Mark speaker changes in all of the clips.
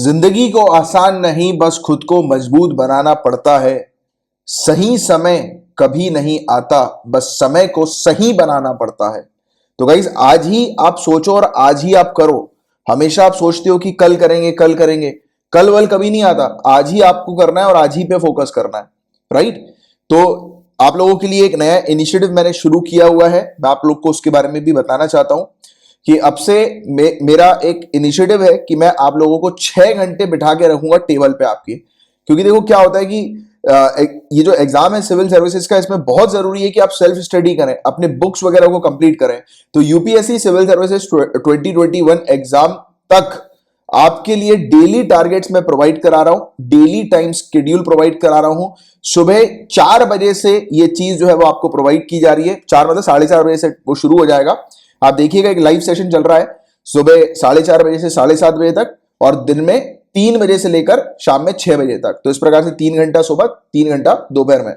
Speaker 1: जिंदगी को आसान नहीं, बस खुद को मजबूत बनाना पड़ता है। सही समय कभी नहीं आता, बस समय को सही बनाना पड़ता है। तो गाइज, आज ही आप सोचो और आज ही आप करो। हमेशा आप सोचते हो कि कल करेंगे कल करेंगे, कल वल कभी नहीं आता। आज ही आपको करना है और आज ही पे फोकस करना है, राइट। तो आप लोगों के लिए एक नया इनिशिएटिव मैंने शुरू किया हुआ है, मैं आप लोग को उसके बारे में भी बताना चाहता हूं कि अब से मेरा एक इनिशिएटिव है कि मैं आप लोगों को 6 घंटे बिठा के रखूंगा टेबल पे आपकी। क्योंकि देखो क्या होता है कि ये जो एग्जाम है सिविल सर्विसेज का, इसमें बहुत जरूरी है कि आप सेल्फ स्टडी करें, अपने बुक्स वगैरह को कंप्लीट करें। तो यूपीएससी सिविल सर्विसेज 2021 एग्जाम तक आपके लिए डेली टारगेट्स मैं प्रोवाइड करा रहा हूं, डेली टाइम शेड्यूल प्रोवाइड करा रहा हूं। सुबह 4 बजे से ये चीज जो है वो आपको प्रोवाइड की जा रही है। 4 मतलब 4:30 बजे से वो शुरू हो जाएगा। आप देखिएगा एक लाइव सेशन चल रहा है सुबह 4:30 बजे से 7:30 बजे तक, और दिन में 3 बजे से लेकर शाम में 6 बजे तक। तो इस प्रकार से 3 घंटा सुबह, 3 घंटा दोपहर में,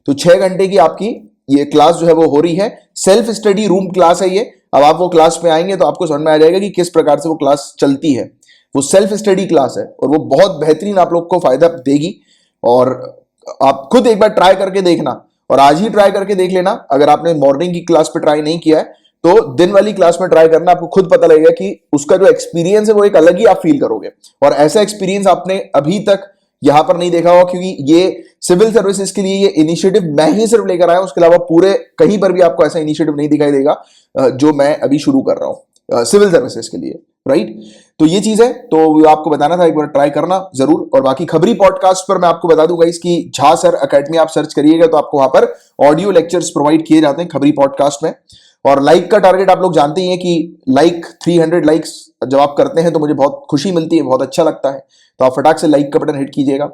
Speaker 1: तो 6 घंटे की आपकी ये क्लास जो है वो हो रही है। सेल्फ स्टडी रूम क्लास है ये। अब आप वो क्लास में आएंगे तो आपको समझ में आ जाएगा कि किस प्रकार से वो क्लास चलती है। वो सेल्फ स्टडी क्लास है और वो बहुत बेहतरीन आप लोग को फायदा देगी। और आप खुद एक बार ट्राई करके देखना, और आज ही ट्राई करके देख लेना। अगर आपने मॉर्निंग की क्लास पे ट्राई नहीं किया है तो दिन वाली क्लास में ट्राई करना, आपको खुद पता लगेगा कि उसका जो एक्सपीरियंस है वो एक अलग ही आप फील करोगे। और ऐसा एक्सपीरियंस आपने अभी तक यहां पर नहीं देखा होगा, क्योंकि ये सिविल सर्विसेज के लिए ये इनिशिएटिव मैं ही सिर्फ लेकर आया हूं। उसके अलावा पूरे कहीं पर भी आपको ऐसा इनिशिएटिव नहीं दिखाई देगा जो मैं अभी शुरू कर रहा हूं सिविल सर्विसेज के लिए, राइट। तो ये चीज है, तो आपको बताना था, एक बार ट्राई करना जरूर। और बाकी खबरी पॉडकास्ट पर मैं आपको बता दूंगा इसकी झा सर अकेडमी आप सर्च करिएगा तो आपको वहां पर ऑडियो लेक्चर्स प्रोवाइड किए जाते हैं खबरी पॉडकास्ट में। और लाइक का टारगेट आप लोग जानते ही हैं कि लाइक 300 लाइक्स जब आप करते हैं तो मुझे बहुत खुशी मिलती है, बहुत अच्छा लगता है। तो आप फटाक से लाइक का बटन हिट कीजिएगा।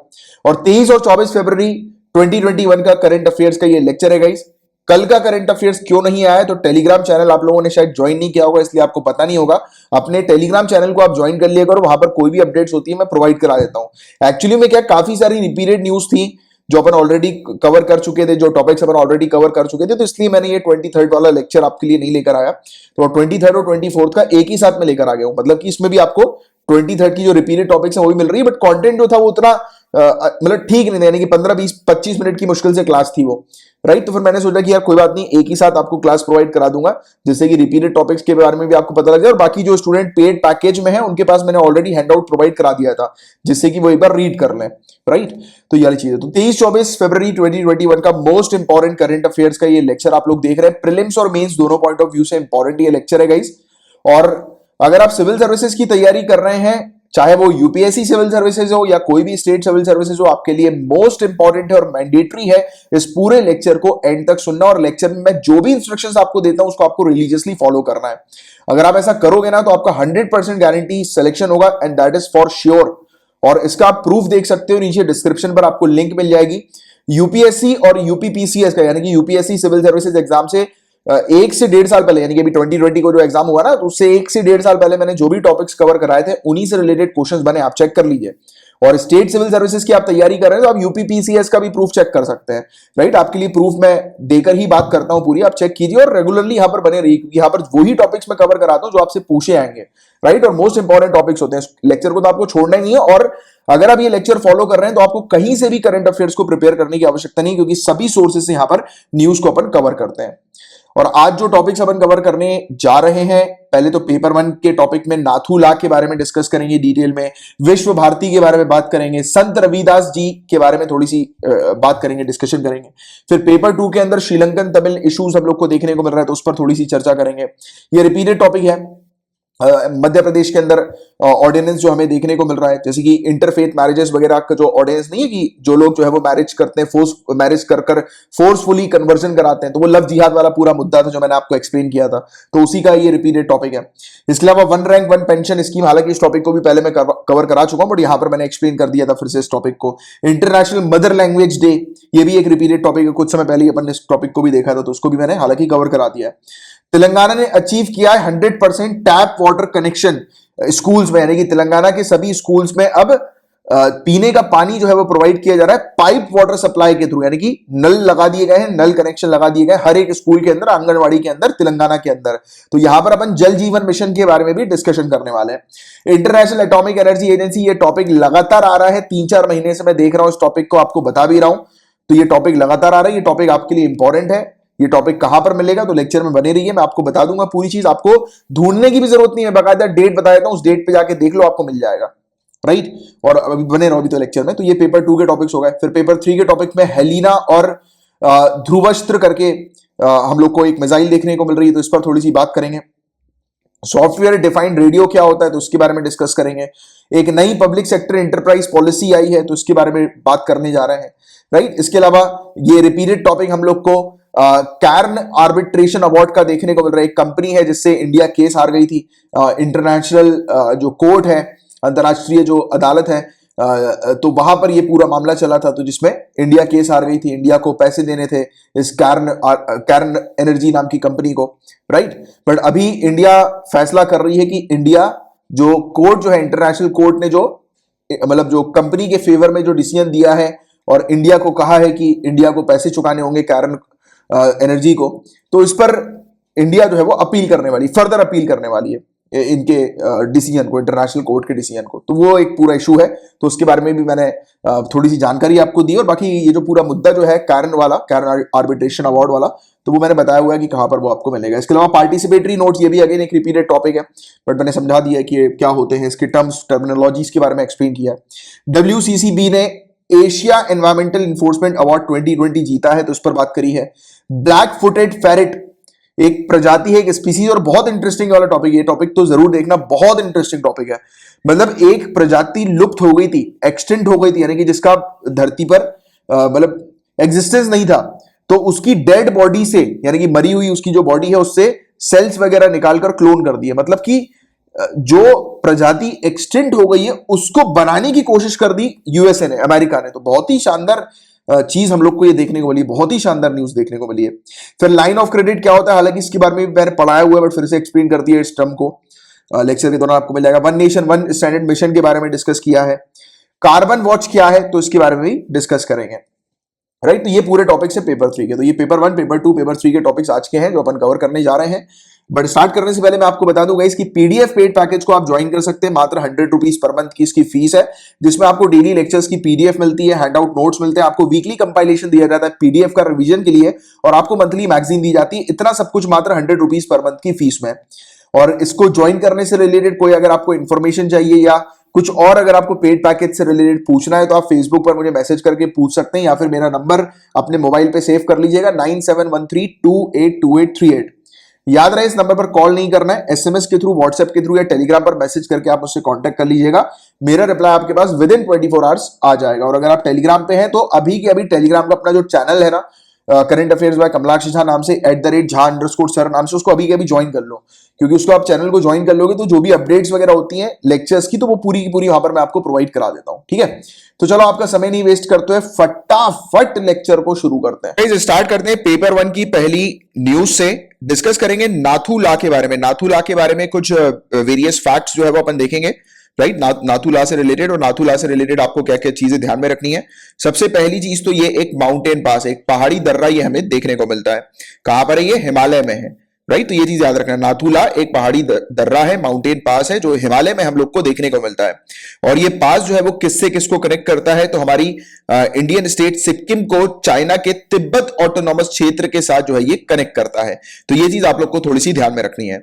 Speaker 1: और 23 और 24 फरवरी 2021 का करंट अफेयर्स का ये लेक्चर है गाइस। कल का करंट अफेयर्स क्यों नहीं आया, तो टेलीग्राम चैनल आप लोगों ने शायद ज्वाइन नहीं किया होगा, इसलिए आपको पता नहीं होगा। अपने टेलीग्राम चैनल को आप ज्वाइन कर लिया करो, वहां पर कोई भी अपडेट्स होती है मैं प्रोवाइड करा देता हूं। एक्चुअली में क्या, काफी सारी रिपीटेड न्यूज थी जो अपन ऑलरेडी कवर कर चुके थे, जो टॉपिक्स अपन ऑलरेडी कवर कर चुके थे, तो इसलिए मैंने ये 23rd वाला लेक्चर आपके लिए नहीं लेकर आया। तो 23rd और 24th का एक ही साथ में लेकर आ गया हूं। मतलब कि इसमें भी आपको 23rd की जो रिपीटेड टॉपिक्स है वो भी मिल रही है, बट कंटेंट जो था वो उतना मतलब ठीक नहीं था, यानी कि 15, 20, 25 मिनट की मुश्किल से क्लास थी वो, राइट। तो फिर मैंने सोचा कि यार कोई बात नहीं, एक ही साथ आपको क्लास प्रोवाइड करा दूंगा, जिससे कि रिपीटेड टॉपिक्स के बारे में भी आपको पता लग जाए। और बाकी जो स्टूडेंट पेड पैकेज में है उनके पास मैंने ऑलरेडी हैंडआउट प्रोवाइड करा दिया था, जिससे कि वो एक बार रीड कर लें, राइट। तो ये चीज है। तो 23-24 फरवरी 2021 का मोस्ट इंपॉर्टेंट करंट अफेयर्स का ये लेक्चर आप लोग देख रहे हैं। प्रीलिम्स और मेंस दोनों पॉइंट ऑफ व्यू से इंपॉर्टेंट ये लेक्चर है गाइस। और अगर आप सिविल सर्विसेज की तैयारी कर रहे हैं, चाहे वो यूपीएससी सिविल सर्विसेज हो या कोई भी स्टेट सिविल सर्विसेज हो, आपके लिए मोस्ट इंपॉर्टेंट है और मैंडेटरी है इस पूरे लेक्चर को एंड तक सुनना। और लेक्चर में मैं जो भी इंस्ट्रक्शंस आपको देता हूं उसको आपको रिलीजियसली फॉलो करना है। अगर आप ऐसा करोगे ना तो आपका 100% गारंटी सिलेक्शन होगा, and that is for sure. और इसका आप प्रूफ देख सकते हो, नीचे डिस्क्रिप्शन पर आपको लिंक मिल जाएगी। यूपीएससी और यूपीपीसीएस का, यानी कि यूपीएससी सिविल सर्विसेज एग्जाम से 1 से 1.5 साल पहले, यानी कि अभी 2020 को जो एग्जाम हुआ ना, तो उससे 1 से 1.5 साल पहले मैंने जो भी टॉपिक्स कवर कराए थे उन्हीं से रिलेटेड क्वेश्चंस बने, आप चेक कर लीजिए। और स्टेट सिविल सर्विसेज की आप तैयारी कर रहे हैं तो आप यूपीपीसीएस का भी प्रूफ चेक कर सकते हैं, राइट। आपके लिए प्रूफ मैं देकर ही बात करता हूं पूरी, आप चेक कीजिए और रेगुलरली यहां पर बने रहिए, क्योंकि यहां पर वही टॉपिक्स मैं कवर कराता हूं जो आपसे पूछे आएंगे, राइट। और मोस्ट इंपॉर्टेंट टॉपिक्स होते हैं। लेक्चर को तो आपको छोड़ना ही नहीं है। और अगर आप ये लेक्चर फॉलो कर रहे हैं तो आपको कहीं से भी करंट अफेयर्स को प्रिपेयर करने की आवश्यकता नहीं, क्योंकि सभी सोर्सेज से यहां पर न्यूज को अपन कवर करते हैं। और आज जो टॉपिक्स अपन कवर करने जा रहे हैं, पहले तो पेपर 1 के टॉपिक में नाथू ला के बारे में डिस्कस करेंगे डिटेल में, विश्व भारती के बारे में बात करेंगे, संत रविदास जी के बारे में थोड़ी सी बात करेंगे, डिस्कशन करेंगे। फिर पेपर 2 के अंदर श्रीलंकन तमिल इश्यूज हम लोग को देखने को मिल रहा है, तो उस पर थोड़ी सी चर्चा करेंगे। ये रिपीटेड टॉपिक है। मध्य प्रदेश के अंदर ऑर्डिनेंस जो हमें देखने को मिल रहा है, जैसे कि इंटरफेथ मैरिजेस वगैरह का जो ऑर्डिनेंस नहीं है कि जो लोग जो है वो मैरिज करते हैं, मैरिज कर फोर्सफुली कन्वर्जन कराते हैं, तो वो लव जिहाद वाला पूरा मुद्दा था जो मैंने आपको एक्सप्लेन किया था, तो उसी का ये रिपीटेड टॉपिक है। इसके अलावा 1 रैंक 1 पेंशन स्कीम, हालांकि इस टॉपिक को भी पहले मैं कवर करा चुका हूं, बट यहां पर मैंने एक्सप्लेन कर दिया था फिर से इस टॉपिक को। इंटरनेशनल मदर लैंग्वेज डे, ये भी एक रिपीटेड टॉपिक है, कुछ समय पहले अपन ने इस टॉपिक को भी देखा था, तो उसको भी मैंने हालांकि कवर करा दिया है। तेलंगाना ने अचीव किया है 100% टैप वाटर कनेक्शन स्कूल्स में, यानी कि तेलंगाना के सभी स्कूल्स में अब पीने का पानी जो है वो प्रोवाइड किया जा रहा है पाइप वाटर सप्लाई के थ्रू, यानी कि नल लगा दिए गए हैं, नल कनेक्शन लगा दिए गए हर एक स्कूल के अंदर, आंगनवाड़ी के अंदर, तेलंगाना के अंदर। तो यहां पर अपन जल जीवन मिशन के बारे में भी डिस्कशन करने वाले हैं। इंटरनेशनल एटॉमिक एनर्जी एजेंसी, ये टॉपिक लगातार आ रहा है, 3-4 महीने से मैं देख रहा हूं इस टॉपिक को, आपको बता भी रहा हूं। तो ये टॉपिक लगातार आ रहा है, ये टॉपिक आपके लिए इंपॉर्टेंट है। ये टॉपिक कहां पर मिलेगा, तो लेक्चर में बने रहिए, मैं आपको बता दूंगा पूरी चीज, आपको ढूंढने की भी जरूरत नहीं है, बकायदा डेट बता देता हूं, उस डेट पे जाके देख लो, आपको मिल जाएगा, राइट। और अभी बने रहो अभी तो लेक्चर में। तो ये पेपर 2 के टॉपिक्स हो गए। फिर पेपर 3 के टॉपिक में हेलिना और ध्रुवस्त्र करके हम लोग को एक मिसाइल देखने को मिल रही है, तो इस पर थोड़ी सी बात करेंगे। सॉफ्टवेयर डिफाइंड रेडियो क्या होता है, तो उसके बारे में डिस्कस करेंगे। एक नई पब्लिक सेक्टर एंटरप्राइज पॉलिसी आई है, तो इसके बारे में बात करने जा रहे हैं, राइट। इसके अलावा ये रिपीटेड टॉपिक हम लोग को कैर्न आर्बिट्रेशन अवार्ड का देखने को मिल रहा है। एक कंपनी है जिससे इंडिया केस हार गई थी, इंटरनेशनल जो कोर्ट है, अंतरराष्ट्रीय जो अदालत है, तो वहां पर ये पूरा मामला चला था, तो जिसमें इंडिया केस हार गई थी, इंडिया को पैसे देने थे इस कैर्न एनर्जी नाम की कंपनी को, राइट। बट अभी इंडिया फैसला कर रही है कि इंडिया जो कोर्ट जो है, इंटरनेशनल कोर्ट ने जो मतलब जो कंपनी के फेवर में जो डिसीजन दिया है और इंडिया को कहा है कि इंडिया को पैसे चुकाने होंगे कैर्न एनर्जी को, तो इस पर इंडिया जो है वो अपील करने वाली, फर्दर अपील करने वाली है इनके डिसीजन को, इंटरनेशनल कोर्ट के डिसीजन को। तो वो एक पूरा इशू है, तो उसके बारे में भी मैंने थोड़ी सी जानकारी आपको दी। और बाकी ये जो पूरा मुद्दा जो है कैर्न वाला, कैर्न आर्बिट्रेशन अवार्ड वाला, तो वो मैंने बताया हुआ है कि कहां पर वो आपको मिलेगा। इसके अलावा पार्टिसिपेटरी नोट्स, ये भी अगेन एक रिपीटेड टॉपिक है, बट मैंने समझा दिया कि क्या होते हैं, इसके टर्म्स टर्मिनोलॉजीज के बारे में एक्सप्लेन किया है। WCCB ने एशिया एनवायरमेंटल इन्फोर्समेंट अवार्ड 2020 जीता है, तो उस पर बात करी है। ब्लैक फुटेड फेरिट एक प्रजाति है, एक स्पीसीज, और बहुत इंटरेस्टिंग वाला टॉपिक है, ये टॉपिक तो जरूर देखना, बहुत इंटरेस्टिंग टॉपिक है। मतलब एक प्रजाति लुप्त हो गई थी, एक्सटेंट हो गई थी, यानी कि जिसका धरती पर मतलब एग्जिस्टेंस नहीं था, तो उसकी डेड बॉडी से, यानी कि मरी हुई उसकी जो बॉडी है, उससे सेल्स वगैरह निकालकर क्लोन कर दिए। मतलब कि जो प्रजाति एक्सटेंट हो गई है उसको बनाने की कोशिश कर दी यूएसए ने, अमेरिका ने। तो बहुत ही शानदार चीज हम लोग को ये देखने को मिली, बहुत ही शानदार न्यूज देखने को मिली है। फिर लाइन ऑफ क्रेडिट क्या होता है, हालांकि इसके बारे में मैंने पढ़ाया हुआ है, बट फिर से एक्सप्लेन कर दिया इस टर्म को, लेक्चर के दौरान आपको मिल जाएगा। One nation one standard mission के बारे में डिस्कस किया है। कार्बन वॉच क्या है, तो इसके बारे में भी डिस्कस करेंगे, राइट। तो ये पूरे टॉपिक्स है पेपर 3 के। तो ये पेपर 1, पेपर 2, पेपर 3 के टॉपिक्स आज के हैं जो अपन कवर करने जा रहे हैं। बट स्टार्ट करने से पहले मैं आपको बता दूंगा इसकी पीडीएफ पेड पैकेज को आप ज्वाइन कर सकते हैं, मात्र 100 रुपीज पर मंथ की इसकी फीस है, जिसमें आपको डेली लेक्चर्स की पीडीएफ मिलती है, हैंड आउट नोट्स मिलते हैं, आपको वीकली कंपाइलेशन दिया जाता है पीडीएफ का रिवीजन के लिए, और आपको मंथली मैगजीन दी जाती है। इतना सब कुछ मात्र 100 रुपीज पर मंथ की फीस में। और इसको ज्वाइन करने से रिलेटेड कोई अगर आपको इन्फॉर्मेशन चाहिए या कुछ और अगर आपको पेड पैकेज से रिलेटेड पूछना है, तो आप फेसबुक पर मुझे मैसेज करके पूछ सकते हैं, या फिर मेरा नंबर अपने मोबाइल पे सेव कर लीजिएगा 9713282838। याद रहे इस नंबर पर कॉल नहीं करना है, एसएमएस के थ्रू, व्हाट्सएप के थ्रू या टेलीग्राम पर मैसेज करके आप मुझसे कांटेक्ट कर लीजिएगा। मेरा रिप्लाई आपके पास विद इन 24 आवर्स आ जाएगा। और अगर आप टेलीग्राम पे हैं तो अभी के अभी टेलीग्राम का अपना जो चैनल है ना, current affairs by Kamalaksh Jha नाम से, @झा_सर नाम से, उसको अभी के अभी ज्वाइन कर लो, क्योंकि उसको आप चैनल को ज्वाइन कर लोगे तो जो भी अपडेट्स वगैरह होती हैं लेक्चर्स की, तो वो पूरी की पूरी वहां पर मैं आपको प्रोवाइड करा देता हूं, ठीक है। तो चलो आपका समय नहीं वेस्ट करते हुए फटाफट लेक्चर को शुरू करते हैं। स्टार्ट करते हैं पेपर 1 की पहली न्यूज से। डिस्कस करेंगे नाथू लॉ के बारे में। नाथू लॉ के बारे में कुछ वेरियस फैक्ट्स जो है वो अपन देखेंगे, राइट। नाथू लॉ से रिलेटेड, और नाथू लॉ से रिलेटेड आपको क्या क्या चीजें ध्यान में रखनी है। सबसे पहली चीज तो ये एक माउंटेन पास है, एक पहाड़ी दर्रा ये हमें देखने को मिलता है। कहां पर है ये? हिमालय में है, राइट। तो ये चीज याद रखना, नाथू लॉ एक पहाड़ी दर्रा है, माउंटेन पास है, जो हिमालय में हम लोग को देखने को मिलता है। और ये पास जो है वो किससे किसको कनेक्ट करता है, तो हमारी इंडियन स्टेट सिक्किम को चाइना के तिब्बत ऑटोनॉमस क्षेत्र के साथ जो है ये कनेक्ट करता है। तो ये चीज आप लोग को थोड़ी सी ध्यान में रखनी है।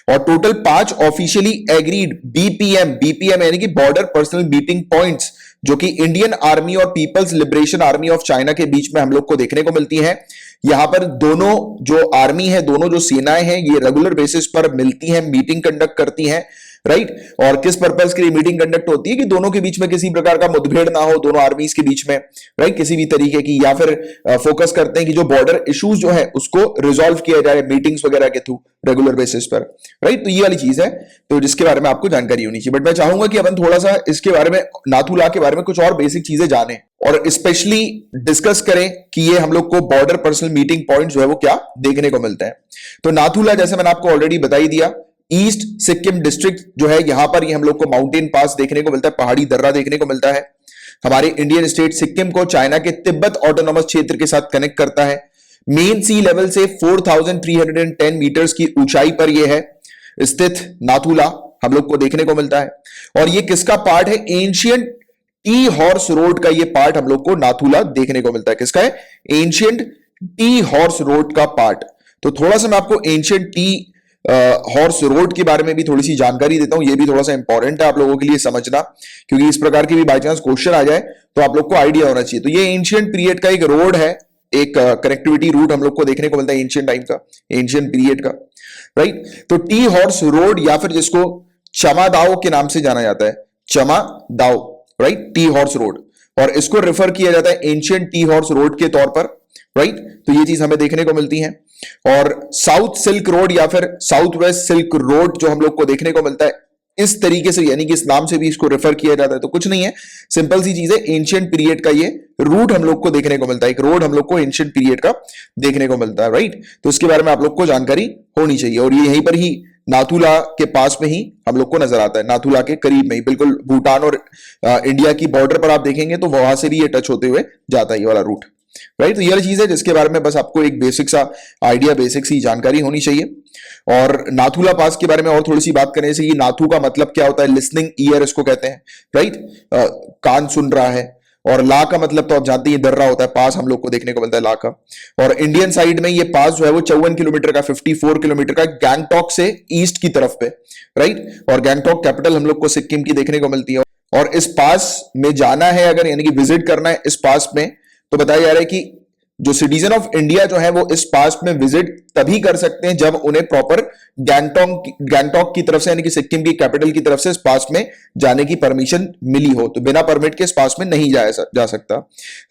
Speaker 1: और टोटल 5 ऑफिशियली एग्रीड बीपीएम यानी कि बॉर्डर पर्सनल मीटिंग पॉइंट्स, जो कि इंडियन आर्मी और people's liberation army of China के बीच में हम लोग को देखने को मिलती है। यहां पर दोनों जो आर्मी है, दोनों जो सेनाएं हैं, ये रेगुलर बेसिस पर मिलती हैं, मीटिंग कंडक्ट करती हैं, राइट। और किस पर्पस के लिए मीटिंग कंडक्ट होती है कि दोनों के बीच में किसी प्रकार का मुठभेड़ ना हो, दोनों आर्मीज के बीच में, राइट, किसी भी तरीके की, या फिर फोकस करते हैं कि जो बॉर्डर इश्यूज जो है उसको रिजॉल्व किया जाए मीटिंग्स वगैरह के थ्रू रेगुलर बेसिस पर, राइट। तो ये वाली चीज है, तो जिसके बारे में आपको जानकारी होनी चाहिए। बट मैं चाहूंगा कि अपन थोड़ा सा इसके बारे में, नाथू लॉ के बारे में कुछ और बेसिक चीजें जाने और स्पेशली डिस्कस करें कि ये हम लोग को बॉर्डर पर्सनल मीटिंग पॉइंट जो है वो क्या देखने को मिलता है। तो नाथू लॉ जैसे मैंने आपको ऑलरेडी बता ही दिया, ईस्ट सिक्किम डिस्ट्रिक्ट जो है यहां पर ये हम लोग को माउंटेन पास देखने को मिलता है, पहाड़ी दर्रा देखने को मिलता है। हमारे इंडियन स्टेट सिक्किम को चाइना के तिब्बत ऑटोनॉमस क्षेत्र के साथ कनेक्ट करता है। मेन सी लेवल से 4310 मीटर्स की ऊंचाई पर यह है स्थित नाथुला हम लोग को देखने को मिलता है। और ये किसका पार्ट है? एंशियंट टी हॉर्स रोड का ये पार्ट हम लोग को नाथुला देखने को मिलता है। किसका है? एंशियंट टी हॉर्स रोड का पार्ट। तो थोड़ा सा मैं आपको एंशियंट टी हॉर्स रोड के बारे में भी थोड़ी सी जानकारी देता हूं, ये भी थोड़ा सा इंपॉर्टेंट है आप लोगों के लिए समझना, क्योंकि इस प्रकार की भी बाई चांस क्वेश्चन आ जाए तो आप लोग को आइडिया होना चाहिए। तो ये एंशियंट पीरियड का एक रोड है, एक कनेक्टिविटी रूट हम लोग को देखने को मिलता है एंशियंट टाइम का, एंशियंट पीरियड का, राइट। तो टी हॉर्स रोड या फिर जिसको चमा दाओ के नाम से जाना जाता है, चमा दाओ, राइट, टी हॉर्स रोड, और इसको रेफर किया जाता है एंशियंट टी हॉर्स रोड के तौर पर, राइट। तो ये चीज हमें देखने को मिलती है। और साउथ सिल्क रोड या फिर साउथ वेस्ट सिल्क रोड जो हम लोग को देखने को मिलता है इस तरीके से, यानी कि इस नाम से भी इसको रेफर किया जाता है। तो कुछ नहीं है, सिंपल सी चीज है, एंशियंट पीरियड का ये रूट हम लोग को देखने को मिलता है, एक रोड हम लोग को एंशियंट पीरियड का देखने को मिलता है, राइट। तो इसके बारे में आप लोग को जानकारी होनी चाहिए। और ये यहीं पर ही नाथुला के पास में ही हम लोग को नजर आता है, नाथुला के करीब में ही, बिल्कुल भूटान और इंडिया की बॉर्डर पर आप देखेंगे तो वहां से भी ये टच होते हुए जाता है ये वाला रूट, राइट। तो ये चीज है जिसके बारे में बस आपको एक बेसिक सा आइडिया, बेसिक सी जानकारी होनी चाहिए। और नाथुला पास के बारे में और थोड़ी सी बात करने से, ये नाथु का मतलब क्या होता है? लिसनिंग ईयर इसको कहते हैं, राइट, कान सुन रहा है। और ला का मतलब तो आप जानते हैं दर्रा होता है, पास हम लोग को देखने को मिलता है ला का। और इंडियन साइड में ये पास जो है वो 54 किलोमीटर का, 54 किलोमीटर का, गैंगटॉक से ईस्ट की तरफ पे, राइट। और गैंगटॉक कैपिटल हम लोग को सिक्किम की देखने को मिलती है। और इस पास में जाना है अगर, यानी कि विजिट करना है इस पास में, तो बताया जा रहा है कि जो सिटीजन ऑफ इंडिया जो है वो इस पास में विजिट तभी कर सकते हैं जब उन्हें प्रॉपर गैंगटॉक की तरफ से, यानी कि सिक्किम की कैपिटल की तरफ से इस पास में जाने की परमिशन मिली हो। तो बिना परमिट के इस पास में नहीं जा सकता,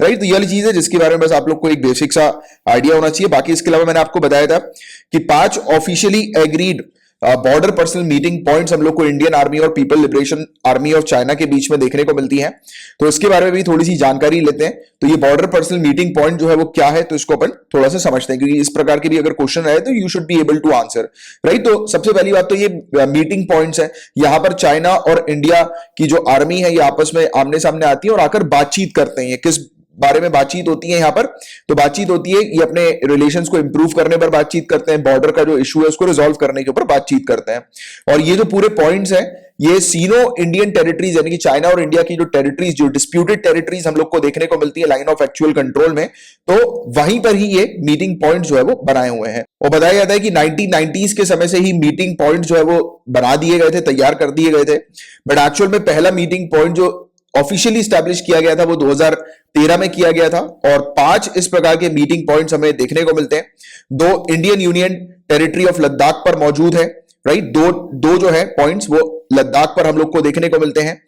Speaker 1: राइट। तो ये वाली चीज है जिसके बारे में बस आप लोग को एक बेसिक सा आइडिया होना चाहिए। बाकी इसके अलावा मैंने आपको बताया था कि 5 officially agreed border personal meeting points हम लोग को इंडियन आर्मी और people liberation army of China के बीच में देखने को मिलती हैं। तो इसके बारे में भी थोड़ी सी जानकारी लेते हैं। तो ये बॉर्डर पर्सनल मीटिंग पॉइंट जो है वो क्या है, तो इसको अपन थोड़ा सा समझते हैं, क्योंकि इस प्रकार के भी अगर क्वेश्चन आए तो you should be able to answer, right. तो सबसे पहली बात तो ये मीटिंग पॉइंट्स है, यहां पर चाइना और इंडिया की जो आर्मी है ये आपस में आमने सामने आती है और आकर बातचीत करते हैं। ये किस बारे में बातचीत होती है यहाँ पर? तो बातचीत होती है, ये अपने रिलेशंस को इंप्रूव करने पर बातचीत करते हैं, बॉर्डर का जो इशू है उसको रिजॉल्व करने के ऊपर बातचीत करते हैं। और ये जो पूरे पॉइंट्स हैं ये सीनो इंडियन टेरिटरीज, यानी कि चाइना और इंडिया की जो टेरिटरीज, जो डिस्प्यूटेड टेरिटरीज हम लोग को देखने को मिलती है लाइन ऑफ एक्चुअल कंट्रोल में, तो वहीं पर ही ये मीटिंग पॉइंट जो है वो बनाए हुए हैं। और बताया जाता है कि 1990s के समय से ही मीटिंग पॉइंट जो है वो बना दिए गए थे, तैयार कर दिए गए थे। बट एक्चुअल में पहला मीटिंग पॉइंट जो ऑफिशियली स्टैब्लिश किया गया था वो 2013 में किया गया था। और 5 इस प्रकार के मीटिंग पॉइंट्स हमें देखने को मिलते हैं। 2 Indian union territory of Ladakh पर मौजूद है, राइट। दो जो है पॉइंट्स वो लद्दाख पर हम लोग को देखने को मिलते हैं,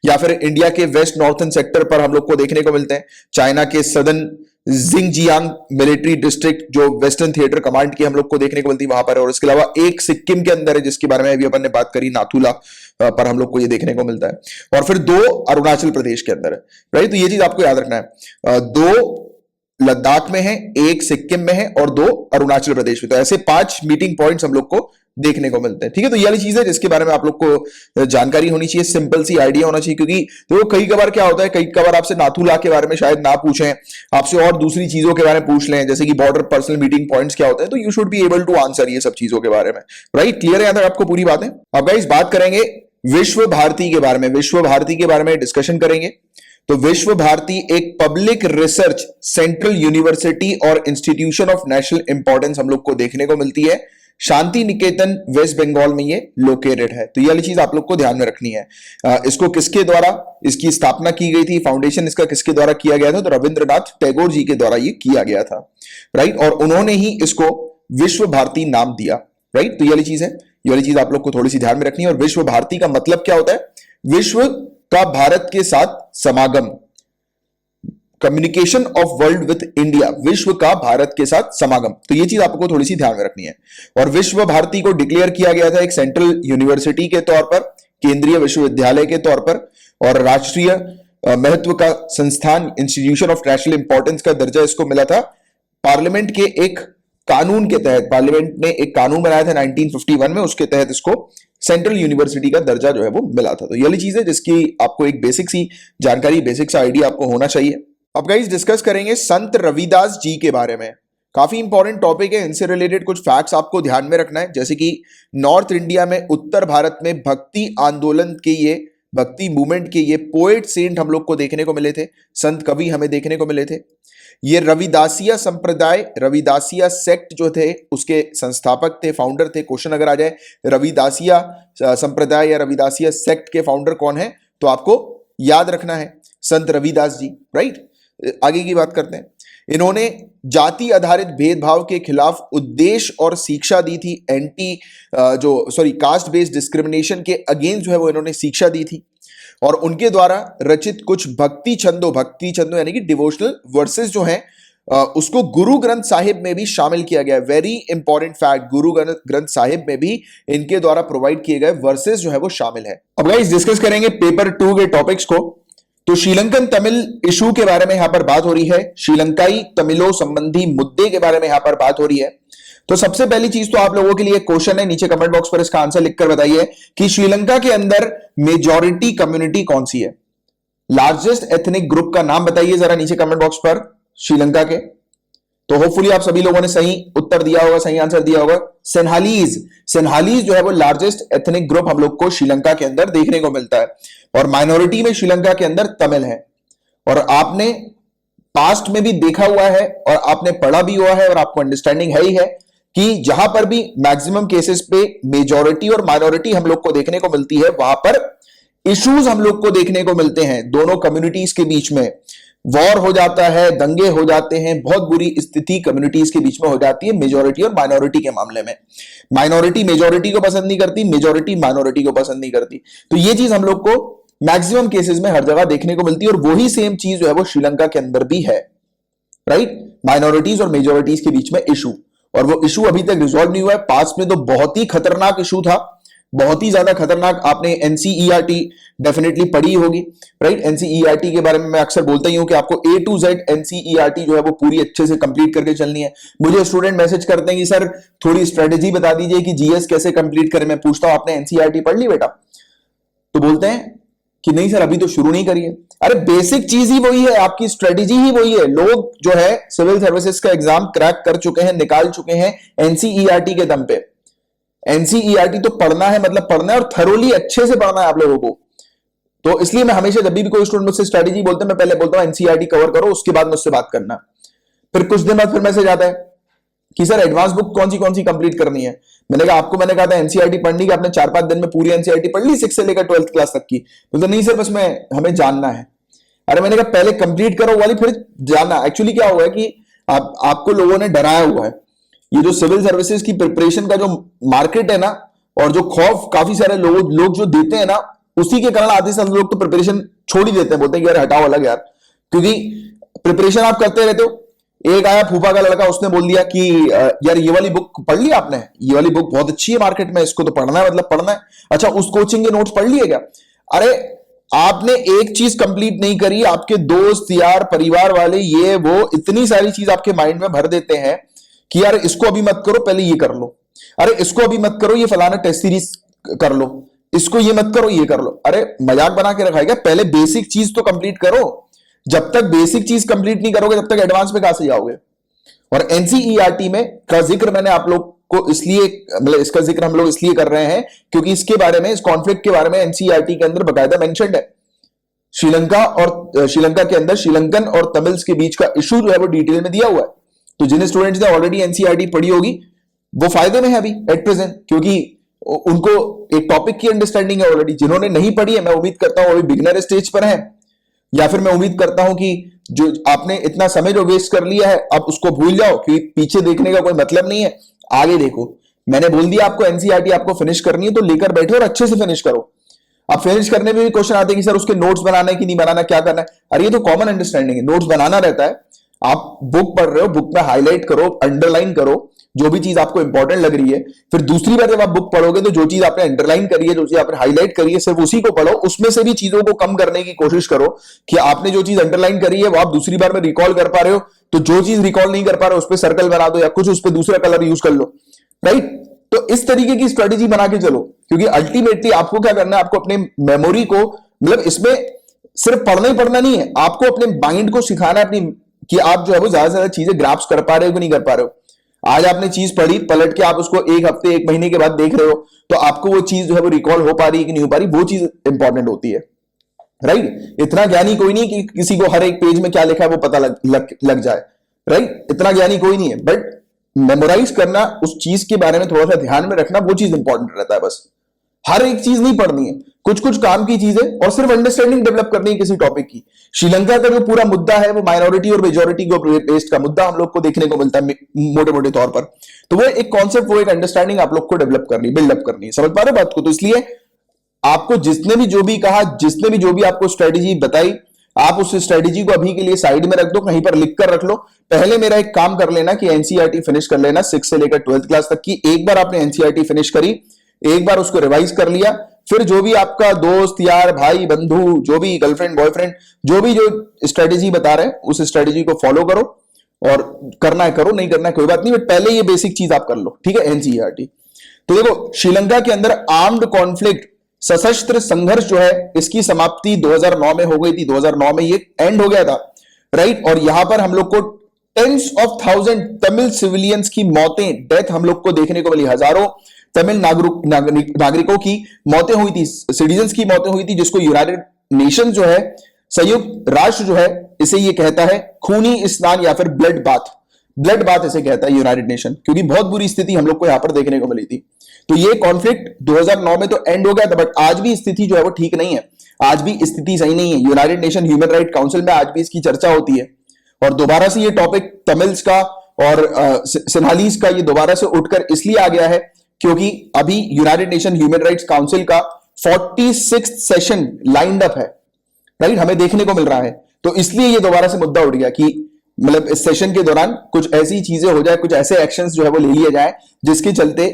Speaker 1: या फिर इंडिया के वेस्ट नॉर्थन सेक्टर पर हम लोग को देखने को मिलते हैं। चाइना के सदर्न जिंगजियांग मिलिट्री डिस्ट्रिक्ट जो वेस्टर्न थिएटर कमांड की हम लोग को देखने को मिलती है वहां पर। और इसके अलावा एक सिक्किम के अंदर है जिसके बारे में अभी अपन ने बात करी, नाथुला पर हम लोग को ये देखने को मिलता है। और फिर 2 अरुणाचल प्रदेश के अंदर है, राइट। तो ये चीज आपको याद रखना है, 2 लद्दाख में है, 1 सिक्किम में है और 2 अरुणाचल प्रदेश में। तो ऐसे 5 मीटिंग पॉइंट्स हम लोग को देखने को मिलते हैं, ठीक है। तो ये वाली चीज है जिसके बारे में आप लोग को जानकारी होनी चाहिए, सिंपल सी आइडिया होना चाहिए। क्योंकि देखो कई कबार क्या होता है, कई कबार आपसे नाथुला के बारे में शायद ना पूछें, आपसे और दूसरी चीजों के बारे में पूछ लें, जैसे कि बॉर्डर पर्सनल मीटिंग पॉइंट्स क्या होते हैं, तो you should be able to answer ये सब चीजों के बारे में, राइट। क्लियर है यहां तक आपको पूरी बातें? अब गाइस बात करेंगे विश्व भारती के बारे में, विश्व भारती के बारे में डिस्कशन करेंगे। तो विश्व भारती एक पब्लिक रिसर्च सेंट्रल यूनिवर्सिटी और इंस्टीट्यूशन ऑफ नेशनल इंपॉर्टेंस हम लोग को देखने को मिलती है। शांति निकेतन वेस्ट बंगाल में ये लोकेटेड है। तो ये वाली चीज आप लोग को ध्यान में रखनी है। इसको किसके द्वारा इसकी स्थापना की गई थी, फाउंडेशन इसका किसके द्वारा किया गया था? तो रविंद्रनाथ टैगोर जी के द्वारा ये किया गया था, राइट। और उन्होंने ही इसको विश्व भारती नाम दिया, राइट। तो ये वाली चीज है, ये वाली चीज आप लोग को थोड़ी सी ध्यान में रखनी है। और विश्व भारती का मतलब क्या होता है? विश्व का भारत के साथ समागम, communication of world with India, विश्व का भारत के साथ समागम। तो ये चीज आपको थोड़ी सी ध्यान में रखनी है। और विश्व भारती को डिक्लेयर किया गया था एक सेंट्रल यूनिवर्सिटी के तौर पर, केंद्रीय विश्वविद्यालय के तौर पर, और राष्ट्रीय महत्व का संस्थान, इंस्टीट्यूशन ऑफ नेशनल इंपॉर्टेंस का दर्जा इसको मिला था पार्लियामेंट के एक कानून के तहत पार्लियामेंट ने एक कानून बनाया था 1951 में, उसके तहत इसको सेंट्रल यूनिवर्सिटी का दर्जा जो है वो मिला था। तो ये वाली चीज है जिसकी आपको एक बेसिक सी जानकारी, बेसिक सा आइडिया आपको होना चाहिए। अब गाइस डिस्कस करेंगे संत रविदास जी के बारे में। काफी इंपॉर्टेंट टॉपिक है, इनसे रिलेटेड कुछ फैक्ट्स आपको ध्यान में रखना है। जैसे कि नॉर्थ इंडिया में, उत्तर भारत में भक्ति आंदोलन के, ये भक्ति मूवमेंट के ये पोएट सेंट हम लोग को देखने को मिले थे, संत कवि हमें देखने को मिले थे। ये रविदासिया संप्रदाय, रविदासिया सेक्ट जो थे उसके संस्थापक थे, फाउंडर थे। क्वेश्चन अगर आ जाए रविदासिया संप्रदाय या रविदासिया सेक्ट के फाउंडर कौन है, तो आपको याद रखना है संत रविदास जी, राइट। आगे की बात करते हैं। इन्होंने जाति आधारित भेदभाव के खिलाफ उद्देश्य और शिक्षा दी थी। कास्ट बेस्ड डिस्क्रिमिनेशन के अगेंस्ट जो है वो इन्होंने शिक्षा दी थी। और उनके द्वारा रचित कुछ भक्ति छंदों यानी कि डिवोशनल वर्सेस जो हैं उसको गुरु ग्रंथ साहिब में भी शामिल किया गया है। Very important fact, Guru Granth Sahib में भी इनके द्वारा प्रोवाइड किए गए वर्सेस जो है वो शामिल है। अब गाइस डिस्कस करेंगे पेपर 2 के टॉपिक्स को। तो श्रीलंकन तमिल इशू के बारे में यहां पर बात हो रही है, श्रीलंकाई तमिलों संबंधी मुद्दे के बारे में यहां पर बात हो रही है। तो सबसे पहली चीज तो आप लोगों के लिए क्वेश्चन है, नीचे कमेंट बॉक्स पर इसका आंसर लिखकर बताइए कि श्रीलंका के अंदर मेजॉरिटी कम्युनिटी कौन सी है। लार्जेस्ट एथनिक ग्रुप का नाम बताइए जरा नीचे कमेंट बॉक्स पर श्रीलंका के। तो होपफुली आप सभी लोगों ने सही उत्तर दिया होगा, सही आंसर दिया होगा। सेनहालीज जो है वो लार्जेस्ट एथनिक ग्रुप हम लोग को श्रीलंका के अंदर देखने को मिलता है। और माइनॉरिटी में श्रीलंका के अंदर तमिल है। और आपने पास्ट में भी देखा हुआ है और आपने पढ़ा भी हुआ है और आपको अंडरस्टैंडिंग है ही है कि जहां पर भी मैक्सिमम केसेस पे मेजॉरिटी और माइनॉरिटी हम लोग को देखने को मिलती है, वहां पर इश्यूज हम लोग को देखने को मिलते हैं। दोनों कम्युनिटीज के बीच में वॉर हो जाता है, दंगे हो जाते हैं, बहुत बुरी स्थिति कम्युनिटीज के बीच में हो जाती है मेजॉरिटी और माइनॉरिटी के मामले में। माइनॉरिटी मेजॉरिटी को पसंद नहीं करती, मेजॉरिटी माइनॉरिटी को पसंद नहीं करती। तो ये चीज हम लोग को मैक्सिमम केसेस में हर जगह देखने को मिलती है और वही सेम चीज जो है वो श्रीलंका के अंदर भी है, राइट। माइनॉरिटीज और मेजॉरिटीज के बीच में इशू, और वो इशू अभी तक रिजॉल्व नहीं हुआ है। पास्ट में तो बहुत ही खतरनाक इशू था, बहुत ही ज्यादा खतरनाक। आपने एनसीईआरटी डेफिनेटली पढ़ी होगी, राइट। एनसीईआरटी के बारे में मैं अक्सर बोलता ही हूं कि आपको A to Z एनसीईआरटी जो है वो पूरी अच्छे से कंप्लीट करके चलनी है। मुझे स्टूडेंट मैसेज करते हैं कि सर थोड़ी स्ट्रेटेजी बता दीजिए कि जीएस कैसे कंप्लीट करें। मैं पूछता हूं आपने एनसीईआरटी पढ़ ली बेटा, तो बोलते हैं कि नहीं सर अभी तो शुरू नहीं करिए। अरे बेसिक चीज ही वही है, आपकी स्ट्रेटेजी ही वही है। लोग जो है सिविल सर्विसेज का एग्जाम क्रैक कर चुके हैं, निकाल चुके हैं एनसीईआरटी के दम पे। एनसीईआरटी तो पढ़ना है, मतलब पढ़ना है और थरोली अच्छे से पढ़ना है आप लोगों को। तो इसलिए मैं हमेशा जब भी कोई स्टूडेंट मुझसे स्ट्रेटेजी बोलते हैं, मैं पहले बोलता हूं एनसीईआरटी कवर करो, उसके बाद मुझसे बात करना। फिर कुछ दिन बाद फिर मैसेज आता है कि सर एडवांस बुक कौन सी कंप्लीट करनी है। मैंने कहा था एनसीईआरटी पढ़नी की, आपने 4-5 दिन में पूरी एनसीईआरटी पढ़ ली 6 से लेकर 12th क्लास तक की। बोलते नहीं सर बस हमें जानना है। अरे मैंने कहा पहले कंप्लीट करो वाली फिर जानना। एक्चुअली क्या हुआ है कि आपको लोगों ने डराया हुआ है। ये जो सिविल सर्विसेज की प्रिपरेशन का जो मार्केट है ना, और जो खौफ काफी सारे लोग जो देते हैं ना, उसी के कारण आधे से लोग तो प्रिपरेशन छोड़ ही देते हैं, बोलते हैं यार हटाओ अलग यार। क्योंकि प्रिपरेशन आप करते रहते हो। एक आया फूफा का लड़का, उसने बोल दिया कि यार ये वाली बुक पढ़ ली आपने, ये वाली बुक बहुत अच्छी है मार्केट में, इसको तो पढ़ना है, मतलब पढ़ना है। अच्छा उस कोचिंग के नोट्स पढ़ लिए क्या? अरे आपने एक चीज कंप्लीट नहीं करी, आपके दोस्त यार परिवार वाले ये वो इतनी सारी चीज आपके माइंड में भर देते हैं कि यार इसको अभी मत करो, पहले ये कर लो। अरे इसको अभी मत करो, ये फलाना टेस्ट सीरीज कर लो। इसको ये मत करो, ये कर लो। अरे मजाक बना के रखा है क्या? पहले बेसिक चीज तो कंप्लीट करो। जब तक बेसिक चीज कंप्लीट नहीं करोगे तब तक एडवांस में कहां से जाओगे? और एनसीईआरटी में का जिक्र मैंने आप लोग को इसलिए, मतलब इसका जिक्र हम लोग इसलिए कर रहे हैं क्योंकि इसके बारे में, इस कॉन्फ्लिक्ट के बारे में एनसीईआरटी के अंदर बकायदा मेंशन्ड है। श्रीलंका के अंदर श्रीलंकन और तमिल्स के बीच का इशू जो है वो डिटेल में दिया हुआ है। तो जिन स्टूडेंट्स ने ऑलरेडी एनसीईआरटी पढ़ी होगी वो फायदे में है अभी एट प्रेजेंट, क्योंकि उनको एक टॉपिक की अंडरस्टैंडिंग है ऑलरेडी। जिन्होंने नहीं पढ़ी है, मैं उम्मीद करता हूं अभी बिगिनर स्टेज पर है, या फिर मैं उम्मीद करता हूं कि जो आपने इतना समय जो वेस्ट कर लिया है अब उसको भूल जाओ, क्योंकि पीछे देखने का कोई मतलब नहीं है, आगे देखो। मैंने बोल दिया आपको एनसीईआरटी आपको फिनिश करनी है तो लेकर बैठो और अच्छे से फिनिश करो। अब फिनिश करने में भी क्वेश्चन आते हैं कि सर उसके नोट्स बनाना है कि नहीं बनाना, क्या करना है। अरे ये तो कॉमन अंडरस्टैंडिंग है, नोट्स बनाना रहता है। आप बुक पढ़ रहे हो, बुक में हाईलाइट करो, अंडरलाइन करो, जो भी चीज आपको इंपॉर्टेंट लग रही है, फिर दूसरी बार जब आप बुक पढ़ोगे तो जो चीज आपने अंडरलाइन करी है, जो चीज आपने हाईलाइट करी है, सिर्फ उसी को पढ़ो, उसमें से भी चीजों को कम करने की कोशिश करो कि आपने जो चीज अंडरलाइन करी है वो आप दूसरी बार में रिकॉल कर पा रहे हो, तो जो चीज रिकॉल नहीं कर पा रहे हो उस पर सर्कल बना दो या कुछ उस पर दूसरा कलर यूज कर लो, राइट। तो इस तरीके की स्ट्रेटेजी बना के चलो, क्योंकि अल्टीमेटली आपको क्या करना है, आपको अपने मेमोरी को, मतलब इसमें सिर्फ पढ़ना ही पढ़ना नहीं है, आपको अपने माइंड को सिखाना है अपनी, कि आप जो है वो ज्यादा से ज्यादा चीजें ग्रास्प कर पा रहे हो कि नहीं कर पा रहे हो। आज आपने चीज पढ़ी, पलट के आप उसको एक हफ्ते एक महीने के बाद देख रहे हो, तो आपको वो चीज जो है वो रिकॉल हो पा रही है कि नहीं हो पा रही, वो चीज इंपॉर्टेंट होती है, राइट। इतना ज्ञानी कोई नहीं कि किसी को हर एक पेज में क्या लिखा है वो पता लग जाए, राइट। इतना ज्ञानी कोई नहीं है, बट मेमोराइज करना, उस चीज के बारे में थोड़ा सा ध्यान में रखना, वो चीज इंपॉर्टेंट रहता है। बस हर एक चीज नहीं पढ़नी है, कुछ कुछ काम की चीजें, और सिर्फ अंडरस्टैंडिंग डेवलप करनी है किसी टॉपिक की। श्रीलंका का जो पूरा मुद्दा है वो माइनॉरिटी और मेजॉरिटी को बेस्ड का मुद्दा हम लोग को देखने को मिलता है मोटे मोटे तौर पर। तो वो एक कॉन्सेप्ट, वो एक अंडरस्टैंडिंग आप लोग को डेवलप करनी, बिल्डअप करनी है। समझ पा रहे हो बात को? तो इसलिए आपको जिसने भी जो भी कहा, जिसने भी जो भी आपको स्ट्रेटेजी बताई, आप उस स्ट्रेटेजी को अभी के लिए साइड में रख दो, कहीं पर लिख कर रख लो। पहले मेरा एक काम कर लेना कि एनसीईआरटी फिनिश कर लेना 6 से लेकर 12th क्लास तक की। एक बार आपने एनसीईआरटी फिनिश करी, एक बार उसको रिवाइज कर लिया, फिर जो भी आपका दोस्त यार भाई बंधु, जो भी गर्लफ्रेंड बॉयफ्रेंड, जो भी जो स्ट्रेटेजी बता रहे हैं, उस स्ट्रेटेजी को फॉलो करो, और करना है करो, नहीं करना है कोई बात नहीं, बट पहले ये बेसिक चीज आप कर लो, ठीक है। एनसीईआरटी। तो देखो, श्रीलंका के अंदर आर्म्ड कॉन्फ्लिक्ट, सशस्त्र संघर्ष जो है, इसकी समाप्ति 2009 में हो गई थी। 2009 में ये एंड हो गया था, राइट। और यहां पर हम लोग को tens of thousand Tamil civilians की मौतें, डेथ हम लोग को देखने को मिली। हजारों तमिल नागरिकों की मौतें हुई थी, सिटीजन्स की मौतें हुई थी, जिसको यूनाइटेड नेशन जो है, संयुक्त राष्ट्र जो है, इसे ये कहता है खूनी स्नान या फिर ब्लड बाथ इसे कहता है यूनाइटेड नेशन, क्योंकि बहुत बुरी स्थिति हम लोग को यहां पर देखने को मिली थी। तो ये कॉन्फ्लिक्ट 2009 में तो एंड हो गया था, बट आज भी स्थिति जो है वो ठीक नहीं है, आज भी स्थिति सही नहीं है। United nation human right council में आज भी इसकी चर्चा होती है, और दोबारा से ये टॉपिक तमिल्स का और सिन्हालीज का ये दोबारा से उठकर इसलिए आ गया है क्योंकि अभी United nation human rights council का 46th सेशन लाइंड अप है, राइट, हमें देखने को मिल रहा है। तो इसलिए ये दोबारा से मुद्दा उठ गया कि मतलब इस सेशन के दौरान कुछ ऐसी चीजें हो जाए, कुछ ऐसे एक्शंस जो है वो ले लिए जाए, जिसके चलते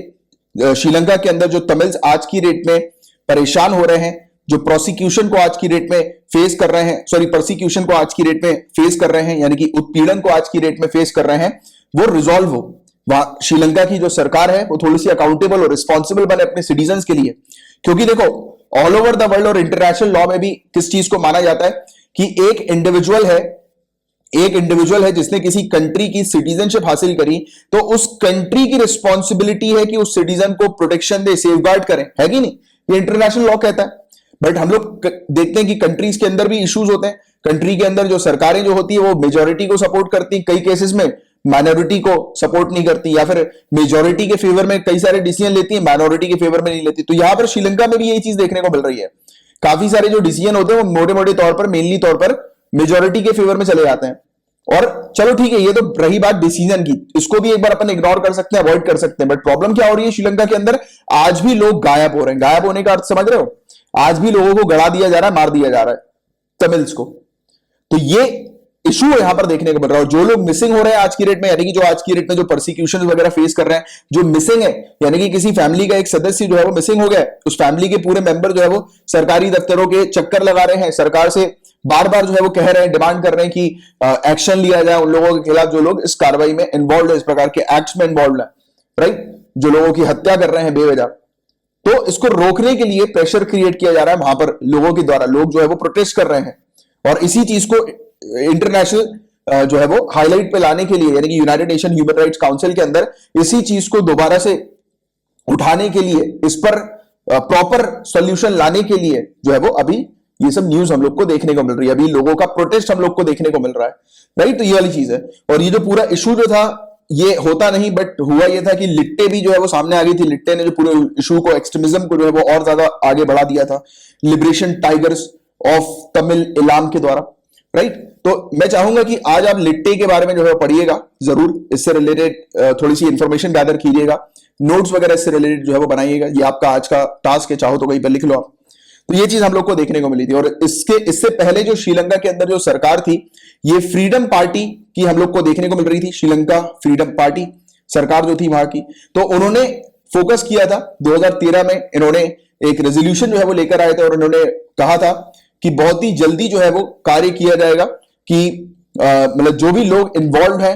Speaker 1: श्रीलंका के अंदर जो तमिल्स आज की डेट में परेशान हो रहे हैं, जो प्रोसिक्यूशन को आज की डेट में फेस कर रहे हैं, प्रोसिक्यूशन को आज की डेट में फेस कर रहे हैं, यानी कि उत्पीड़न को आज की डेट में फेस कर रहे हैं, वो रिजॉल्व हो। वहां श्रीलंका की जो सरकार है वो थोड़ी सी अकाउंटेबल और रिस्पॉन्सिबल बने अपने सिटीजन्स के लिए। क्योंकि देखो, ऑल ओवर द वर्ल्ड और इंटरनेशनल लॉ में भी किस चीज को माना जाता है कि एक इंडिविजुअल है जिसने किसी कंट्री की सिटीजनशिप हासिल करी, तो उस कंट्री की रिस्पॉन्सिबिलिटी है कि उस सिटीजन को प्रोटेक्शन दे, सेफगार्ड करे, है कि नहीं? ये इंटरनेशनल लॉ कहता है। बट हम लोग देखते हैं कि कंट्रीज के अंदर भी इश्यूज होते हैं। कंट्री के अंदर जो सरकारें जो होती है वो मेजोरिटी को सपोर्ट करती है, कई केसेस में माइनॉरिटी को सपोर्ट नहीं करती, या फिर मेजोरिटी के फेवर में कई सारे डिसीजन लेती है, माइनॉरिटी के फेवर में नहीं लेती। तो यहां पर श्रीलंका में भी यही चीज देखने को मिल रही है। काफी सारे जो डिसीजन होते हैं वो मोटे मोटे तौर पर, मेनली तौर पर मेजोरिटी के फेवर में चले जाते हैं। और चलो ठीक है, ये तो रही बात डिसीजन की, इसको भी एक बार अपन इग्नोर कर सकते हैं, अवॉइड कर सकते हैं। बट प्रॉब्लम क्या हो रही है श्रीलंका के अंदर? आज भी लोग गायब हो रहे हैं। गायब होने का अर्थ समझ रहे हो? आज भी लोगों को गड़ा दिया जा रहा है, मार दिया जा रहा है, तमिल्स को। तो ये इशू यहां पर देखने को मिल रहा है। जो लोग मिसिंग हो रहे हैं आज की डेट में, यानी कि जो आज की डेट में जो परसिक्यूशन वगैरह फेस कर रहे हैं, जो मिसिंग है, यानी कि किसी फैमिली का एक सदस्य जो है वो मिसिंग हो गया, उस फैमिली के पूरे मेंबर जो है वो सरकारी दफ्तरों के चक्कर लगा रहे हैं, सरकार से बार बार जो है वो कह रहे हैं, डिमांड कर रहे हैं कि एक्शन लिया जाए उन लोगों के खिलाफ जो लोग इस कार्रवाई में इन्वॉल्व है, इस प्रकार के एक्ट्स में इन्वॉल्व है, राइट, जो लोगों की हत्या कर रहे हैं बेवजह। तो इसको रोकने के लिए प्रेशर क्रिएट किया जा रहा है वहां पर लोगों के द्वारा। लोग जो है वो प्रोटेस्ट कर रहे हैं, और इसी चीज को इंटरनेशनल जो है वो हाईलाइट पे लाने के लिए, यानी कि United nation human rights council के अंदर इसी चीज को दोबारा से उठाने के लिए, इस पर प्रॉपर सॉल्यूशन लाने के लिए जो है वो अभी ये सब न्यूज हम लोग को देखने को मिल रही है। अभी लोगों का प्रोटेस्ट हम लोग को देखने को मिल रहा है, राइट। तो ये वाली चीज है। और ये जो पूरा इशू जो था, ये होता नहीं, बट हुआ ये था कि लिट्टे भी जो है वो सामने आ गई थी। लिट्टे ने जो पूरे इशू को, एक्सट्रीमिज्म को जो है वो और ज्यादा आगे बढ़ा दिया था, liberation tigers of Tamil Ilam के द्वारा, राइट। तो मैं चाहूंगा कि आज आप लिट्टे के बारे में जो है पढ़िएगा जरूर, इससे रिलेटेड थोड़ी सी इंफॉर्मेशन गैदर कीजिएगा, नोट्स वगैरह इससे रिलेटेड जो है वो बनाइएगा। ये आपका आज का टास्क है, चाहो तो कहीं पर लिख लो आप। तो ये चीज हम लोग को देखने को मिली थी। और इससे पहले जो श्रीलंका के अंदर जो सरकार थी, ये फ्रीडम पार्टी की हम लोग को देखने को मिल रही थी, श्रीलंका फ्रीडम पार्टी। सरकार जो थी वहां की, तो उन्होंने फोकस किया था 2013 में, इन्होंने एक रेजोल्यूशन जो है वो लेकर आए थे और इन्होंने कहा था कि बहुत ही जल्दी जो है वो कार्य किया जाएगा कि मतलब जो भी लोग इन्वॉल्व हैं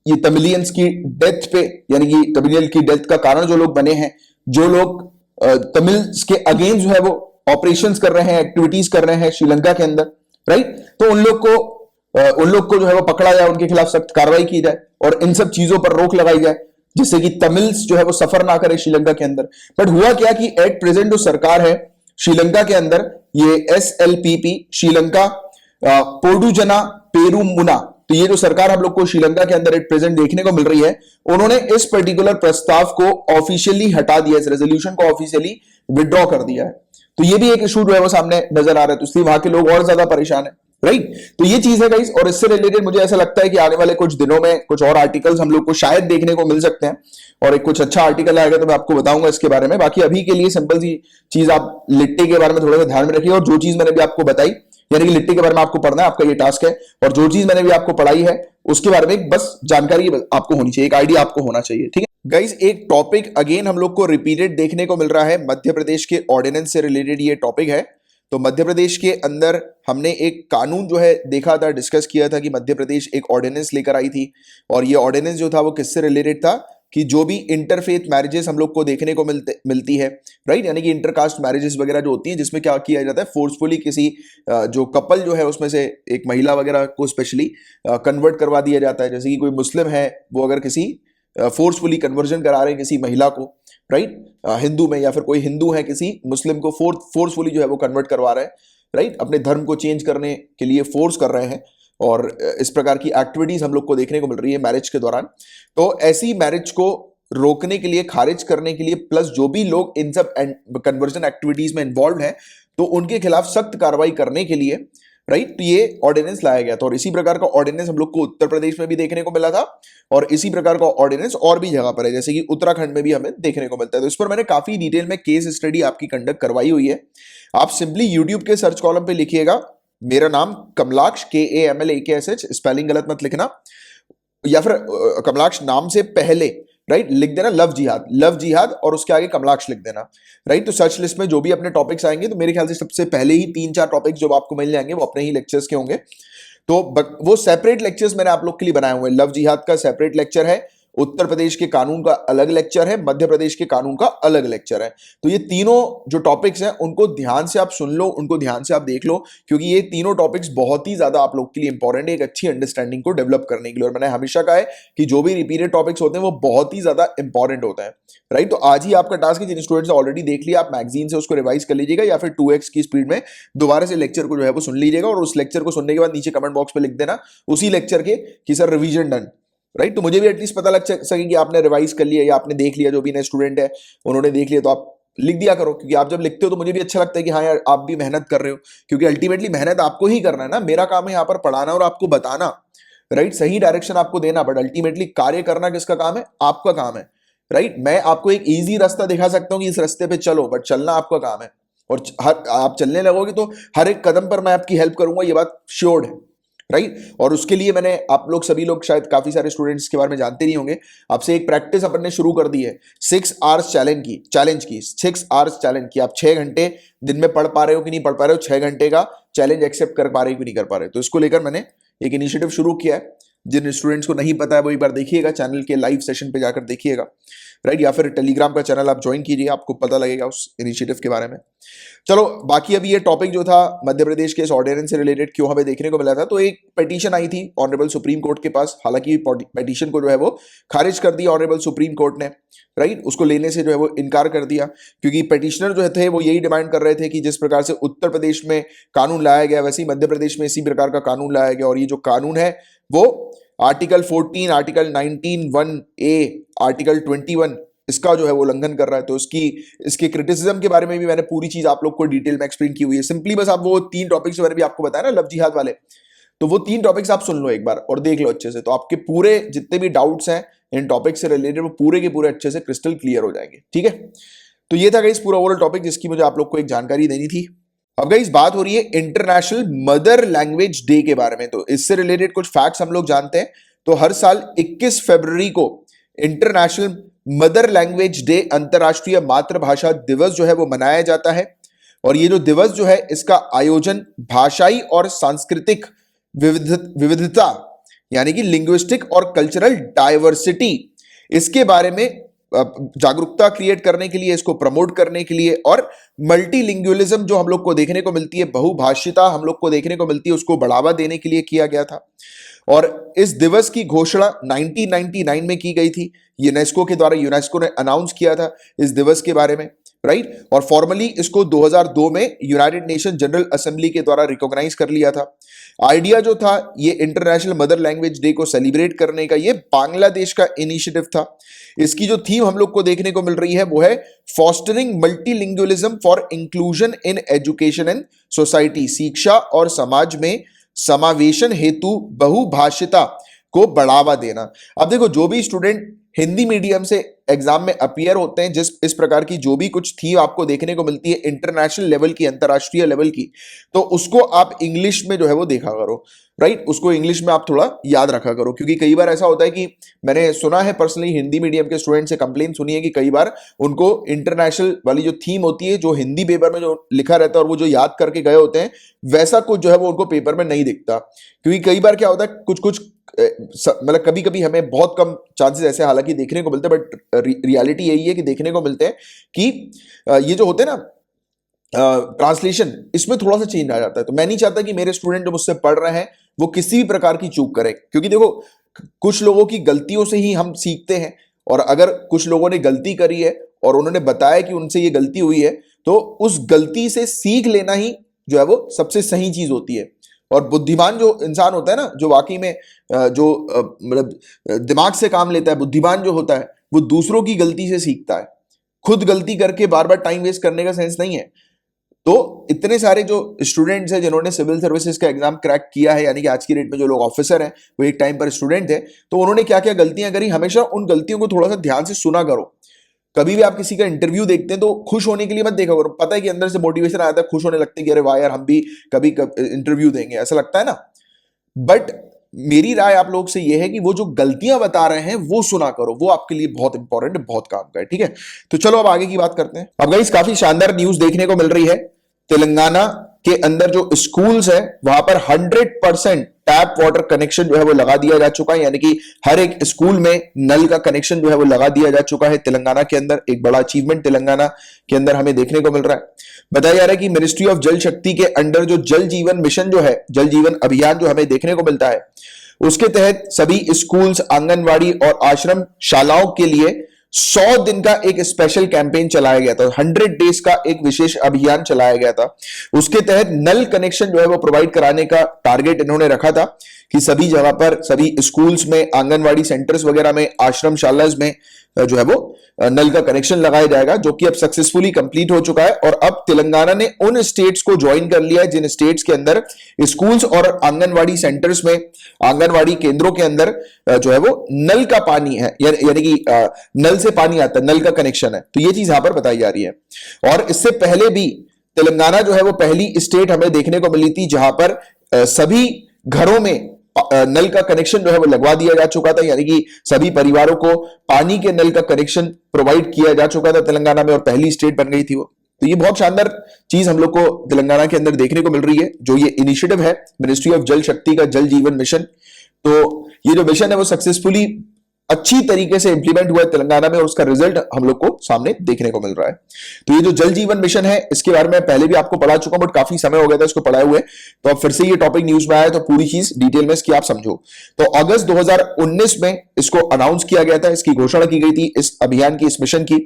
Speaker 1: ये तमिलियंस की डेथ पे, यानी कि तमिलियन की डेथ का कारण जो लोग बने हैं, जो लोग तमिल्स के अगेंस्ट जो है वो ऑपरेशंस कर रहे हैं, एक्टिविटीज कर रहे हैं श्रीलंका के अंदर, राइट, तो उन लोग को जो है वो पकड़ा जाए, उनके खिलाफ सख्त कार्रवाई की जाए और इन सब चीजों पर रोक लगाई जाए जिससे कि तमिल्स जो है वो सफर ना करे श्रीलंका के अंदर। बट हुआ क्या कि एट प्रेजेंट जो सरकार है श्रीलंका के अंदर, ये SLPP, श्रीलंका पोडुजना पेरुमुना, तो ये जो सरकार हम लोग को श्रीलंका के अंदर एट प्रेजेंट देखने को मिल रही है, उन्होंने इस पर्टिकुलर प्रस्ताव को ऑफिशियली हटा दिया, इस रेजोल्यूशन को ऑफिशियली विड्रॉ कर दिया है। तो ये भी एक इशू जो है वो सामने नजर आ रहा है, तो इसलिए वहां के लोग और ज्यादा परेशान है, राइट। तो ये चीज है गाइस, और इससे रिलेटेड मुझे ऐसा लगता है कि आने वाले कुछ दिनों में कुछ और आर्टिकल्स हम लोग को शायद देखने को मिल सकते हैं, और एक कुछ अच्छा आर्टिकल आएगा तो मैं आपको बताऊंगा इसके बारे में। बाकी अभी के लिए सिंपल सी चीज, आप लिट्टे के बारे में थोड़ा सा ध्यान में रखिए, और जो चीज मैंने भी आपको बताई, यानी कि लिट्टे के बारे में आपको पढ़ना है, आपका ये टास्क है, और जो चीज मैंने भी आपको पढ़ाई है उसके बारे में बस जानकारी आपको होनी चाहिए, एक आइडिया आपको होना चाहिए, ठीक है गाइस। एक टॉपिक अगेन हम लोग को रिपीटेड देखने को मिल रहा है, मध्य प्रदेश के ऑर्डिनेंस से रिलेटेड ये टॉपिक है। तो मध्य प्रदेश के अंदर हमने एक कानून जो है देखा था, डिस्कस किया था कि मध्य प्रदेश एक ऑर्डिनेंस लेकर आई थी, और ये ऑर्डिनेंस जो था वो किससे रिलेटेड था कि जो भी इंटरफेथ मैरिजेस हम लोग को देखने को मिलती है, राइट, यानी कि इंटरकास्ट मैरिजेस वगैरह जो होती हैं, जिसमें क्या किया जाता है, फोर्सफुली किसी जो कपल जो है उसमें से एक महिला वगैरह को स्पेशली कन्वर्ट करवा दिया जाता है। जैसे कि कोई मुस्लिम है, वो अगर किसी फोर्सफुली कन्वर्जन करा रहे हैं किसी महिला को, राइट, हिंदू में, या फिर कोई हिंदू है किसी मुस्लिम को फोर्सफुली जो है वो कन्वर्ट करवा रहे हैं, राइट, अपने धर्म को चेंज करने के लिए फोर्स कर रहे हैं, और इस प्रकार की एक्टिविटीज हम लोग को देखने को मिल रही है मैरिज के दौरान। तो ऐसी मैरिज को रोकने के लिए, खारिज करने के लिए, प्लस जो भी लोग इन सब कन्वर्जन एक्टिविटीज में इन्वॉल्व हैं, तो उनके खिलाफ सख्त कार्रवाई करने के लिए, राइट, तो ये ऑर्डिनेंस लाया गया था। और इसी प्रकार का ऑर्डिनेंस हम लोग को उत्तर प्रदेश में भी देखने को मिला था, और इसी प्रकार का ऑर्डिनेंस और भी जगह पर है, जैसे कि उत्तराखंड में भी हमें देखने को मिलता है। तो इस पर मैंने काफी डिटेल में केस स्टडी आपकी कंडक्ट करवाई हुई है। आप सिंपली यूट्यूब के सर्च कॉलम पे लिखिएगा मेरा नाम कमलाक्ष, KAMLAKSH, स्पेलिंग गलत मत लिखना, या फिर कमलाक्ष नाम से पहले, राइट, लिख देना लव जिहाद, लव जिहाद, और उसके आगे कमलाक्ष लिख देना, राइट। तो सर्च लिस्ट में जो भी अपने टॉपिक्स आएंगे, तो मेरे ख्याल से सबसे पहले ही 3-4 टॉपिक्स जो आपको मिल जाएंगे वो अपने ही लेक्चर्स के होंगे। तो वो सेपरेट लेक्चर्स मैंने आप लोग के लिए बनाए हुए हैं। लव जिहाद का सेपरेट लेक्चर है, उत्तर प्रदेश के कानून का अलग लेक्चर है, मध्य प्रदेश के कानून का अलग लेक्चर है। तो ये तीनों जो टॉपिक्स हैं उनको ध्यान से आप सुन लो, उनको ध्यान से आप देख लो, क्योंकि ये तीनों टॉपिक्स बहुत ही ज्यादा आप लोग के लिए इंपॉर्टेंट है एक अच्छी अंडरस्टैंडिंग को डेवलप करने के लिए। और मैंने हमेशा कहा है कि जो भी रिपीटेड टॉपिक्स होते हैं वो बहुत ही ज्यादा इंपॉर्टेंट होते हैं, राइट। तो आज ही आपका टास्क है, जिन स्टूडेंट्स ने ऑलरेडी देख लिया, आप मैगजीन से उसको रिवाइज कर लीजिएगा, या फिर 2x की स्पीड में दोबारा से लेक्चर को जो है वो सुन लीजिएगा, और उस लेक्चर को सुनने के बाद नीचे कमेंट बॉक्स में लिख देना उसी लेक्चर के कि सर रिवीजन डन, राइट। तो मुझे भी एटलीस्ट पता लग सके कि आपने रिवाइज कर लिया या आपने देख लिया, जो भी नए स्टूडेंट है उन्होंने देख लिया। तो आप लिख दिया करो, क्योंकि आप जब लिखते हो तो मुझे भी अच्छा लगता है कि हाँ यार आप भी मेहनत कर रहे हो, क्योंकि अल्टीमेटली मेहनत आपको ही करना है ना। मेरा काम है यहाँ पर पढ़ाना और आपको बताना, राइट, सही डायरेक्शन आपको देना, बट अल्टीमेटली कार्य करना किसका काम है? आपका काम है, राइट। मैं आपको एक ईजी रास्ता दिखा सकता हूँ कि इस रास्ते पे चलो, बट चलना आपका काम है, और आप चलने लगोगे तो हर एक कदम पर मैं आपकी हेल्प करूंगा, ये बात श्योर है, राइट। और उसके लिए मैंने, आप लोग सभी लोग शायद काफी सारे स्टूडेंट्स के बारे में जानते नहीं होंगे, आपसे एक प्रैक्टिस अपन ने शुरू कर दी है 6 आवर्स चैलेंज की 6 आवर्स चैलेंज की। आप 6 घंटे दिन में पढ़ पा रहे हो कि नहीं पढ़ पा रहे हो, 6 घंटे का चैलेंज एक्सेप्ट कर पा रहे हो कि नहीं कर पा रहे हो। तो इसको लेकर मैंने एक इनिशिएटिव शुरू किया है। जिन स्टूडेंट्स को नहीं पता है वो एक बार देखिएगा, चैनल के लाइव सेशन पे जाकर देखिएगा, राइट, या फिर टेलीग्राम का चैनल आप ज्वाइन कीजिए, आपको पता लगेगा उस इनिशिएटिव के बारे में। चलो, बाकी अभी ये टॉपिक जो था मध्य प्रदेश के इस ऑर्डिनेंस से रिलेटेड क्यों हमें देखने को मिला था, तो एक पिटीशन आई थी ऑनरेबल सुप्रीम कोर्ट के पास। हालांकि पिटीशन को जो है वो खारिज कर दिया ऑनरेबल सुप्रीम कोर्ट ने, राइट, उसको लेने से जो है वो इनकार कर दिया, क्योंकि पिटिशनर जो थे वो यही डिमांड कर रहे थे कि जिस प्रकार से उत्तर प्रदेश में कानून लाया गया, वैसे ही मध्य प्रदेश में इसी प्रकार का कानून लाया गया, और ये जो कानून है वो आर्टिकल 14, आर्टिकल 19(1)(a), आर्टिकल 21 इसका जो है वो उल्लंघन कर रहा है। तो इसके क्रिटिसिज्म के बारे में भी मैंने पूरी चीज आप लोग को डिटेल में एक्सप्लेन की हुई है। सिंपली बस आप वो 3 टॉपिक्स मैंने भी आपको बताया ना लव जिहाद वाले, तो वो 3 टॉपिक्स आप सुन लो एक बार और देख लो अच्छे से, तो आपके पूरे जितने भी डाउट्स हैं इन टॉपिक से रिलेटेड वो पूरे के पूरे अच्छे से क्रिस्टल क्लियर हो जाएंगे, ठीक है। तो ये था गाइस पूरा ओवरऑल टॉपिक जिसकी मुझे आप लोग को एक जानकारी देनी थी। अब गाइस बात हो रही है इंटरनेशनल मदर लैंग्वेज डे के बारे में। तो इससे रिलेटेड कुछ फैक्ट्स हम लोग जानते हैं। तो हर साल 21 फरवरी को इंटरनेशनल मदर लैंग्वेज डे, अंतरराष्ट्रीय मातृभाषा दिवस जो है वो मनाया जाता है। और ये जो दिवस जो है इसका आयोजन भाषाई और सांस्कृतिक विविधता यानी कि लिंग्विस्टिक और कल्चरल डाइवर्सिटी, इसके बारे में जागरूकता क्रिएट करने के लिए, इसको प्रमोट करने के लिए, और मल्टीलिंगुअलिज्म जो हम लोग को देखने को मिलती है, बहुभाषिता हम लोग को देखने को मिलती है, उसको बढ़ावा देने के लिए किया गया था। और इस दिवस की घोषणा 1999 में की गई थी यूनेस्को के द्वारा। यूनेस्को ने अनाउंस किया था इस दिवस के बारे में, राइट। और फॉर्मली इसको 2002 में यूनाइटेड नेशन जनरल असेंबली के द्वारा रिकॉग्नाइज कर लिया था। आइडिया जो था ये इंटरनेशनल मदर लैंग्वेज डे को सेलिब्रेट करने का, ये बांग्लादेश का इनिशिएटिव था। इसकी जो थीम हम लोग को देखने को मिल रही है वो है fostering multilingualism for inclusion in education and society, शिक्षा और समाज में समावेशन हेतु बहुभाषिता को बढ़ावा देना। अब देखो, जो भी स्टूडेंट हिंदी मीडियम से एग्जाम में अपीयर होते हैं, जिस इस प्रकार की जो भी कुछ थीम आपको देखने को मिलती है इंटरनेशनल लेवल की, अंतरराष्ट्रीय लेवल की, तो उसको आप इंग्लिश में जो है वो देखा करो, राइट। उसको इंग्लिश में आप थोड़ा याद रखा करो, क्योंकि कई बार ऐसा होता है कि मैंने सुना है पर्सनली, हिंदी मीडियम के स्टूडेंट से कंप्लेन सुनी है कि कई बार उनको इंटरनेशनल वाली जो थीम होती है, जो हिंदी पेपर में जो लिखा रहता है और वो जो याद करके गए होते हैं, वैसा कुछ जो है वो उनको पेपर में नहीं दिखता। क्योंकि कई बार क्या होता है, कुछ कुछ मतलब कभी कभी हमें बहुत कम चांसेस ऐसे हालांकि देखने को मिलते हैं, बट रियलिटी यही है कि देखने को मिलते हैं कि ये जो होते हैं ना ट्रांसलेशन, इसमें थोड़ा सा चेंज आ जाता है। तो मैं नहीं चाहता कि मेरे स्टूडेंट जो मुझसे पढ़ रहे हैं वो किसी भी प्रकार की चूक करें, क्योंकि देखो कुछ लोगों की गलतियों से ही हम सीखते हैं। और अगर कुछ लोगों ने गलती करी है और उन्होंने बताया कि उनसे ये गलती हुई है, तो उस गलती से सीख लेना ही जो है वो सबसे सही चीज होती है। और बुद्धिमान जो इंसान होता है ना, जो वाकई में जो मतलब दिमाग से काम लेता है, बुद्धिमान जो होता है, वो दूसरों की गलती से सीखता है। खुद गलती करके बार बार टाइम वेस्ट करने का सेंस नहीं है। तो इतने सारे जो स्टूडेंट्स हैं जिन्होंने सिविल सर्विसेज का एग्जाम क्रैक किया है, यानी कि आज की डेट में जो लोग ऑफिसर हैं वो एक टाइम पर स्टूडेंट थे, तो उन्होंने क्या क्या गलतियां करी, हमेशा उन गलतियों को थोड़ा सा ध्यान से सुना करो। कभी भी आप किसी का इंटरव्यू देखते हैं तो खुश होने के लिए मत देखा करो। पता है कि अंदर से मोटिवेशन आता है, खुश होने लगते हैं कि अरे वाह यार, हम भी कभी इंटरव्यू देंगे, ऐसा लगता है ना। बट मेरी राय आप लोग से यह है कि वो जो गलतियां बता रहे हैं वो सुना करो, वो आपके लिए बहुत इंपॉर्टेंट है, बहुत काम का है, ठीक है। तो चलो अब आगे की बात करते हैं। अब गाइस काफी शानदार न्यूज देखने को मिल रही है। तेलंगाना के अंदर जो स्कूल्स है वहां पर 100% टैप वाटर कनेक्शन जो है वो लगा दिया जा चुका है, यानी कि हर एक स्कूल में नल का कनेक्शन जो है वो लगा दिया जा चुका है तेलंगाना के अंदर। एक बड़ा अचीवमेंट तेलंगाना के अंदर हमें देखने को मिल रहा है। बताया जा रहा है कि मिनिस्ट्री ऑफ जल शक्ति के अंडर जो जल जीवन मिशन जो है, जल जीवन अभियान जो हमें देखने को मिलता है, उसके तहत सभी स्कूल्स, आंगनवाड़ी और आश्रम शालाओं के लिए 100 दिन का एक स्पेशल कैंपेन चलाया गया था। 100 डेज का एक विशेष अभियान चलाया गया था। उसके तहत नल कनेक्शन जो है वो प्रोवाइड कराने का टारगेट इन्होंने रखा था कि सभी जगह पर, सभी स्कूल्स में, आंगनवाड़ी सेंटर्स वगैरह में, आश्रम शालाज में जो है वो नल का कनेक्शन लगाया जाएगा, जो कि अब सक्सेसफुली कंप्लीट हो चुका है। और अब तेलंगाना ने उन स्टेट्स को ज्वाइन कर लिया है जिन स्टेट्स के अंदर स्कूल्स और आंगनवाड़ी सेंटर्स में, आंगनवाड़ी केंद्रों के अंदर जो है वो नल का पानी है, यानी कि नल से पानी आता है, नल का कनेक्शन है। तो ये चीज यहां पर बताई जा रही है। और इससे पहले भी तेलंगाना जो है वो पहली स्टेट हमें देखने को मिली थी जहां पर सभी घरों में नल का कनेक्शन जो है वो लगवा दिया जा चुका था, यानी कि सभी परिवारों को पानी के नल का कनेक्शन प्रोवाइड किया जा चुका था तेलंगाना में, और पहली स्टेट बन गई थी वो। तो ये बहुत शानदार चीज हम लोग को तेलंगाना के अंदर देखने को मिल रही है, जो ये इनिशिएटिव है मिनिस्ट्री ऑफ जल शक्ति का, जल जीवन मिशन। तो ये जो मिशन है वो सक्सेसफुली अच्छी तरीके से इंप्लीमेंट हुआ है तेलंगाना में, और उसका रिजल्ट हम लोग को सामने देखने को मिल रहा है। तो ये जो जल जीवन मिशन है, इसके बारे में पहले भी आपको पढ़ा चुका हूं, बट काफी समय हो गया था इसको पढ़ाए हुए, तो अब फिर से ये टॉपिक न्यूज में आया, तो पूरी चीज डिटेल में इसकी आप समझो। तो अगस्त 2019 में इसको अनाउंस किया गया था, इसकी घोषणा की गई थी, इस अभियान की, इस मिशन की।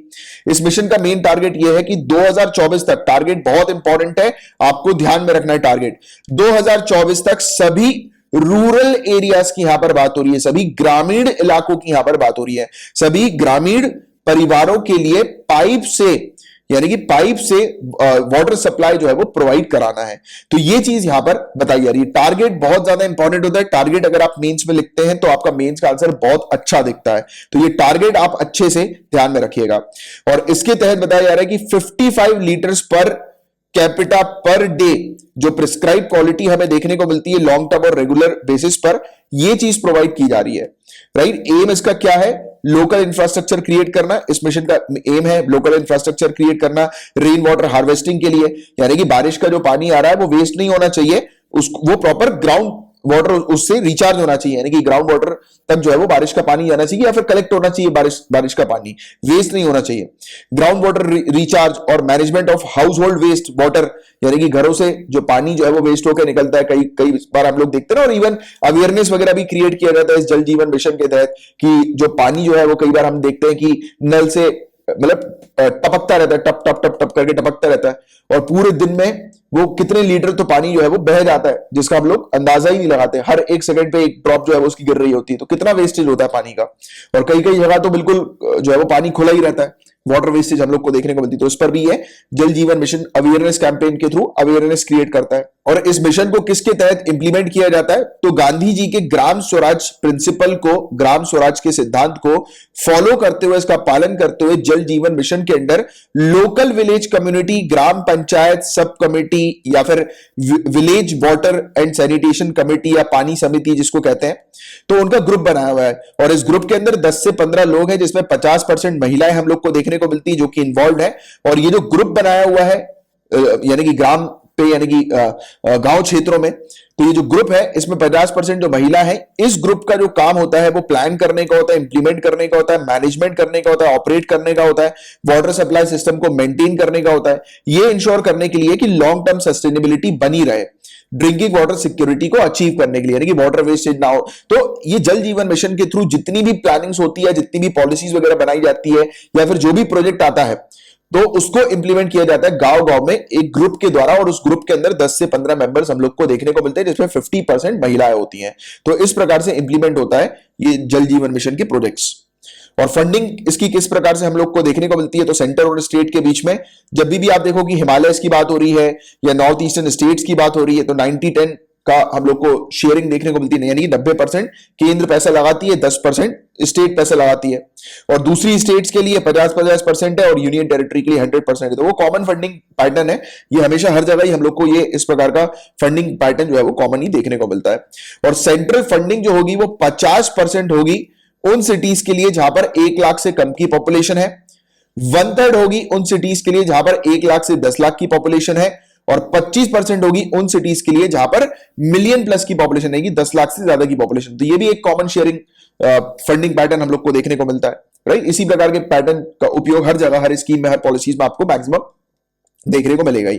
Speaker 1: इस मिशन का मेन टारगेट यह है कि 2024 तक, टारगेट बहुत इंपॉर्टेंट है, आपको ध्यान में रखना है टारगेट, 2024 तक सभी रूरल एरियाज की यहां पर बात हो रही है, सभी ग्रामीण इलाकों की यहां पर बात हो रही है, सभी ग्रामीण परिवारों के लिए पाइप से, यानी कि पाइप से वाटर सप्लाई जो है वो प्रोवाइड कराना है। तो ये चीज यहां पर बताई जा रही है। टारगेट बहुत ज्यादा इंपॉर्टेंट होता है। टारगेट अगर आप मेंस में लिखते हैं तो आपका मेंस का आंसर बहुत अच्छा दिखता है। तो ये टारगेट आप अच्छे से ध्यान में रखिएगा। और इसके तहत बताया जा रहा है कि 55 litres per capita per day जो प्रिस्क्राइब क्वालिटी हमें देखने को मिलती है लॉन्ग टर्म और रेगुलर बेसिस पर, यह चीज प्रोवाइड की जा रही है, राइट। एम इसका क्या है लोकल इंफ्रास्ट्रक्चर क्रिएट करना, इस मिशन का एम है लोकल इंफ्रास्ट्रक्चर क्रिएट करना रेन वाटर हार्वेस्टिंग के लिए, यानी कि बारिश का जो पानी आ रहा है वो वेस्ट नहीं होना चाहिए, वो प्रॉपर ग्राउंड वाटर उससे रिचार्ज होना चाहिए, यानी कि ग्राउंड वाटर तक जो है वो बारिश का पानी जाना चाहिए या फिर कलेक्ट होना चाहिए, बारिश का पानी वेस्ट नहीं होना चाहिए। ग्राउंड वाटर रिचार्ज और management of household waste water, यानी कि घरों से जो पानी जो है वो वेस्ट होकर निकलता है, कई कई बार हम लोग देखते हैं ना, और इवन अवेयरनेस वगैरह भी क्रिएट किया जाता है इस जल जीवन मिशन के तहत कि जो पानी जो है वो कई बार हम देखते हैं कि नल से मतलब टपकता रहता है, टप टप टप टप करके टपकता रहता है, और पूरे दिन में वो कितने लीटर तो पानी जो है वो बह जाता है, जिसका हम लोग अंदाजा ही नहीं लगाते, हर एक सेकंड पे एक ड्रॉप जो है वो उसकी गिर रही होती है, तो कितना वेस्टेज होता है पानी का। और कई कई जगह तो बिल्कुल जो है वो पानी खुला ही रहता है, वाटर वेस्टेज हम लोग को देखने को मिलती है। तो इस पर भी ये जल जीवन मिशन अवेयरनेस कैंपेन के थ्रू अवेयरनेस क्रिएट करता है। और इस मिशन को किसके तहत इंप्लीमेंट किया जाता है, तो गांधी जी के ग्राम स्वराज प्रिंसिपल को, ग्राम स्वराज के सिद्धांत को फॉलो करते हुए, इसका पालन करते हुए जल जीवन मिशन के अंडर लोकल विलेज कम्युनिटी, ग्राम पंचायत सब कमेटी या फिर village water and sanitation committee या पानी समिति जिसको कहते हैं, तो उनका ग्रुप बनाया हुआ है। और इस ग्रुप के अंदर 10 से 15 लोग हैं, जिसमें 50% महिलाएं हम लोग को देखने को मिलती है जो कि इन्वॉल्व है। और ये जो ग्रुप बनाया हुआ है यानी कि ग्राम पे, यानी कि गांव क्षेत्रों में, तो ये जो ग्रुप है इसमें 50% जो महिला है, इस ग्रुप का जो काम होता है वो प्लान करने का होता है, इंप्लीमेंट करने का होता है, मैनेजमेंट करने का होता है, ऑपरेट करने का होता है, वाटर सप्लाई सिस्टम को मेंटेन करने का होता है, ये इंश्योर करने के लिए कि लॉन्ग टर्म सस्टेनेबिलिटी बनी रहे, ड्रिंकिंग वाटर सिक्योरिटी को अचीव करने के लिए, यानी कि वाटर वेस्टेज ना हो। तो ये जल जीवन मिशन के थ्रू जितनी भी प्लानिंग्स होती है, जितनी भी पॉलिसीज वगैरह बनाई जाती है, या फिर जो भी प्रोजेक्ट आता है, तो उसको इंप्लीमेंट किया जाता है गांव गांव में एक ग्रुप के द्वारा, और उस ग्रुप के अंदर 10 से 15 मेंबर्स हम लोग को देखने को मिलते हैं, जिसमें 50% महिलाएं होती हैं। तो इस प्रकार से इंप्लीमेंट होता है ये जल जीवन मिशन के प्रोजेक्ट्स। और फंडिंग इसकी किस प्रकार से हम लोग को देखने को मिलती है, तो सेंटर और स्टेट के बीच में जब भी आप देखो कि हिमालय की बात हो रही है या नॉर्थ ईस्टर्न स्टेट्स की बात हो रही है, तो 90-10 का हम लोग को शेयरिंग देखने को मिलती है, यानी 90% केंद्र पैसा लगाती है, 10% स्टेट पैसा लगाती है। और दूसरी स्टेट्स के लिए 50-50% है, और यूनियन टेरिटरी के लिए 100% है। तो वो कॉमन फंडिंग पैटर्न है, ये हमेशा हर जगह ही हम लोग को ये इस प्रकार का फंडिंग पैटर्न जो है वो कॉमन ही देखने को मिलता है। और सेंट्रल फंडिंग जो होगी वो 50% होगी उन सिटीज के लिए जहां पर 1 लाख से कम की पॉपुलेशन है, 1/3 होगी उन सिटीज के लिए जहां पर 1 लाख से 10 लाख की पॉपुलेशन है, और 25% होगी उन सिटीज के लिए जहां पर मिलियन प्लस की पॉपुलेशन है, 10 लाख से ज्यादा की पॉपुलेशन। तो ये भी एक कॉमन शेयरिंग फंडिंग पैटर्न हम लोग को देखने को मिलता है, राइट। इसी प्रकार के पैटर्न का उपयोग हर जगह, हर स्कीम में, हर पॉलिसीज में आपको मैक्सिमम देखने को मिलेगा ही।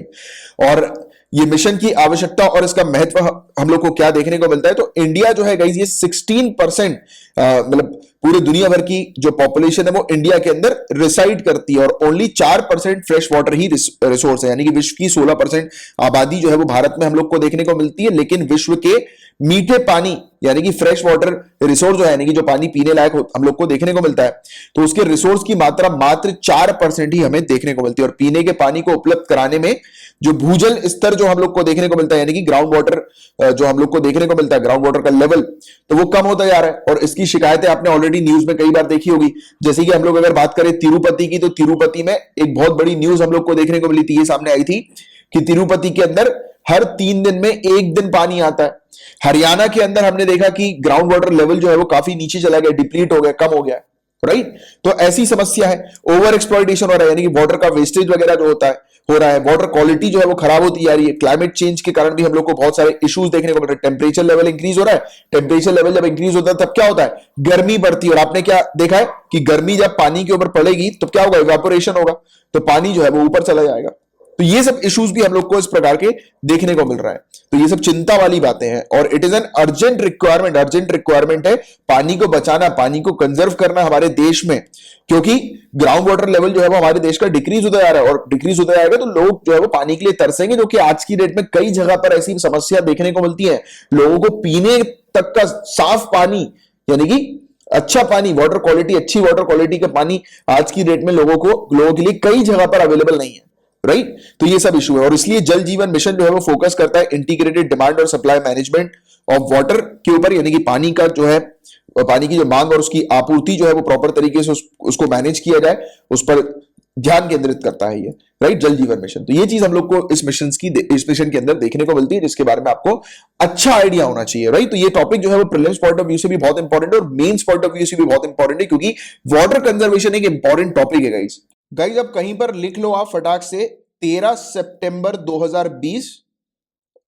Speaker 1: और ये मिशन की आवश्यकता और इसका महत्व हम लोग को क्या देखने को मिलता है, तो इंडिया जो है गाइस, ये 16% मतलब पूरे दुनिया भर की जो पॉपुलेशन है वो इंडिया के अंदर रिसाइड करती है, और ओनली 4% फ्रेश वाटर ही रिसोर्स है, यानी कि विश्व की 16% आबादी जो है वो भारत में हम लोग को देखने को मिलती है। लेकिन विश्व के मीठे पानी यानी कि फ्रेश वाटर रिसोर्स जो है, यानी कि जो पानी पीने लायक हम लोग को देखने को मिलता है, तो उसके रिसोर्स की मात्रा मात्र 4% ही हमें देखने को मिलती है। और पीने के पानी को उपलब्ध कराने में जो भूजल स्तर जो हम लोग को देखने को मिलता है, यानी कि ग्राउंड वाटर जो हम लोग को देखने को मिलता है, ग्राउंड वाटर का लेवल, तो वो कम होता जा रहा है। और इसकी शिकायतें आपने ऑलरेडी न्यूज में कई बार देखी होगी। जैसे कि हम लोग अगर बात करें तिरुपति की, तो तिरुपति में एक बहुत बड़ी न्यूज हम लोग को देखने को मिली थी, ये सामने आई थी कि तिरुपति के अंदर हर 3 दिन में 1 दिन पानी आता है। हरियाणा के अंदर हमने देखा कि ग्राउंड वाटर लेवल जो है वो काफी नीचे चला गया, डिप्लीट हो गया, कम हो गया, राइट। तो ऐसी समस्या है, ओवर एक्सप्लॉइटेशन हो रहा है, यानी कि वाटर का वेस्टेज वगैरह जो होता है हो रहा है, वाटर क्वालिटी जो है वो खराब होती जा रही है। क्लाइमेट चेंज के कारण भी हम लोग को बहुत सारे इश्यूज देखने को मिल रहे हैं। टेम्परेचर लेवल इंक्रीज हो रहा है, टेम्परेचर लेवल जब इंक्रीज होता है तब क्या होता है, गर्मी बढ़ती है। और आपने क्या देखा है कि गर्मी जब पानी के ऊपर पड़ेगी तो क्या होगा, इवेपोरेशन होगा, तो पानी जो है वो ऊपर चला जाएगा। तो ये सब इश्यूज भी हम लोग को इस प्रकार के देखने को मिल रहा है। तो ये सब चिंता वाली बातें हैं, और it is an urgent requirement है पानी को बचाना, पानी को कंजर्व करना हमारे देश में, क्योंकि ग्राउंड वाटर लेवल जो है वो हमारे देश का डिक्रीज होता जा रहा है, और डिक्रीज होता जाएगा तो लोग जो है वो पानी के लिए तरसेंगे, जो कि आज की डेट में कई जगह पर ऐसी समस्या देखने को मिलती है। लोगों को पीने तक का साफ पानी, यानी कि अच्छा पानी, वाटर क्वालिटी, अच्छी वाटर क्वालिटी का पानी आज की डेट में लोगों के लिए कई जगह पर अवेलेबल नहीं है, राइट। तो ये सब इशू है, और इसलिए जल जीवन मिशन जो है वो फोकस करता है इंटीग्रेटेड डिमांड और सप्लाई मैनेजमेंट ऑफ वाटर के ऊपर, यानी कि पानी का जो है, पानी की जो मांग और उसकी आपूर्ति जो है वो प्रॉपर तरीके से उसको मैनेज किया जाए, उस पर ध्यान केंद्रित करता है ये, राइट, जल जीवन मिशन। तो ये चीज हम लोग को इस मिशन के अंदर देखने को मिलती है, जिसके बारे में आपको अच्छा आइडिया होना चाहिए, राइट। तो ये टॉपिक जो है वो प्रीलिम्स पॉइंट ऑफ व्यू से भी बहुत इंपॉर्टेंट है और मेंस पॉइंट ऑफ व्यू से भी बहुत इंपॉर्टेंट है, क्योंकि वाटर कंजर्वेशन एक इंपॉर्टेंट टॉपिक है गाइस। गाइस अब कहीं पर लिख लो आप फटाक से 13 सितंबर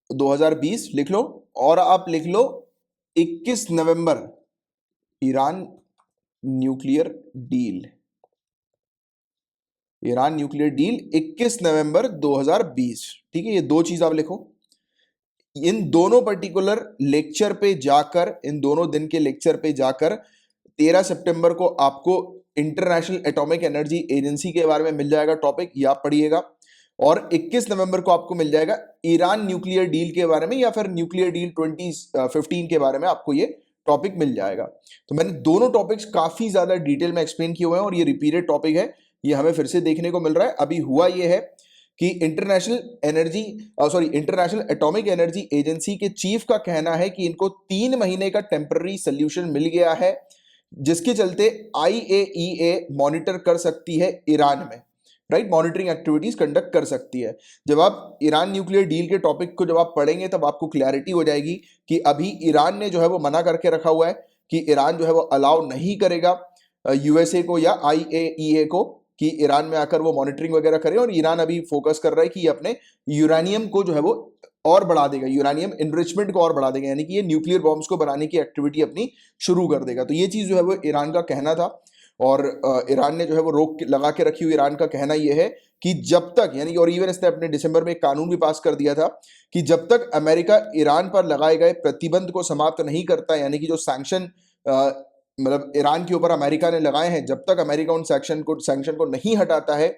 Speaker 1: 2020 लिख लो, और आप लिख लो 21 नवंबर Iran nuclear deal. Iran nuclear deal 21 नवंबर 2020, ठीक है। ये दो चीज आप लिखो। इन दोनों पर्टिकुलर लेक्चर पे जाकर, इन दोनों दिन के लेक्चर पे जाकर 13 सितंबर को आपको इंटरनेशनल एटॉमिक एनर्जी एजेंसी के बारे में मिल जाएगा टॉपिक, या पढ़िएगा। और 21 नवंबर को आपको मिल जाएगा ईरान न्यूक्लियर डील के बारे में, या फिर न्यूक्लियर डील 2015 के बारे में आपको ये टॉपिक मिल जाएगा। तो मैंने दोनों टॉपिक्स काफी ज्यादा डिटेल में एक्सप्लेन किए हुए हैं, और ये रिपीटेड टॉपिक है, ये हमें फिर से देखने को मिल रहा है। अभी हुआ ये है कि इंटरनेशनल एटॉमिक एनर्जी एजेंसी के चीफ का कहना है कि इनको 3 महीने का टेम्पररी सोल्यूशन मिल गया है, जिसके चलते IAEA मॉनिटर कर सकती है ईरान में, राइट, मॉनिटरिंग एक्टिविटीज कंडक्ट कर सकती है। जब आप ईरान न्यूक्लियर डील के टॉपिक को जब आप पढ़ेंगे, तब आपको क्लैरिटी हो जाएगी कि अभी ईरान ने जो है वो मना करके रखा हुआ है कि ईरान जो है वो अलाउ नहीं करेगा USA को या IAEA को कि ईरान में आकर वो मॉनिटरिंग वगैरह करे। और ईरान अभी फोकस कर रहा है कि ये अपने यूरेनियम को जो है वो और बढ़ा देगा, यूरेनियम एनरिचमेंट को और बढ़ा देगा, यानी कि ये न्यूक्लियर बॉम्ब्स को बनाने की एक्टिविटी अपनी शुरू कर देगा। तो ये चीज जो है वो ईरान का कहना था, और ईरान ने जो है वो रोक लगा के रखी हुई। ईरान का कहना ये है कि जब तक, यानी और इवन इसने अपने दिसंबर में एक कानून भी पास कर दिया था कि जब तक अमेरिका ईरान पर लगाए गए प्रतिबंध को समाप्त नहीं करता, यानी कि जो सैंक्शन मतलब ईरान के ऊपर अमेरिका ने लगाए हैं, जब तक अमेरिका उन सैंक्शन को नहीं हटाता है,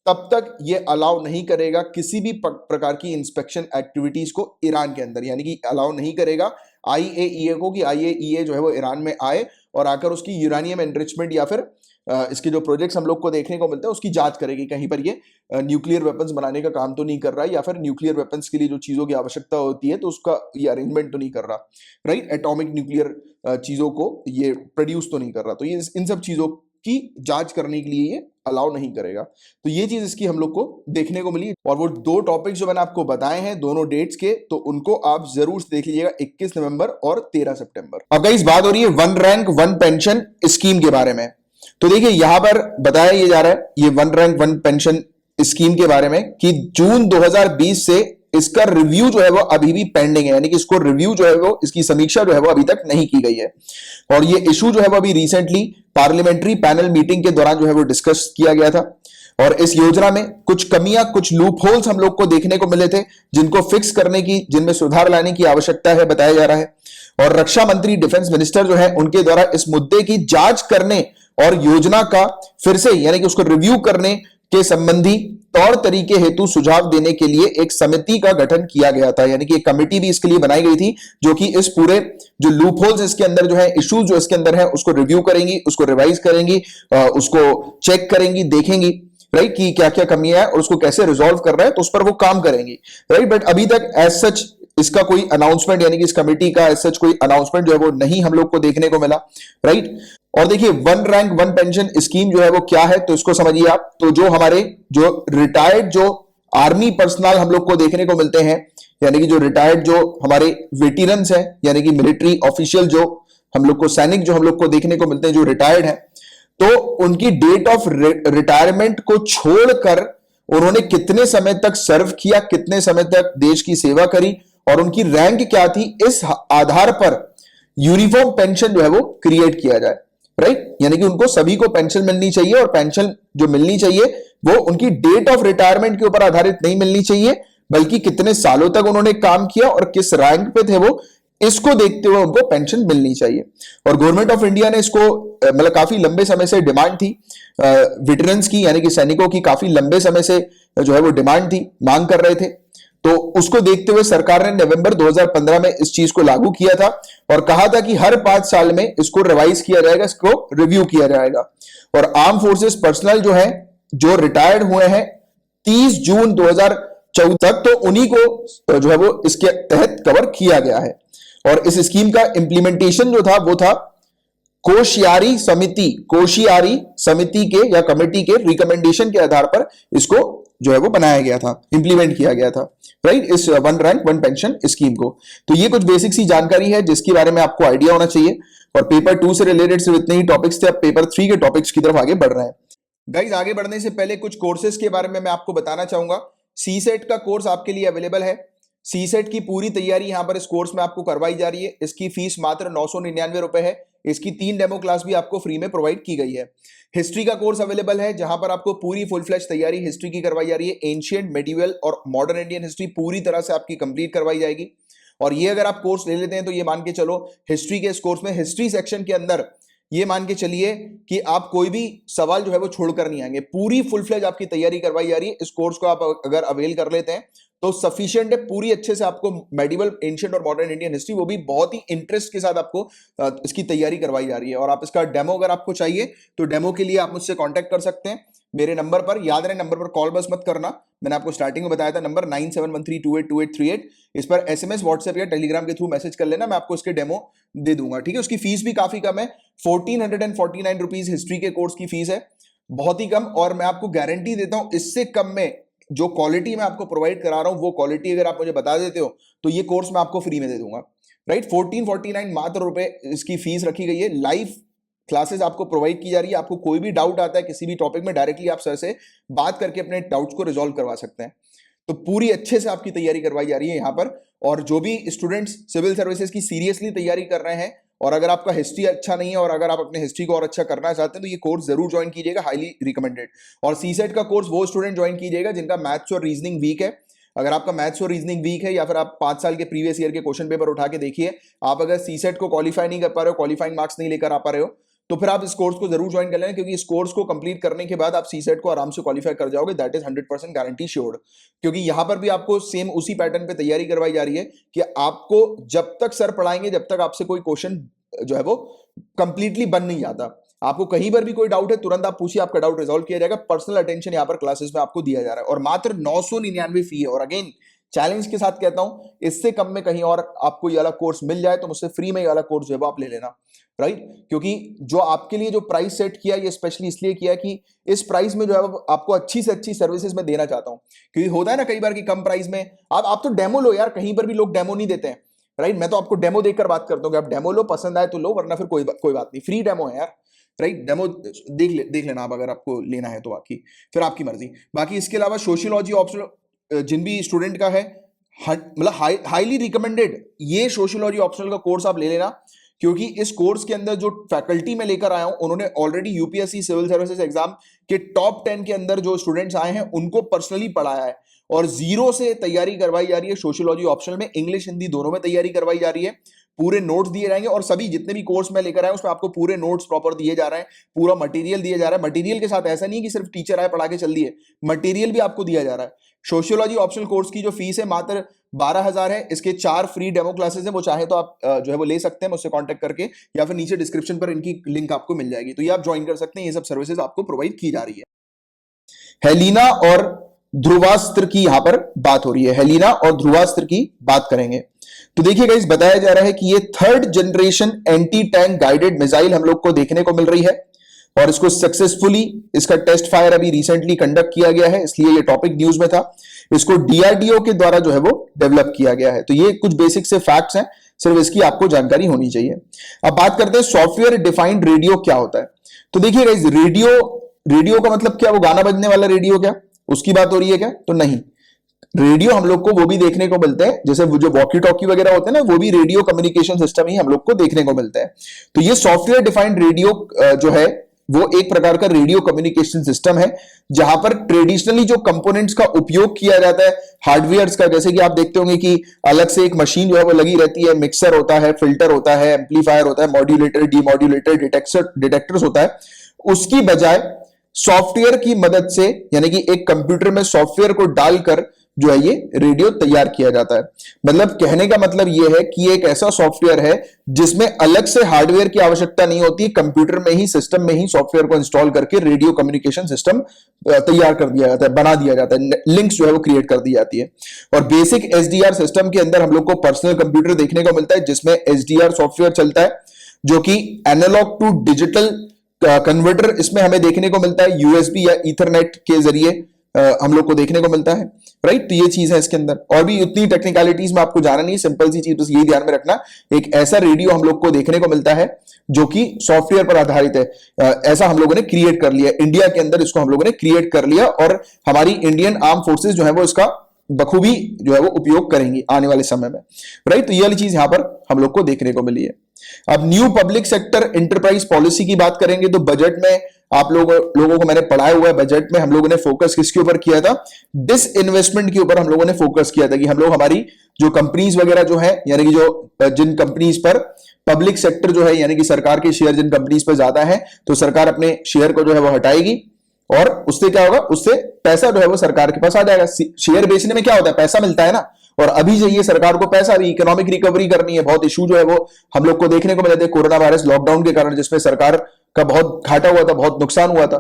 Speaker 1: तब तक ये अलाउ नहीं करेगा किसी भी प्रकार की इंस्पेक्शन एक्टिविटीज को ईरान के अंदर, यानी कि अलाउ नहीं करेगा IAEA को कि IAEA जो है वो ईरान में आए और आकर उसकी यूरेनियम एनरिचमेंट या फिर इसके जो प्रोजेक्ट्स हम लोग को देखने को मिलते हैं उसकी जांच करेगी, कहीं पर ये न्यूक्लियर वेपन्स बनाने का काम तो नहीं कर रहा है, या फिर न्यूक्लियर वेपन्स के लिए जो चीजों की आवश्यकता होती है तो उसका ये अरेंजमेंट तो नहीं कर रहा, राइट, एटॉमिक न्यूक्लियर चीजों को ये प्रोड्यूस तो नहीं कर रहा। तो ये इन सब चीजों की जांच करने के लिए ये अलाउ नहीं करेगा। तो ये चीज इसकी हम लोग को देखने को मिली। और वो दो टॉपिक्स जो मैंने आपको बताए हैं दोनों डेट्स के, तो उनको आप जरूर से देख लीजिएगा, 21 नवंबर और 13 सितंबर। अब गाइस बात हो रही है one rank one pension scheme के बारे में। तो देखिए यहां पर बताया ये जा रहा है ये one rank one pension scheme के बारे में कि जून 2020 से इसका रिव्यू जो है वो अभी भी पेंडिंग है, यानी कि इसको रिव्यू जो है वो, इसकी समीक्षा जो है वो अभी तक नहीं की गई है। और ये इशू जो है वो अभी रिसेंटली पार्लियामेंट्री पैनल मीटिंग के दौरान जो है वो डिस्कस किया गया था। और इस योजना में कुछ कमियां, कुछ लूप होल्स हम लोग को देखने को मिले थे, जिनको फिक्स करने की, जिनमें सुधार लाने की आवश्यकता है, बताया जा रहा है। और रक्षा मंत्री, डिफेंस मिनिस्टर जो है, उनके द्वारा इस मुद्दे की जांच करने और योजना का फिर से, यानी कि उसको रिव्यू करने के संबंधी तौर तरीके हेतु सुझाव देने के लिए एक समिति का गठन किया गया था, यानी कि एक कमेटी भी इसके लिए बनाई गई थी, जो कि इस पूरे जो लूप होल्स इसके अंदर जो है, इश्यूज जो इसके अंदर है, उसको रिव्यू करेंगी, उसको रिवाइज करेंगी, उसको चेक करेंगी, देखेंगी, राइट, कि क्या क्या कमियां है और उसको कैसे रिजॉल्व कर रहा है, तो उस पर वो काम करेंगी, राइट। बट अभी तक एज सच इसका कोई अनाउंसमेंट, यानी कि इस कमेटी का एज सच कोई अनाउंसमेंट जो है वो नहीं हम लोग को देखने को मिला, राइट। और देखिए one rank one pension scheme जो है वो क्या है, तो इसको समझिए आप। तो जो हमारे जो रिटायर्ड जो आर्मी पर्सनल हम लोग को देखने को मिलते हैं, यानी कि जो रिटायर्ड जो हमारे वेटरन्स हैं, यानी कि मिलिट्री ऑफिशियल जो हम लोग को, सैनिक जो हम लोग को देखने को मिलते हैं जो रिटायर्ड हैं, तो उनकी डेट ऑफ रिटायरमेंट को छोड़कर उन्होंने कितने समय तक सर्व किया, कितने समय तक देश की सेवा करी और उनकी रैंक क्या थी, इस आधार पर यूनिफॉर्म पेंशन जो है वो क्रिएट किया जाए, राइट। यानी कि उनको सभी को पेंशन मिलनी चाहिए, और पेंशन जो मिलनी चाहिए वो उनकी डेट ऑफ रिटायरमेंट के ऊपर आधारित नहीं मिलनी चाहिए, बल्कि कितने सालों तक उन्होंने काम किया और किस रैंक पे थे वो, इसको देखते हुए उनको पेंशन मिलनी चाहिए। और गवर्नमेंट ऑफ इंडिया ने इसको मतलब काफी लंबे समय से डिमांड थी वेटरन्स की, यानी कि सैनिकों की काफी लंबे समय से जो है वो डिमांड थी, मांग कर रहे थे। तो उसको देखते हुए सरकार ने नवंबर 2015 में इस चीज को लागू किया था और कहा था कि हर 5 साल में इसको रिवाइज किया जाएगा, इसको रिव्यू किया जाएगा। और आर्म फोर्सेस पर्सनल जो है, जो रिटायर्ड हुए हैं 30 जून 2014 तक, तो उन्हीं को जो है वो इसके तहत कवर किया गया है। और इस स्कीम का इंप्लीमेंटेशन जो था वो था कोशियारी समिति के या कमेटी के रिकमेंडेशन के आधार पर इसको जो है वो बनाया गया था, इंप्लीमेंट किया गया था, राइट, इस one rank one pension scheme को। तो ये कुछ बेसिक सी जानकारी है जिसके बारे में आपको आइडिया होना चाहिए। और पेपर 2 से रिलेटेड सिर्फ इतने ही टॉपिक्स थे, अब पेपर 3 के टॉपिक्स की तरफ आगे बढ़ रहे हैं। गाइज आगे बढ़ने से पहले कुछ कोर्सेज के बारे में मैं आपको बताना चाहूंगा। सीसेट का कोर्स आपके लिए अवेलेबल है। सीसेट की पूरी तैयारी यहां पर इस कोर्स में आपको करवाई जा रही है। इसकी फीस मात्र 999 रुपए है। इसकी 3 डेमो क्लास भी आपको फ्री में प्रोवाइड की गई है। हिस्ट्री का कोर्स अवेलेबल है जहां पर आपको पूरी फुल फ्लैश तैयारी हिस्ट्री की करवाई जा रही है। एंशिएंट, मेडिवल और मॉडर्न इंडियन हिस्ट्री पूरी तरह से आपकी कंप्लीट करवाई जाएगी। और ये अगर आप कोर्स ले लेते हैं तो ये मान के चलो हिस्ट्री के इस कोर्स में हिस्ट्री सेक्शन के अंदर ये मान के चलिए कि आप कोई भी सवाल जो है वो छोड़कर नहीं आएंगे। पूरी फुल फ्लेज आपकी तैयारी करवाई जा रही है। इस कोर्स को आप अगर अवेल कर लेते हैं तो सफिशिएंट है। पूरी अच्छे से आपको मेडिवल, एंशिएंट और मॉडर्न इंडियन हिस्ट्री वो भी बहुत ही इंटरेस्ट के साथ आपको इसकी तैयारी करवाई जा रही है। और आप इसका डेमो अगर आपको चाहिए तो डेमो के लिए आप मुझसे कांटेक्ट कर सकते हैं मेरे नंबर पर। याद रहे नंबर पर कॉल बस मत करना, मैंने आपको स्टार्टिंग में बताया था नंबर 9713282838। इस पर एसएमएस, व्हाट्सएप या टेलीग्राम के थ्रू मैसेज कर लेना, मैं आपको इसके डेमो दे दूंगा, ठीक है। उसकी फीस भी काफी कम है, 1449 रुपीज हिस्ट्री के कोर्स की फीस है, बहुत ही कम। और मैं आपको गारंटी देता हूं इससे कम में जो क्वालिटी मैं आपको प्रोवाइड करा रहा हूं वो क्वालिटी अगर आप मुझे बता देते हो तो ये कोर्स मैं आपको फ्री में दे दूंगा, राइट। 1449 मात्र रुपए इसकी फीस रखी गई है। लाइव क्लासेस आपको प्रोवाइड की जा रही है। आपको कोई भी डाउट आता है किसी भी टॉपिक में, डायरेक्टली आप सर से बात करके अपने डाउट्स को रिजॉल्व करवा सकते हैं। तो पूरी अच्छे से आपकी तैयारी करवाई जा रही है यहाँ पर। और जो भी स्टूडेंट्स सिविल सर्विसेज की सीरियसली तैयारी कर रहे हैं और अगर आपका हिस्ट्री अच्छा नहीं है और अगर आप अपने हिस्ट्री को और अच्छा करना चाहते हैं तो ये कोर्स जरूर ज्वाइन कीजिएगा, हाईली रिकमेंडेड। और सीसेट का कोर्स वो स्टूडेंट ज्वाइन कीजिएगा जिनका मैथ्स और रीजनिंग वीक है। अगर आपका मैथ्स और रीजनिंग वीक है या फिर आप 5 साल के प्रीवियस ईयर के क्वेश्चन पेपर उठा के देखिए, आप अगर सीसेट को क्वालिफाई नहीं कर पा रहे हो, क्वालिफाइंग मार्क्स नहीं लेकर आ पा रहे हो, तो फिर आप इस कोर्स को जरूर ज्वाइन कर लेना, क्योंकि इस कोर्स को कंप्लीट करने के बाद आप सीसेट को आराम से क्वालिफाई कर जाओगे। That is 100% guarantee assured. क्योंकि यहां पर भी आपको सेम उसी पैटर्न पे तैयारी करवाई जा रही है कि आपको जब तक सर पढ़ाएंगे जब तक आपसे कोई क्वेश्चन जो है वो कंप्लीटली बन नहीं जाता। आपको कहीं पर भी कोई डाउट है तुरंत आप पूछिए, आपका डाउट रिजॉल्व किया जाएगा। पर्सनल अटेंशन यहाँ पर क्लासेस में आपको दिया जा रहा है और मात्र 999 फी है। और अगेन चैलेंज के साथ कहता हूं, इससे कम में कहीं और आपको ये वाला कोर्स मिल जाए तो मुझसे फ्री में ये वाला कोर्स जो है वो आप ले लेना, राइट। क्योंकि जो आपके लिए जो प्राइस सेट किया ये स्पेशली इसलिए किया कि इस प्राइस में जो है आपको अच्छी से अच्छी सर्विसेज में देना चाहता हूं। क्योंकि होता है ना कई बार कि कम प्राइस में आप तो डेमो लो यार, कहीं पर भी लोग डेमो नहीं देते हैं, राइट। मैं तो आपको डेमो देकर बात करता हूं कि आप डेमो लो, पसंद आए तो लो, वरना फिर कोई बात नहीं, फ्री डेमो है यार, राइट। डेमो देख लेना आप अगर आपको लेना है तो, बाकी फिर आपकी मर्जी। बाकी इसके अलावा सोशियोलॉजी ऑप्शनल जिन भी स्टूडेंट का है मतलब हाईली रिकमेंडेड ये सोशियोलॉजी ऑप्शनल का कोर्स आप ले लेना। क्योंकि इस कोर्स के अंदर जो फैकल्टी में लेकर आया हूं उन्होंने already UPSC civil services exam के टॉप 10 के अंदर जो स्टूडेंट्स आए हैं उनको पर्सनली पढ़ाया है और जीरो से तैयारी करवाई जा रही है। सोशियोलॉजी ऑप्शनल में इंग्लिश हिंदी दोनों में तैयारी करवाई जा रही है। पूरे नोट्स दिए जाएंगे और सभी जितने भी कोर्स में लेकर आए उसमें आपको पूरे नोट्स प्रॉपर दिए जा रहे हैं, पूरा मटेरियल दिया जा रहा है। मटेरियल के साथ ऐसा नहीं कि सिर्फ टीचर आए पढ़ा के चल दिए, मटेरियल भी आपको दिया जा रहा है। सोशियोलॉजी ऑप्शनल कोर्स की जो फीस है मात्र 12,000 है। इसके 4 फ्री डेमो क्लासेस हैं, वो चाहे तो आप जो है वो ले सकते हैं मुझसे कांटेक्ट करके, या फिर नीचे डिस्क्रिप्शन पर इनकी लिंक आपको मिल जाएगी, तो ये आप ज्वाइन कर सकते हैं। ये सब सर्विसेज आपको प्रोवाइड की जा रही है। हेलिना और ध्रुवास्त्र की यहां पर बात हो रही है, हेलिना और ध्रुवास्त्र की बात करेंगे। तो देखिए गाइस, बताया जा रहा है कि ये 3rd generation anti tank guided missile हम लोग को देखने को मिल रही है और इसको सक्सेसफुली इसका टेस्ट फायर अभी रिसेंटली कंडक्ट किया गया है, इसलिए ये टॉपिक न्यूज में था। इसको डीआरडीओ के द्वारा जो है वो डेवलप किया गया है। तो ये कुछ बेसिक से फैक्ट्स हैं, सिर्फ इसकी आपको जानकारी होनी चाहिए। अब बात करते हैं सॉफ्टवेयर डिफाइंड रेडियो क्या होता है। तो देखिए गाइस, रेडियो का मतलब क्या, वो गाना बजने वाला रेडियो क्या, उसकी बात हो रही है क्या? तो नहीं, रेडियो हम लोग को वो भी देखने को मिलते हैं, जैसे वो जो वॉकी टॉकी वगैरह होते हैं ना, वो भी रेडियो कम्युनिकेशन सिस्टम ही हम लोग को देखने को मिलता है। तो ये सॉफ्टवेयर डिफाइंड रेडियो जो है वो एक प्रकार का रेडियो कम्युनिकेशन सिस्टम है, जहां पर ट्रेडिशनली जो कंपोनेंट्स का उपयोग किया जाता है हार्डवेयर्स का, जैसे कि आप देखते होंगे कि अलग से एक मशीन जो है वो लगी रहती है, मिक्सर होता है, फिल्टर होता है, एम्पलीफायर होता है, मॉड्यूलेटर, डीमॉड्यूलेटर, डिटेक्टर्स होता है, उसकी बजाय सॉफ्टवेयर की मदद से, यानी कि एक कंप्यूटर में सॉफ्टवेयर को डालकर जो है ये रेडियो तैयार किया जाता है। मतलब कहने का मतलब ये है कि एक ऐसा सॉफ्टवेयर है जिसमें अलग से हार्डवेयर की आवश्यकता नहीं होती, कंप्यूटर में ही, सिस्टम में ही सॉफ्टवेयर को इंस्टॉल करके रेडियो कम्युनिकेशन सिस्टम तैयार कर दिया जाता है, बना दिया जाता है, लिंक्स जो है वो क्रिएट कर दी जाती है। और बेसिक एसडीआर सिस्टम के अंदर हम लोग को पर्सनल कंप्यूटर देखने को मिलता है जिसमें एसडीआर सॉफ्टवेयर चलता है। जो कि एनालॉग टू डिजिटल कन्वर्टर इसमें हमें देखने को मिलता है, यूएसबी या ईथरनेट के जरिए हम लोग को देखने को मिलता है, राइट। तो ये चीज है इसके अंदर, और भी उतनी टेक्निकलिटीज में आपको जाना नहीं, सिंपल सी चीज बस यही ध्यान में रखना, एक ऐसा रेडियो हम लोग को देखने को मिलता है जो कि सॉफ्टवेयर पर आधारित है। ऐसा हम लोगों ने क्रिएट कर लिया इंडिया के अंदर, इसको हम लोगों ने क्रिएट कर लिया, और हमारी इंडियन आर्म फोर्सेस जो है वो इसका बखूबी जो है वो उपयोग करेंगी आने वाले समय में, राइट। तो ये वाली चीज यहां पर हम लोग को देखने को मिली है। अब new public sector enterprise policy की बात करेंगे तो बजट में आप लोगों को मैंने पढ़ाया हुआ है, बजट में हम लोगों ने फोकस किसके ऊपर किया था, डिसइन्वेस्टमेंट के ऊपर हम लोगों ने फोकस किया था, कि हम लोग हमारी जो कंपनीज वगैरह जो है, यानी कि जो जिन कंपनीज पर पब्लिक सेक्टर जो है यानी कि सरकार के शेयर जिन कंपनीज पर ज्यादा है, तो सरकार अपने शेयर को जो है वो हटाएगी, और उससे क्या होगा, उससे पैसा जो है वो सरकार के पास आ जाएगा। शेयर बेचने में क्या होता है, पैसा मिलता है ना, और अभी चाहिए सरकार को पैसा, अभी इकोनॉमिक रिकवरी करनी है, बहुत इशू जो है वो हम लोग को देखने को मिले थे कोरोना वायरस लॉकडाउन के कारण, जिसमें सरकार का बहुत घाटा हुआ था, बहुत नुकसान हुआ था,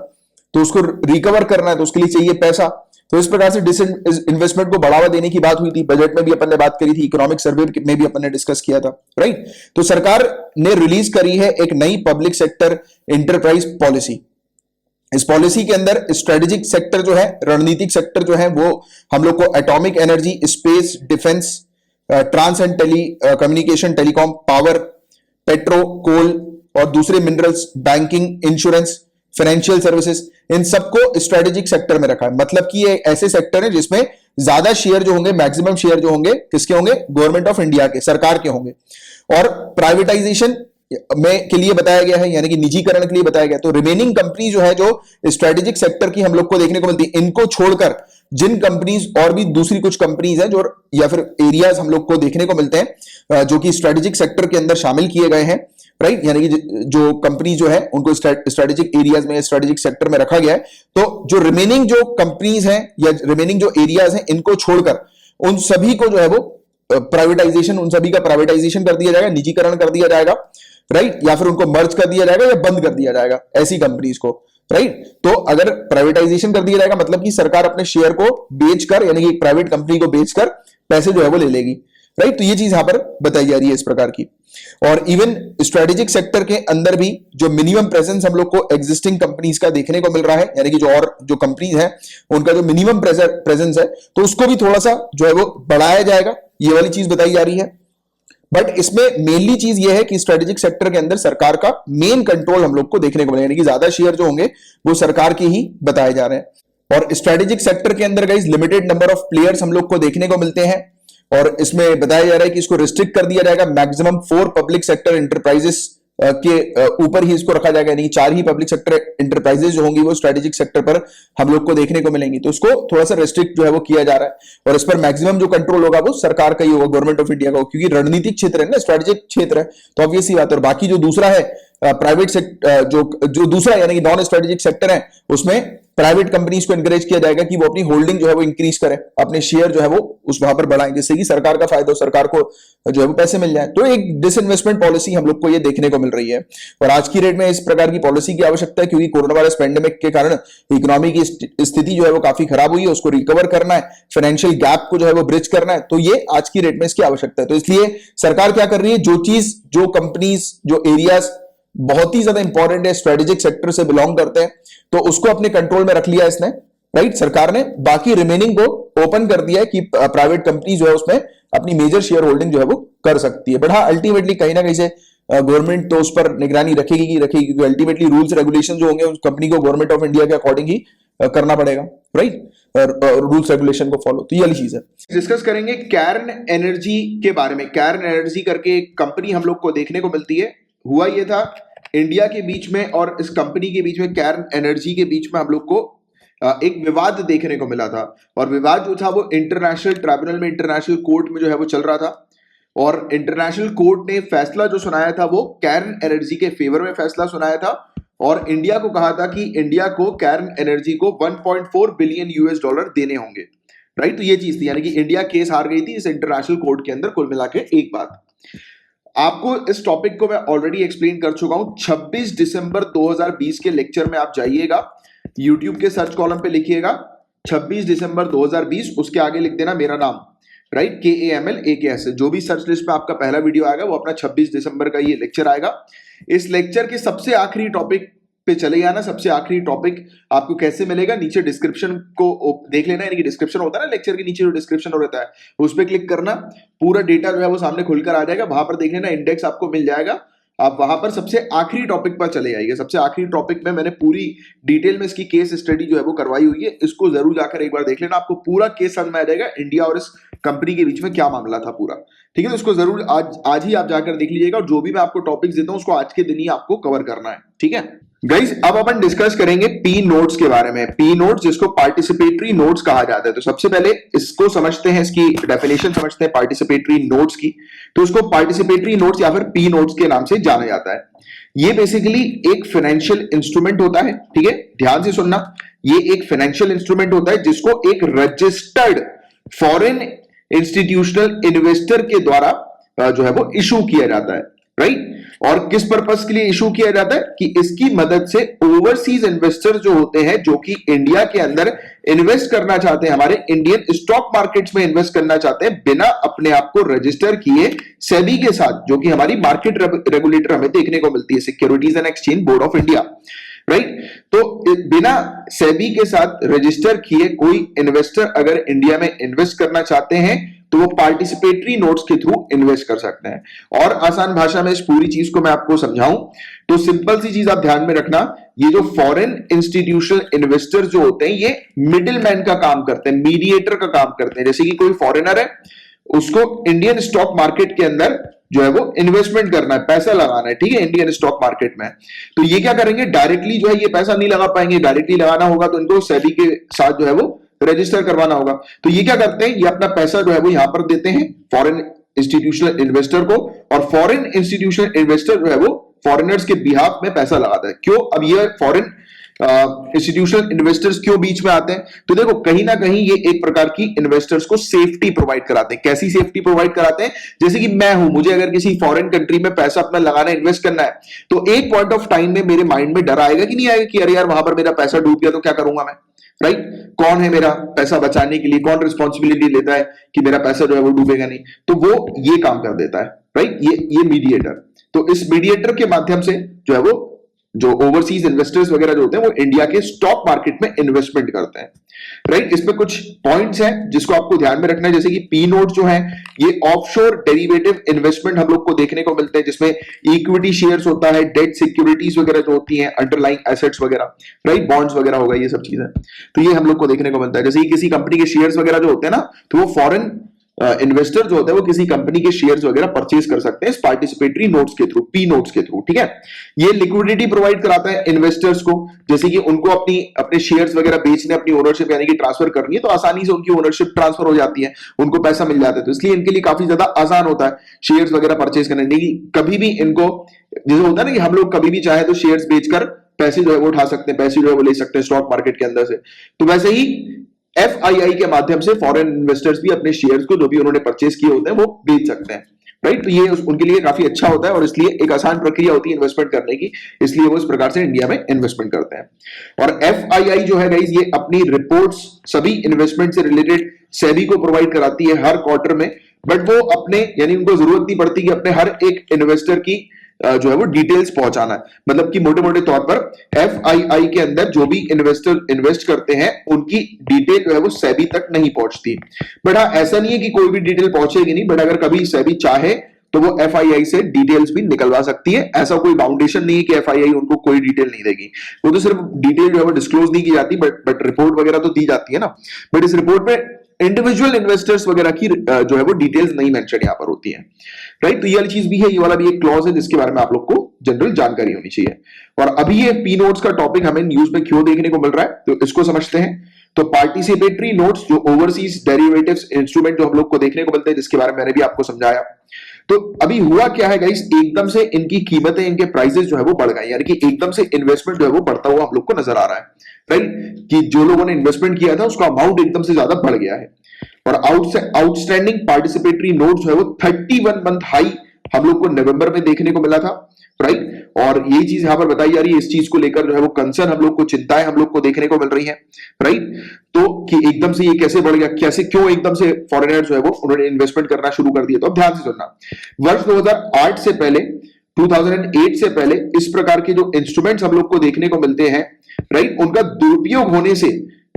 Speaker 1: तो उसको रिकवर करना है तो उसके लिए चाहिए पैसा। तो इस प्रकार से डिसइन्वेस्टमेंट को बढ़ावा देने की बात हुई थी, बजट में भी अपन ने बात करी थी, इकोनॉमिक सर्वे में भी अपन ने डिस्कस किया था, राइट। तो सरकार ने रिलीज करी है एक नई पब्लिक सेक्टर एंटरप्राइज पॉलिसी। इस पॉलिसी के अंदर स्ट्रेटेजिक सेक्टर जो है, रणनीतिक सेक्टर जो है, वो हम लोग को atomic energy, space, defence, trans and communication, telecom, power, petro, coal और दूसरे minerals, banking, insurance, financial services, इन सबको स्ट्रेटेजिक सेक्टर में रखा है। मतलब कि ये ऐसे सेक्टर है जिसमें ज्यादा शेयर जो होंगे, मैक्सिमम शेयर जो होंगे किसके होंगे, गवर्नमेंट ऑफ इंडिया के, सरकार के होंगे, और प्राइवेटाइजेशन में के लिए बताया गया है, यानी कि निजीकरण के लिए बताया गया। तो रिमेनिंग कंपनी जो है, जो स्ट्रेटेजिक सेक्टर की हम लोग को देखने को मिलती है, इनको छोड़कर जिन कंपनीज और भी दूसरी कुछ कंपनीज हैं जो, या फिर एरियाज हम लोग को देखने को मिलते हैं जो कि स्ट्रेटेजिक सेक्टर के अंदर शामिल किए गए हैं, राइट। यानी कि जो कंपनी जो है उनको स्ट्रेटेजिक एरियाज में, स्ट्रेटेजिक सेक्टर में रखा गया है। तो जो रिमेनिंग जो कंपनीज हैं या रिमेनिंग जो एरियाज हैं, इनको छोड़कर उन सभी को जो है वो प्राइवेटाइजेशन, उन सभी का प्राइवेटाइजेशन कर दिया जाएगा, निजीकरण कर दिया जाएगा, राइट, या फिर उनको मर्ज कर दिया जाएगा या बंद कर दिया जाएगा ऐसी कंपनीज को, राइट। तो अगर प्राइवेटाइजेशन कर दिया जाएगा मतलब कि सरकार अपने शेयर को बेचकर, यानी कि एक प्राइवेट कंपनी को बेचकर पैसे जो है वो ले लेगी, राइट। तो ये चीज यहां पर बताई जा रही है इस प्रकार की। और इवन स्ट्रेटेजिक सेक्टर के अंदर भी जो मिनिमम प्रेजेंस हम लोग को एग्जिस्टिंग कंपनीज का देखने को मिल रहा है, यानी कि जो और जो कंपनीज हैं उनका जो मिनिमम प्रेजेंस है, तो उसको भी थोड़ा सा जो है वो बढ़ाया जाएगा, ये वाली चीज बताई जा रही है। बट इसमें मेनली चीज ये है कि स्ट्रेटेजिक सेक्टर के अंदर सरकार का मेन कंट्रोल हम लोग को देखने को मिलेगा, यानी कि ज्यादा शेयर जो होंगे वो सरकार के ही बताए जा रहे हैं। और स्ट्रेटेजिक सेक्टर के अंदर guys limited number of players हम लोग को देखने को मिलते हैं, और इसमें बताया जा रहा है कि इसको रिस्ट्रिक्ट कर दिया जाएगा, मैक्सिमम 4 पब्लिक सेक्टर एंटरप्राइजेस के ऊपर ही इसको रखा जाएगा, यानी 4 ही पब्लिक सेक्टर एंटरप्राइजेस जो होंगी वो स्ट्रेटेजिक सेक्टर पर हम लोग को देखने को मिलेंगी। तो उसको थोड़ा सा रिस्ट्रिक्ट जो है वो किया जा रहा है, और इस पर मैक्सिमम जो कंट्रोल होगा वो सरकार का ही होगा, गवर्नमेंट ऑफ इंडिया का, क्योंकि रणनीतिक क्षेत्र है ना, स्ट्रेटेजिक क्षेत्र है, तो ऑब्वियसली बात है। और बाकी जो दूसरा है प्राइवेट सेक्टर, जो दूसरा यानी कि नॉन स्ट्रेटेजिक सेक्टर है, उसमें प्राइवेट कंपनीज को एनकरेज किया जाएगा कि वो अपनी होल्डिंग जो है वो इंक्रीज करें, अपने शेयर जो है वो उस वहां पर बढ़ाएं, जिससे कि सरकार का फायदा हो, सरकार को जो है वो पैसे मिल जाए। तो एक डिसइन्वेस्टमेंट पॉलिसी हम लोग को ये देखने को मिल रही है, और आज की डेट में इस प्रकार की पॉलिसी की आवश्यकता है, क्योंकि कोरोना वायरस पेंडेमिक के कारण इकोनॉमी की स्थिति जो है वो काफी खराब हुई है, उसको रिकवर करना है, फाइनेंशियल गैप को जो है वो ब्रिज करना है, तो ये आज की डेट में इसकी आवश्यकता है। तो इसलिए सरकार क्या कर रही है, जो चीज, जो कंपनीज, जो एरियाज बहुत ही ज्यादा इंपॉर्टेंट है, स्ट्रेटेजिक सेक्टर से बिलोंग करते हैं, तो उसको अपने कंट्रोल में रख लिया इसने, राइट, सरकार ने। बाकी रिमेनिंग को ओपन कर दिया है कि प्राइवेट कंपनी जो है उसमें अपनी मेजर शेयर होल्डिंग जो है वो कर सकती है। बट हाँ, अल्टीमेटली कहीं ना कहीं से गवर्नमेंट तो उस पर निगरानी रखेगी क्योंकि अल्टीमेटली रूल्स रेगुलेशन जो होंगे उस कंपनी को गवर्नमेंट ऑफ इंडिया के अकॉर्डिंग ही करना पड़ेगा, राइट, रूल्स रेगुलेशन को फॉलो। तो ये वाली चीज है। डिस्कस करेंगे कैर्न एनर्जी के बारे में। कैर्न एनर्जी करके एक कंपनी हम लोग को देखने को मिलती है। हुआ ये था, इंडिया के बीच में और इस कंपनी के बीच में, कैर्न एनर्जी के बीच में हम लोग को एक विवाद देखने को मिला था, और विवाद जो था वो इंटरनेशनल ट्राइब्यूनल में, इंटरनेशनल कोर्ट में जो है वो चल रहा था, और इंटरनेशनल कोर्ट ने फैसला जो सुनाया था वो कैर्न एनर्जी के फेवर में फैसला सुनाया था, और इंडिया को कहा था कि इंडिया को कैर्न एनर्जी को 1.4 बिलियन यूएस डॉलर देने होंगे, राइट। तो ये चीज थी, यानी कि इंडिया केस हार गई थी इस इंटरनेशनल कोर्ट के अंदर। कुल मिला के एक बात आपको, इस टॉपिक को मैं ऑलरेडी एक्सप्लेन कर चुका हूं। 26 दिसंबर 2020 के लेक्चर में आप जाइएगा, यूट्यूब के सर्च कॉलम पे लिखिएगा 26 दिसंबर 2020, उसके आगे लिख देना मेरा नाम, राइट, KAML जो भी सर्च लिस्ट पे आपका पहला वीडियो आएगा वो अपना 26 दिसंबर का ये लेक्चर आएगा। इस लेक्चर के सबसे आखिरी टॉपिक पे चले जाना। सबसे आखिरी टॉपिक आपको कैसे मिलेगा, नीचे डिस्क्रिप्शन को देख लेना, यानी कि डिस्क्रिप्शन होता है ना लेक्चर के नीचे जो डिस्क्रिप्शन रहता है उस पर क्लिक करना, पूरा डेटा जो है वो सामने खुलकर आ जाएगा, वहां पर देख लेना, इंडेक्स आपको मिल जाएगा। आप वहां पर सबसे आखिरी टॉपिक पर चले जाइए। सबसे आखिरी टॉपिक में मैंने पूरी डिटेल में इसकी केस स्टडी जो है वो करवाई हुई है, इसको जरूर जाकर एक बार देख लेना, आपको पूरा केस समझ में आ जाएगा, इंडिया और इस कंपनी के बीच में क्या मामला था पूरा। ठीक है, तो इसको जरूर आज ही आप जाकर देख लीजिएगा, और जो भी मैं आपको टॉपिक्स देता हूं उसको आज के दिन ही आपको कवर करना है। ठीक है गाइस, अब अपन डिस्कस करेंगे पी नोट्स के बारे में। पी नोट्स जिसको पार्टिसिपेटरी नोट्स कहा जाता है। तो सबसे पहले इसको समझते हैं, इसकी डेफिनेशन समझते हैं पार्टिसिपेटरी नोट्स की। तो इसको पार्टिसिपेटरी नोट्स या फिर पी नोट्स के नाम से जाना जाता है। ये बेसिकली एक फाइनेंशियल इंस्ट्रूमेंट होता है। ठीक है, ध्यान से सुनना, ये एक फाइनेंशियल इंस्ट्रूमेंट होता है जिसको एक रजिस्टर्ड फॉरेन इंस्टीट्यूशनल इन्वेस्टर के द्वारा जो है वो इशू किया जाता है। राइट, और किस पर्पस के लिए इशू किया जाता है कि इसकी मदद से ओवरसीज इन्वेस्टर जो होते हैं, जो कि इंडिया के अंदर इन्वेस्ट करना चाहते हैं, हमारे इंडियन स्टॉक मार्केट्स में इन्वेस्ट करना चाहते हैं, बिना अपने आप को रजिस्टर किए सेबी के साथ, जो कि हमारी मार्केट रेगुलेटर हमें देखने को मिलती है, securities and exchange board of India. Right, तो बिना सेबी के साथ रजिस्टर किए कोई इन्वेस्टर अगर इंडिया में इन्वेस्ट करना चाहते हैं तो वो पार्टिसिपेटरी नोट्स के थ्रू इन्वेस्ट कर सकते हैं। और आसान भाषा में इस पूरी चीज को मैं आपको समझाऊं तो सिंपल सी चीज आप ध्यान में रखना, ये जो फॉरेन इंस्टीट्यूशनल इन्वेस्टर जो होते हैं ये मिडिल मैन का काम करते हैं, मीडिएटर का काम करते हैं। जैसे कि कोई फॉरेनर है, उसको इंडियन स्टॉक मार्केट के अंदर जो है वो इन्वेस्टमेंट करना है, पैसा लगाना है, ठीक है, इंडियन स्टॉक मार्केट में। तो ये क्या करेंगे, डायरेक्टली जो है ये पैसा नहीं लगा पाएंगे, डायरेक्टली लगाना होगा तो इनको सेबी के साथ जो है वो रजिस्टर करवाना होगा। तो ये क्या करते हैं, ये अपना पैसा जो है वो यहां पर देते हैं फॉरेन इंस्टीट्यूशनल इन्वेस्टर को, और फॉरेन इंस्टीट्यूशनल इन्वेस्टर जो है वो फॉरेनर्स के बिहाफ में पैसा लगाता है। क्यों, अब ये फॉरेन इंस्टीट्यूशनल इन्वेस्टर्स क्यों बीच में आते हैं, तो देखो कहीं ना कहीं ये एक प्रकार की इन्वेस्टर्स को सेफ्टी प्रोवाइड कराते हैं। कैसी सेफ्टी प्रोवाइड कराते हैं, जैसे कि मैं हूं, मुझे अगर किसी फॉरेन कंट्री में पैसा अपना लगाना, इन्वेस्ट करना है, तो एक पॉइंट ऑफ टाइम में मेरे माइंड में डर आएगा कि नहीं आएगा कि अरे यार वहां पर मेरा पैसा डूब गया तो क्या करूंगा मैं। राइट, कौन है मेरा पैसा बचाने के लिए, कौन रिस्पॉन्सिबिलिटी लेता है कि मेरा पैसा जो है वो डूबेगा नहीं, तो वो ये काम कर देता है। राइट, ये मीडिएटर। तो इस मीडिएटर के माध्यम से जो है वो जो ओवरसीज इन्वेस्टर्स वगैरह जो होते हैं वो इंडिया के स्टॉक मार्केट में इन्वेस्टमेंट करते हैं। राइट, इस पे कुछ पॉइंट्स हैं जिसको आपको ध्यान में रखना है, जैसे कि पी नोट जो है ये ऑफशोर डेरिवेटिव इन्वेस्टमेंट हम लोग को देखने को मिलते हैं, जिसमें इक्विटी शेयर्स होता है, डेट सिक्योरिटीज वगैरह जो होती हैं, अंडरलाइंग एसेट्स वगैरह, राइट, बॉन्ड्स वगैरह होगा, ये सब चीजें। तो ये हम लोग को देखने को मिलता है। जैसे कि किसी कंपनी के शेयर्स वगैरह जो होते हैं ना, तो वो फॉरेन इन्वेस्टर जो होता है वो किसी कंपनी के शेयर्स वगैरह परचेज कर सकते हैं इस पार्टिसिपेटरी नोट्स के थ्रू, पी नोट्स के थ्रू। ठीक है, ये लिक्विडिटी प्रोवाइड कराता है इन्वेस्टर्स को, जैसे कि उनको अपने शेयर्स वगैरह बेचने, अपनी ओनरशिप यानी कि ट्रांसफर करनी है, तो आसानी से उनकी ओनरशिप ट्रांसफर हो जाती है, उनको पैसा मिल जाता है। तो इसलिए इनके लिए काफी ज्यादा आसान होता है शेयर्स वगैरह परचेज करने। नहीं, कभी भी इनको जैसे होता है ना कि हम लोग कभी भी चाहे तो शेयर्स बेचकर पैसे जो है वो उठा सकते हैं, पैसे जो है वो ले सकते हैं स्टॉक मार्केट के अंदर से। तो वैसे ही FII के माध्यम से फॉरेन इन्वेस्टर्स भी अपने शेयर्स को जो भी उन्होंने परचेज किए होते हैं वो बेच सकते हैं। राइट, तो ये उनके लिए काफी अच्छा होता है और इसलिए एक आसान प्रक्रिया होती है इन्वेस्टमेंट करने की, इसलिए वो इस प्रकार से इंडिया में इन्वेस्टमेंट करते हैं। और FII जो है गाइस, ये अपनी रिपोर्ट्स सभी इन्वेस्टमेंट से रिलेटेड सेबी को प्रोवाइड कराती है हर क्वार्टर में, बट वो अपने यानी उनको जरूरत नहीं पड़ती कि अपने हर एक इन्वेस्टर की जो है वो डिटेल्स पहुंचाना है। मतलब कि मोटे मोटे तौर पर FII के अंदर जो भी इन्वेस्टर इन्वेस्ट करते हैं उनकी डिटेल जो है वो सेबी तक नहीं पहुंचती। बट हाँ, ऐसा नहीं है कि कोई भी डिटेल पहुंचेगी नहीं, बट अगर कभी सेबी चाहे तो वो FII से डिटेल्स भी निकलवा सकती है। ऐसा कोई बाउंडेशन नहीं है कि FII उनको कोई डिटेल नहीं देगी, वो तो सिर्फ डिटेल जो है वो डिस्क्लोज नहीं की जाती, बट रिपोर्ट वगैरह तो दी जाती है ना। बट इस रिपोर्ट में इंडिविजुअल इन्वेस्टर्स वगैरह की जो है वो डिटेल्स नहीं मेंशन यहां पर होती है। राइट, तो ये वाली चीज भी है, ये वाला भी एक क्लॉज है जिसके बारे में आप लोग को जनरल जानकारी होनी चाहिए। और अभी ये पी नोट्स का टॉपिक हमें न्यूज में क्यों देखने को मिल रहा है, तो इसको समझते हैं। तो पार्टिसिपेटरी नोट्स जो ओवरसीज डेरिवेटिव्स इंस्ट्रूमेंट जो हम लोग को देखने को मिलते हैं, जिसके बारे में मैंने भी आपको समझाया। तो अभी हुआ क्या है गाइस, एकदम से इनकी कीमतें, इनके प्राइसेस जो है वो बढ़ गए, यानी कि एकदम से इन्वेस्टमेंट जो है वो बढ़ता हुआ हम लोग को नजर आ रहा है। राइट, कि जो लोगों ने इन्वेस्टमेंट किया था उसका अमाउंट एकदम से ज्यादा बढ़ गया है। और आउटस्टैंडिंग पार्टिसिपेटरी नोट जो है वो 31 मंथ हाई हम लोग को नवंबर में देखने को मिला था, राइट। और ये चीज यहां पर बताई जा रही है, इस चीज को लेकर जो है वो कंसर्न हम लोग को, चिंताएं हम लोग को देखने को मिल रही है, राइट। तो कि एकदम से ये कैसे बढ़ गया, कैसे क्यों एकदम से फॉरेनर जो है वो उन्होंने इन्वेस्टमेंट करना शुरू कर दिया। तो अब ध्यान से सुनना, वर्ष 2008 से पहले, 2008 से पहले इस प्रकार के जो इंस्ट्रूमेंट्स हम लोग को देखने को मिलते हैं, राइट, उनका दुरुपयोग होने से,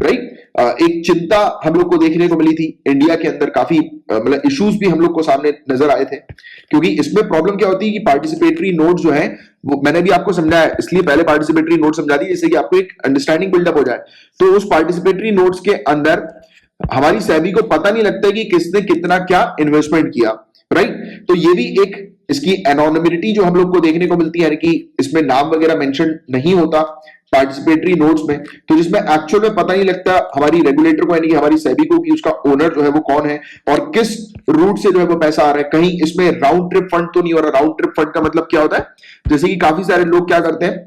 Speaker 1: राइट, एक चिंता हम लोग को देखने को मिली थी। इंडिया के अंदर काफी मतलब इश्यूज भी हम लोग को सामने नजर आए थे, क्योंकि इसमें प्रॉब्लम क्या होती है कि पार्टिसिपेटरी नोट जो है वो मैंने भी आपको समझाया, इसलिए पहले पार्टिसिपेटरी नोट समझा दी जिससे कि आपको एक अंडरस्टैंडिंग बिल्डअप हो जाए। तो उस पार्टिसिपेटरी नोट्स के अंदर हमारी सेबी को पता नहीं लगता है कि किसने कितना क्या इन्वेस्टमेंट किया, राइट। तो ये भी एक इसकी एनोनिमिटी जो हम लोग को देखने को मिलती है कि इसमें नाम वगैरह मेंशन नहीं होता पार्टिसिपेटरी नोट्स में, तो जिसमें एक्चुअल में पता नहीं लगता हमारी रेगुलेटर को यानी कि हमारी सेबी को कि उसका ओनर जो है वो कौन है और किस रूट से जो है वो पैसा आ रहा है। कहीं इसमें राउंड ट्रिप फंड तो नहीं हो रहा। राउंड ट्रिप फंड का मतलब क्या होता है, जैसे कि काफी सारे लोग क्या करते हैं,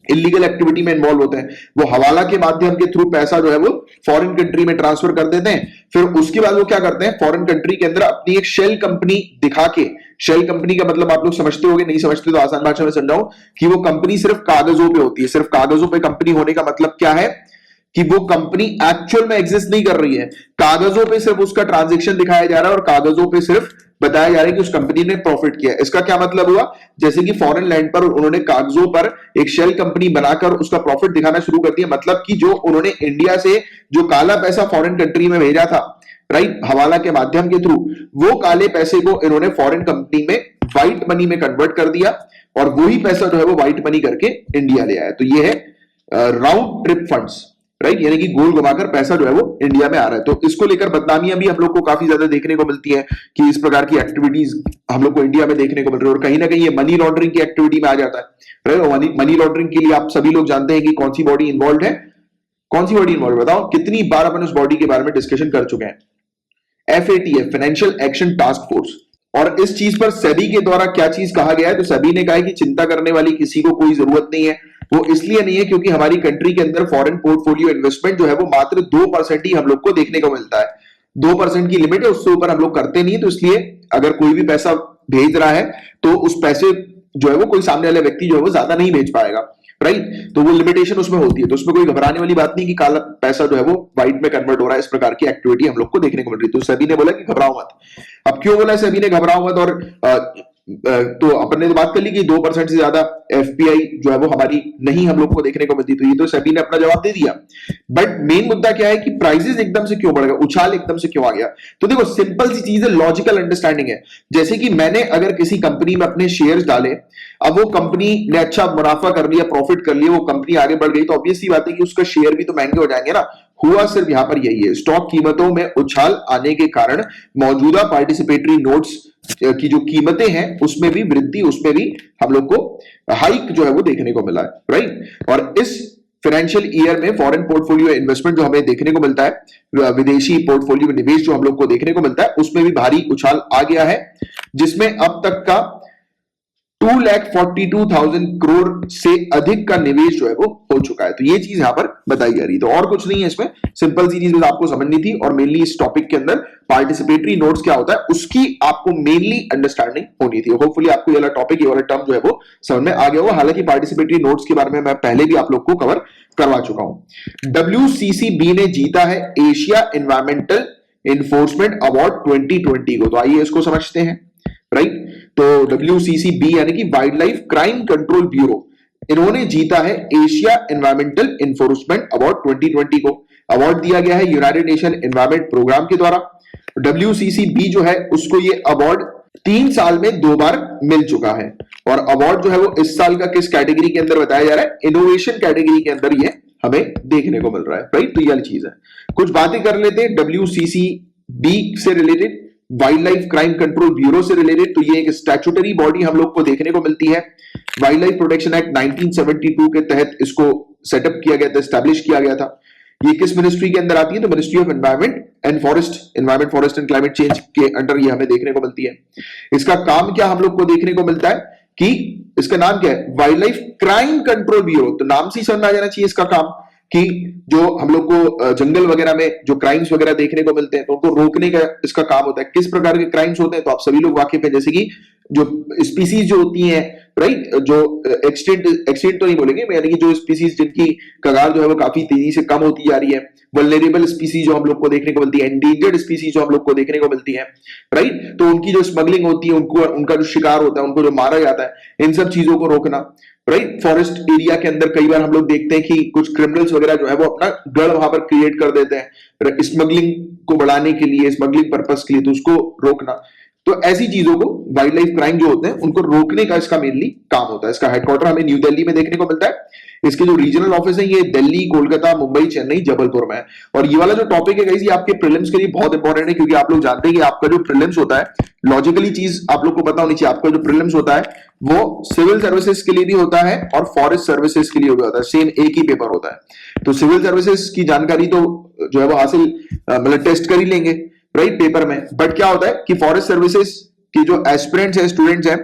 Speaker 1: इलीगल एक्टिविटी में इन्वॉल्व होते हैं, वो हवाला के माध्यम के थ्रू पैसा जो है वो फॉरेन कंट्री में ट्रांसफर कर देते हैं। फिर उसके बाद वो क्या करते हैं, फॉरेन कंट्री के अंदर अपनी एक शेल कंपनी दिखा के, शेल कंपनी का मतलब आप लोग समझते होंगे, नहीं समझते तो आसान भाषा में समझाऊं कि वो कंपनी सिर्फ कागजों पे होती है। सिर्फ कागजों पे कंपनी होने का मतलब क्या है कि वो कंपनी एक्चुअल में एग्जिस्ट नहीं कर रही है, कागजों पे सिर्फ उसका ट्रांजैक्शन दिखाया जा रहा है और कागजों पे सिर्फ बताया जा रहा है कि उस कंपनी ने प्रॉफिट किया। इसका क्या मतलब हुआ, जैसे कि फॉरेन लैंड पर उन्होंने कागजों पर एक शेल कंपनी बनाकर उसका प्रॉफिट दिखाना शुरू कर दिया। मतलब कि जो उन्होंने इंडिया से जो काला पैसा फॉरेन कंट्री में भेजा था, राइट, हवाला के माध्यम के थ्रू, वो काले पैसे को इन्होंने फॉरेन कंपनी में व्हाइट मनी में कन्वर्ट कर दिया और वही पैसा जो है वो व्हाइट मनी करके इंडिया ले आया। तो ये है राउंड ट्रिप फंड्स, राइट, यानी कि गोल घुमाकर पैसा जो है वो इंडिया में आ रहा है। तो इसको लेकर बदनामियां भी हम लोग को काफी ज्यादा देखने को मिलती है कि इस प्रकार की एक्टिविटीज हम लोग को इंडिया में देखने को मिल रही है और कहीं ना कहीं ये मनी लॉन्ड्रिंग की एक्टिविटी में आ जाता है, राइट। मनी लॉन्ड्रिंग के लिए आप सभी लोग जानते हैं कि कौन सी बॉडी इन्वॉल्व है, कौन सी बॉडी इन्वॉल्व, बताओ कितनी बार अपन उस बॉडी के बारे में डिस्कशन कर चुके हैं। FATF, financial action task force. और इस चीज पर सेबी के द्वारा क्या चीज कहा गया है, तो सेबी ने कहा है कि चिंता करने वाली किसी को कोई जरूरत नहीं है। वो इसलिए नहीं है क्योंकि हमारी कंट्री के अंदर फॉरेन पोर्टफोलियो इन्वेस्टमेंट जो है वो मात्र 2% ही हम लोग को देखने को मिलता है। 2% की लिमिट है, उससे ऊपर हम लोग करते नहीं है। तो इसलिए अगर कोई भी पैसा भेज रहा है तो उस पैसे जो है वो कोई सामने वाले व्यक्ति जो है वो ज्यादा नहीं भेज पाएगा, राइट। तो वो लिमिटेशन उसमें होती है, तो उसमें कोई घबराने वाली बात नहीं कि काला पैसा जो है वो व्हाइट में कन्वर्ट हो रहा है। इस प्रकार की एक्टिविटी हम लोग को देखने को मिल रही है। तो सेबी ने बोला कि घबराओ मत। अब क्यों बोला सेबी ने घबराओ मत, और तो अपन ने तो बात कर ली कि 2% से ज्यादा एफपीआई जो है वो हमारी नहीं हम लोग को देखने को मिलती, तो ये तो सेबी ने अपना जवाब दे दिया। बट मेन मुद्दा क्या है कि प्राइसेस एकदम से क्यों बढ़ गया, उछाल एकदम से क्यों आ गया। तो देखो सिंपल सी चीज है, लॉजिकल अंडरस्टैंडिंग है। जैसे कि मैंने अगर किसी कंपनी में अपने शेयर्स डाले, अब वो कंपनी ने अच्छा मुनाफा कर लिया, प्रॉफिट कर लिया, वो कंपनी आगे बढ़ गई, तो ऑब्वियस सी बात है कि उसका शेयर भी तो महंगे हो जाएंगे ना। हुआ सिर्फ यहां पर यही है, स्टॉक कीमतों में उछाल आने के कारण मौजूदा पार्टिसिपेटरी नोट्स की जो कीमतें हैं उसमें भी वृद्धि, उसमें भी हम लोग को हाइक जो है वो देखने को मिला है, राइट। और इस फाइनेंशियल ईयर में फॉरेन पोर्टफोलियो इन्वेस्टमेंट जो हमें देखने को मिलता है, विदेशी पोर्टफोलियो निवेश जो हम लोग को देखने को मिलता है, उसमें भी भारी उछाल आ गया है, जिसमें अब तक का 2,42,000 करोड़ से अधिक का निवेश जो है वो हो चुका है। तो ये चीज यहां पर बताई जा रही है। तो और कुछ नहीं है इसमें, सिंपल सी चीज आपको समझनी थी। और मेनली इस टॉपिक के अंदर पार्टिसिपेटरी नोट्स क्या होता है उसकी आपको मेनली अंडरस्टैंडिंग होनी थी। होपफुली आपको ये वाला टॉपिक, ये वाला टर्म जो है वो समझ में आ गया होगा। हालांकि पार्टिसिपेटरी नोट्स के बारे में मैं पहले भी आप लोग को कवर करवा चुका हूं। WCCB ने जीता है एशिया एनवायरमेंटल इन्फोर्समेंट अवार्ड 2020 को। तो आइए इसको समझते हैं, राइट। तो WCCB यानी कि wild life crime control bureau, इन्होंने जीता है एशिया एनवायरमेंटल इन्फोर्समेंट अवार्ड 2020 को। अवार्ड दिया गया है यूनाइटेड नेशन एनवायरमेंट प्रोग्राम के द्वारा। WCCB जो है उसको ये अवार्ड 3 साल में 2 बार मिल चुका है। और अवार्ड जो है वो इस साल का किस कैटेगरी के अंदर बताया जा रहा है, इनोवेशन कैटेगरी के अंदर ये हमें देखने को मिल रहा है, राइट। तो ये वाली चीज है। कुछ बातें कर लेते हैं WCCB से related, wild life crime control bureau से रिलेटेड। तो ये एक स्टैट्यूटरी बॉडी हम लोग को देखने को मिलती है। वाइल्ड लाइफ प्रोटेक्शन एक्ट 1972 के तहत इसको सेटअप किया गया था, एस्टैब्लिश किया गया था। ये किस मिनिस्ट्री के अंदर आती है, तो ministry of environment and forest, environment forest and climate change के अंडर ये हमें देखने को मिलती है। इसका काम क्या हम लोग को देखने को मिलता है कि इसका नाम क्या है, wild life crime control bureau. तो नाम से ही समझ में आ जाना चाहिए इसका काम, कि जो हम लोग को जंगल वगैरह में जो क्राइम्स वगैरह देखने को मिलते हैं तो उनको रोकने का इसका काम होता है। किस प्रकार के क्राइम्स होते हैं तो आप सभी लोग वाकिफ हैं, जैसे कि जो स्पीसीज जो होती हैं, राइट, जो एक्सटेंट एक्सटेंट तो नहीं बोलेंगे, यानी कि जो स्पीसीज जिनकी कगार जो है वो काफी तेजी से कम होती जा रही है, वल्नरेबल स्पीसीज जो हम लोग को देखने को मिलती है, एंडेंजर्ड स्पीसीज जो हम लोग को देखने को मिलती है, राइट, तो उनकी जो स्मगलिंग होती है, उनको उनका जो शिकार होता है, उनको जो मारा जाता है, इन सब चीजों को रोकना, राइट। फॉरेस्ट एरिया के अंदर कई बार हम लोग देखते हैं कि कुछ क्रिमिनल्स वगैरह जो है वो अपना गढ़ वहां पर क्रिएट कर देते हैं स्मगलिंग को बढ़ाने के लिए, स्मगलिंग पर्पस के लिए, तो उसको रोकना। तो ऐसी चीजों को, वाइल्ड लाइफ क्राइम जो होते हैं उनको रोकने का इसका मेनली काम होता है। इसका हेडक्वार्टर हमें न्यू दिल्ली में देखने को मिलता है। इसके जो रीजनल ऑफिस है ये दिल्ली, कोलकाता, मुंबई, चेन्नई, जबलपुर में है। और ये वाला जो टॉपिक है गाइस, ये आपके प्रीलिम्स के लिए बहुत इंपॉर्टेंट है, क्योंकि आप लोग जानते हैं कि आपका जो प्रीलिम्स होता है, लॉजिकली चीज आप लोग को पता होनी चाहिए, आपका जो प्रीलिम्स होता है वो सिविल सर्विसेज के लिए भी होता है और फॉरेस्ट सर्विसेज के लिए भी होता है, सेम एक ही पेपर होता है। तो सिविल सर्विसेज की जानकारी तो जो है वो हासिल मतलब टेस्ट कर ही लेंगे, राइट, पेपर में। बट क्या होता है कि फॉरेस्ट सर्विसेज के जो एस्पिरेंट्स हैं, स्टूडेंट्स हैं,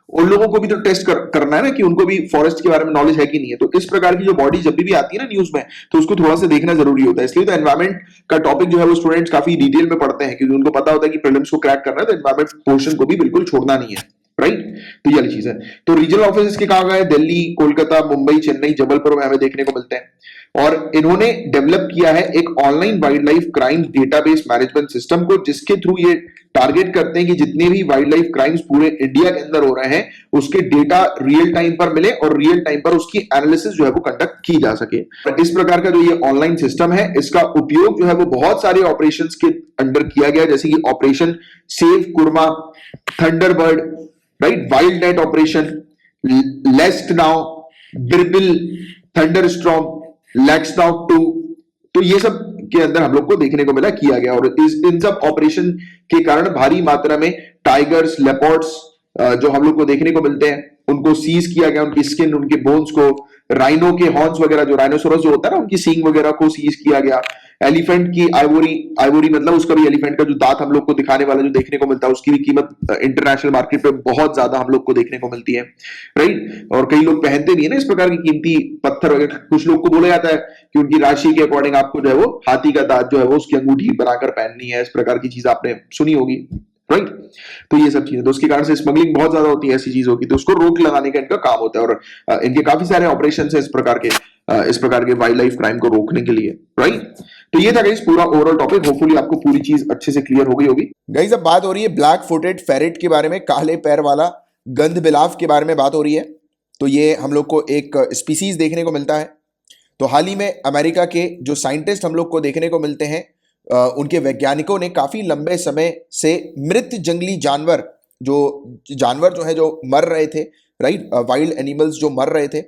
Speaker 1: उन लोगों को भी तो टेस्ट करना है ना कि उनको भी फॉरेस्ट के बारे में नॉलेज है कि नहीं है। तो इस प्रकार की जो बॉडी जब भी आती है ना न्यूज में, तो उसको थोड़ा सा देखना जरूरी होता है। इसलिए तो एनवायरमेंट का टॉपिक जो है वो स्टूडेंट्स काफी डिटेल में पढ़ते हैं, क्योंकि उनको पता होता है कि प्रीलिम्स को क्रैक करना है, तो एनवायरमेंट पोर्शन को भी बिल्कुल छोड़ना नहीं है, राइट। तो ये वाली चीज है। तो रीजनल ऑफिस इसके कहा गया है दिल्ली, कोलकाता, मुंबई, चेन्नई, जबलपुर में हमें देखने को मिलते हैं। और इन्होंने डेवलप किया है एक online wild life crime database management system को, जिसके थ्रू ये टारगेट करते हैं कि जितने भी वाइल्ड लाइफ क्राइम्स पूरे इंडिया के अंदर हो रहे हैं उसके डेटा रियल टाइम पर मिले और रियल टाइम पर उसकी एनालिसिस जो है वो कंडक्ट की जा सके। इस प्रकार का जो ये ऑनलाइन सिस्टम है, इसका उपयोग जो है वो बहुत सारे ऑपरेशंस के अंडर किया गया, जैसे कि operation save Kurma, Thunderbird, right, wild net operation, lest now, बिरबिल, थंडरस्टॉर्म, लेट्स नाउ 2। तो ये सब के अंदर हम लोग को देखने को मिला किया गया। और इन सब ऑपरेशन के कारण भारी मात्रा में टाइगर्स, लेपर्ड्स जो हम लोग को देखने को मिलते हैं उनको सीज किया गया, उनकी स्किन, उनके बोन्स को, राइनो के हॉर्न्स वगैरह, जो राइनोसोरस जो होता है ना, उनकी सींग वगैरह को सीज किया गया। एलिफेंट की आइवोरी, आइवोरी मतलब उसका भी, एलिफेंट का जो दांत हम लोग को दिखाने वाला जो देखने को मिलता है, उसकी भी कीमत इंटरनेशनल मार्केट पे बहुत ज्यादा हम लोग को देखने को मिलती है, राइट। और कई लोग पहनते भी है ना इस प्रकार की कीमती पत्थर वगैरह। कुछ लोग को बोला जाता है कि उनकी राशि के अकॉर्डिंग आपको जो है वो हाथी का दांत जो है वो उसकी अंगूठी बनाकर पहननी है, इस प्रकार की चीज आपने सुनी होगी, राइट। तो ये सब चीजें, तो उसके कारण से स्मगलिंग बहुत ज्यादा होती है ऐसी चीजों की, तो उसको रोक लगाने का इनका काम होता है। और इनके काफी सारे ऑपरेशन है इस प्रकार के वाइल्ड लाइफ क्राइम को रोकने के लिए, राइट। तो ये था गाइस पूरा ओवरऑल टॉपिक। होपफुली आपको पूरी चीज अच्छे से क्लियर हो गई होगी। गाइस अब बात हो रही है ब्लैक फुटेड फेरेट के बारे में, काले पैर वाला गंध बिलाव के बारे में बात हो रही है। तो ये हम लोग को एक स्पीसीज देखने को मिलता है। तो हाल ही में अमेरिका के जो साइंटिस्ट हम लोग को देखने को मिलते हैं, उनके वैज्ञानिकों ने काफी लंबे समय से मृत जंगली जानवर जो है जो मर रहे थे, राइट, वाइल्ड एनिमल्स जो मर रहे थे,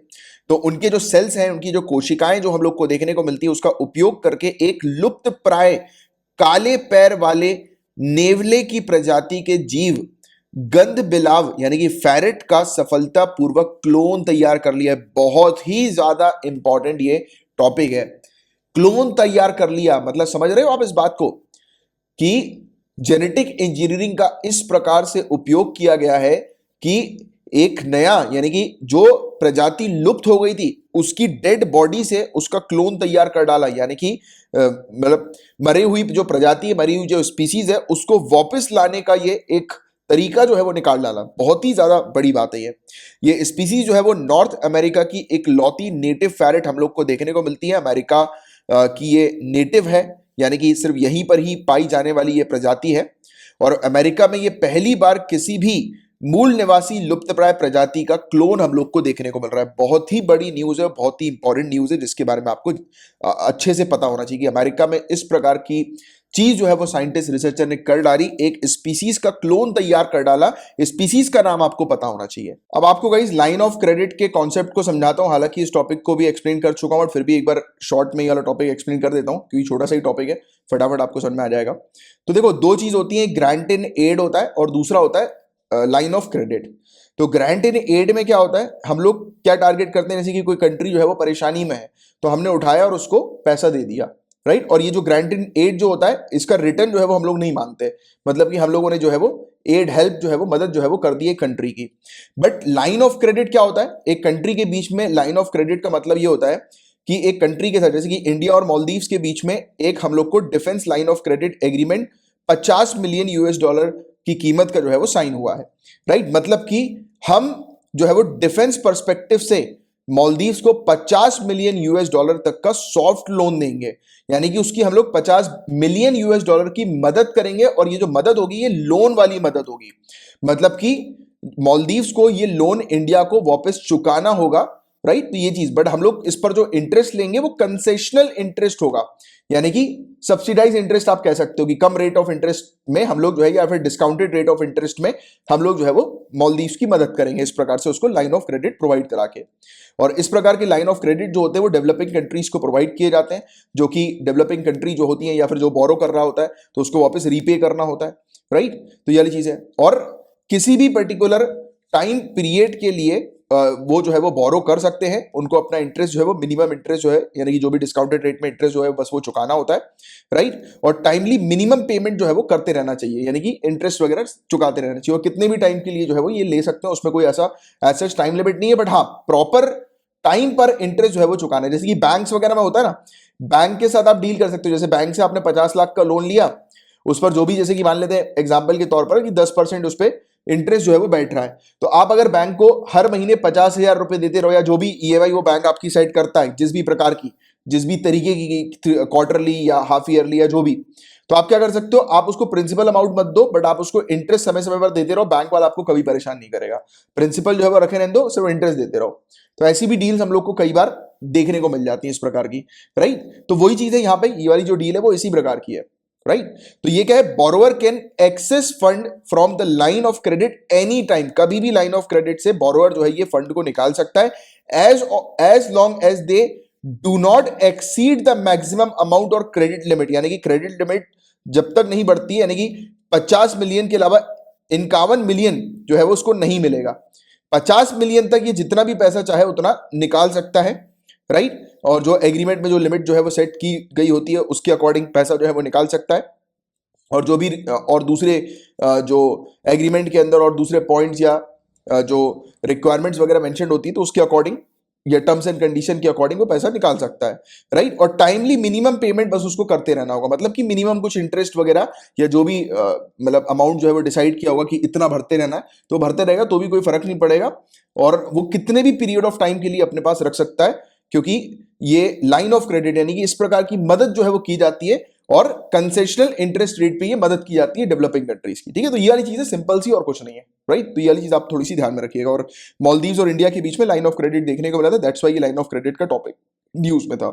Speaker 1: तो उनके जो सेल्स हैं, उनकी जो कोशिकाएं जो हम लोग को देखने को मिलती है, उसका उपयोग करके एक लुप्त प्राय काले पैर वाले नेवले की प्रजाति के जीव गंध बिलाव यानी कि फेरेट का सफलतापूर्वक क्लोन तैयार कर लिया है। बहुत ही ज्यादा इंपॉर्टेंट ये टॉपिक है। क्लोन तैयार कर लिया मतलब समझ रहे हो आप इस बात को कि जेनेटिक इंजीनियरिंग का इस प्रकार से उपयोग किया गया है कि एक नया यानी कि जो प्रजाति लुप्त हो गई थी उसकी डेड बॉडी से उसका क्लोन तैयार कर डाला, यानी कि मतलब मरी हुई जो प्रजाति है, मरी हुई जो स्पीसीज है, उसको वापस लाने का ये एक तरीका जो है वो निकाल डाला। बहुत ही ज्यादा बड़ी बात है ये स्पीसीज जो है वो नॉर्थ अमेरिका की एक लौती नेटिव फेरेट हम लोग को देखने को मिलती है। अमेरिका की ये नेटिव है, यानी कि सिर्फ यहीं पर ही पाई जाने वाली ये प्रजाति है। और अमेरिका में ये पहली बार किसी भी मूल निवासी लुप्तप्राय प्रजाति का क्लोन हम लोग को देखने को मिल रहा है। बहुत ही बड़ी न्यूज़ है, बहुत ही इंपॉर्टेंट न्यूज़ है, जिसके बारे में आपको अच्छे से पता होना चाहिए कि अमेरिका में इस प्रकार की चीज जो है वो साइंटिस्ट रिसर्चर ने कर डाली, एक स्पीसीज का क्लोन तैयार कर डाला। स्पीसीज का नाम आपको पता होना चाहिए। अब आपको गाइस लाइन ऑफ क्रेडिट के कॉन्सेप्ट को समझाता हूं। हालांकि इस टॉपिक को भी एक्सप्लेन कर चुका हूं और फिर भी एक बार शॉर्ट में ये वाला टॉपिक एक्सप्लेन कर देता हूं, क्योंकि छोटा सा ही टॉपिक है, फटाफट आपको समझ में आ जाएगा। तो देखो, दो चीज होती है, ग्रांट इन एड होता है और दूसरा होता है लाइन ऑफ क्रेडिट। तो ग्रांट इन एड में क्या होता है, हम लोग क्या टारगेट करते हैं, जैसे कि कोई कंट्री जो है वो परेशानी में है तो हमने उठाया और उसको पैसा दे दिया, राइट। और ये जो ग्रांट इन एड जो होता है, इसका रिटर्न जो है वो हम लोग नहीं मांगते, मतलब कि हम लोगों ने जो है वो एड हेल्प जो है वो मदद जो है वो कर दी है कंट्री की। बट लाइन ऑफ क्रेडिट क्या होता है, एक कंट्री के बीच में लाइन ऑफ क्रेडिट का मतलब ये होता है कि एक कंट्री के साथ, जैसे कि इंडिया और मालदीव्स के बीच में एक हम लोग को defence line of credit agreement 50 million US dollar की कीमत का जो है वो साइन हुआ है, राइट। मतलब कि हम जो है वो डिफेंस पर्सपेक्टिव से मालदीव्स को 50 मिलियन यूएस डॉलर तक का सॉफ्ट लोन देंगे, यानी कि उसकी हम लोग 50 मिलियन यूएस डॉलर की मदद करेंगे, और ये जो मदद होगी ये लोन वाली मदद होगी। मतलब कि मालदीव्स को ये लोन इंडिया को वापस चुकाना होगा, राइट। तो ये चीज, बट हम लोग इस पर जो इंटरेस्ट लेंगे वो कंसेशनल इंटरेस्ट होगा, यानी कि सब्सिडाइज इंटरेस्ट आप कह सकते हो, कि कम रेट ऑफ इंटरेस्ट में हम लोग जो है, या फिर डिस्काउंटेड रेट ऑफ इंटरेस्ट में हम लोग जो है वो मालदीव्स की मदद करेंगे, इस प्रकार से उसको लाइन ऑफ क्रेडिट प्रोवाइड करा के। और इस प्रकार के लाइन ऑफ क्रेडिट जो होते हैं वो डेवलपिंग कंट्रीज को प्रोवाइड किए जाते हैं, जो कि डेवलपिंग कंट्री जो होती है या फिर जो बोरो कर रहा होता है तो उसको वापस रीपे करना होता है, राइट। तो ये वाली चीज है। और किसी भी पर्टिकुलर टाइम पीरियड के लिए वो जो है वो बोरो कर सकते हैं, उनको अपना इंटरेस्ट जो है वो मिनिमम इंटरेस्ट जो है, यानी कि जो भी डिस्काउंटेड रेट में इंटरेस्ट जो है बस वो चुकाना होता है, राइट। और टाइमली मिनिमम पेमेंट जो है वो करते रहना चाहिए, यानी कि इंटरेस्ट वगैरह चुकाते रहना चाहिए, और कितने भी टाइम के लिए जो है वो ये ले सकते हैं, उसमें कोई ऐसा टाइम लिमिट नहीं है। बट हाँ, प्रॉपर टाइम पर इंटरेस्ट जो है वो चुकाना है। जैसे कि बैंक्स वगैरह में होता है ना, बैंक के साथ आप डील कर सकते हो, जैसे बैंक से आपने 50 लाख का लोन लिया, उस पर जो भी, जैसे कि मान लेते हैं एग्जांपल के तौर पर कि 10% उस पर इंटरेस्ट जो है वो बैठ रहा है, तो आप अगर बैंक को हर महीने 50,000 रुपए देते रहो, या जो भी ईएमआई वो बैंक आपकी साइड करता है, जिस भी प्रकार की, जिस भी तरीके की, क्वार्टरली या हाफ ईयरली या जो भी, तो आप क्या कर सकते हो, आप उसको प्रिंसिपल अमाउंट मत दो, बट आप उसको इंटरेस्ट समय समय पर देते रहो, बैंक वाला आपको कभी परेशान नहीं करेगा। प्रिंसिपल जो है वो रखे रहने दो, सिर्फ इंटरेस्ट देते रहो। तो ऐसी भी डील्स हम लोग को कई बार देखने को मिल जाती है इस प्रकार की, राइट। तो वही चीज है यहाँ पे, ये वाली जो डील है वो इसी प्रकार की है, राइट। तो ये क्या है, borrower can access fund from the line of credit any time, कभी भी लाइन ऑफ क्रेडिट से बोरोवर जो है ये फंड को निकाल सकता है, as long as they do not exceed the maximum amount और क्रेडिट लिमिट, यानी कि क्रेडिट लिमिट जब तक नहीं बढ़ती है, यानी कि 50 मिलियन के अलावा 51 मिलियन जो है वो उसको नहीं मिलेगा। 50 मिलियन तक ये जितना भी पैसा चाहे उतना निकाल सकता है, राइट। और जो एग्रीमेंट में जो लिमिट जो है वो सेट की गई होती है उसके अकॉर्डिंग पैसा जो है वो निकाल सकता है, और जो भी और दूसरे जो एग्रीमेंट के अंदर और दूसरे पॉइंट्स या जो रिक्वायरमेंट्स वगैरह मेंशन होती है तो उसके अकॉर्डिंग या टर्म्स एंड कंडीशन के अकॉर्डिंग वो पैसा निकाल सकता है, राइट। और टाइमली मिनिमम पेमेंट बस उसको करते रहना होगा, मतलब कि मिनिमम कुछ इंटरेस्ट वगैरह या जो भी मतलब अमाउंट जो है वो डिसाइड किया होगा कि इतना भरते रहना है, तो भरते रहेगा तो भी कोई फर्क नहीं पड़ेगा, और वो कितने भी पीरियड ऑफ टाइम के लिए अपने पास रख सकता है, क्योंकि ये लाइन ऑफ क्रेडिट, यानी कि इस प्रकार की मदद जो है वो की जाती है, और कंसेशनल इंटरेस्ट रेट पे ये मदद की जाती है डेवलपिंग कंट्रीज की, ठीक है। तो ये वाली चीज है सिंपल सी, और कुछ नहीं है, राइट। तो ये वाली चीज आप थोड़ी सी ध्यान में रखिएगा। और मालदीव्स और इंडिया के बीच में लाइन ऑफ क्रेडिट देखने को मिला था, दैट्स व्हाई ये लाइन ऑफ क्रेडिट का टॉपिक न्यूज में था।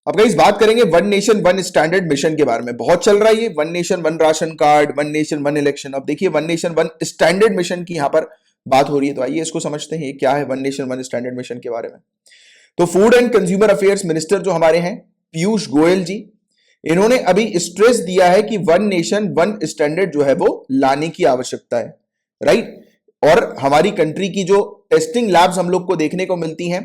Speaker 1: अब गाइस बात करेंगे one nation one standard mission के बारे में। बहुत चल रहा है ये one nation one ration card, one nation one election. अब देखिए one nation one standard mission की यहाँ पर बात हो रही है, तो आइए इसको समझते हैं क्या है one nation one standard mission के बारे में। तो food and consumer affairs minister जो हमारे हैं पीयूष गोयल जी, इन्होंने अभी स्ट्रेस दिया है कि वन नेशन वन स्टैंडर्ड जो है वो लाने की आवश्यकता है, राइट। और हमारी कंट्री की जो टेस्टिंग लैब्स हम लोग को देखने को मिलती हैं,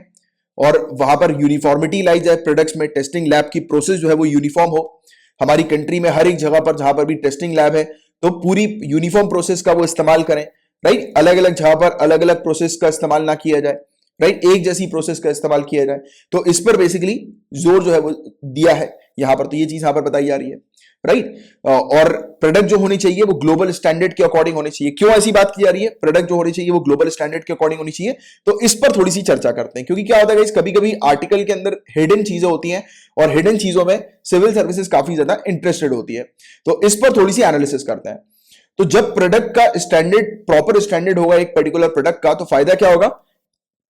Speaker 1: और वहां पर यूनिफॉर्मिटी लाई जाए प्रोडक्ट्स में, टेस्टिंग लैब की प्रोसेस जो है वो यूनिफॉर्म हो हमारी कंट्री में, हर एक जगह पर जहां पर भी टेस्टिंग लैब है तो पूरी यूनिफॉर्म प्रोसेस का वो इस्तेमाल करें, राइट। अलग अलग जगह पर अलग अलग प्रोसेस का इस्तेमाल ना किया जाए, राइट, एक जैसी प्रोसेस का इस्तेमाल किया जाए। तो इस पर बेसिकली जोर जो है वो दिया है यहां पर, तो ये चीज यहां पर बताई जा रही है, राइट। और प्रोडक्ट जो होनी चाहिए वो ग्लोबल स्टैंडर्ड के अकॉर्डिंग होनी चाहिए। क्यों ऐसी बात की जा रही है, प्रोडक्ट जो होनी चाहिए वो ग्लोबल स्टैंडर्ड के अकॉर्डिंग होनी चाहिए, तो इस पर थोड़ी सी चर्चा करते हैं। क्योंकि क्या होता है कभी कभी आर्टिकल के अंदर हिडन चीजें होती हैं, और हिडन चीजों में सिविल सर्विसेज काफी ज्यादा इंटरेस्टेड होती है, तो इस पर थोड़ी सी एनालिसिस करते हैं। तो जब प्रोडक्ट का स्टैंडर्ड, प्रॉपर स्टैंडर्ड होगा एक पर्टिकुलर प्रोडक्ट का, तो फायदा क्या होगा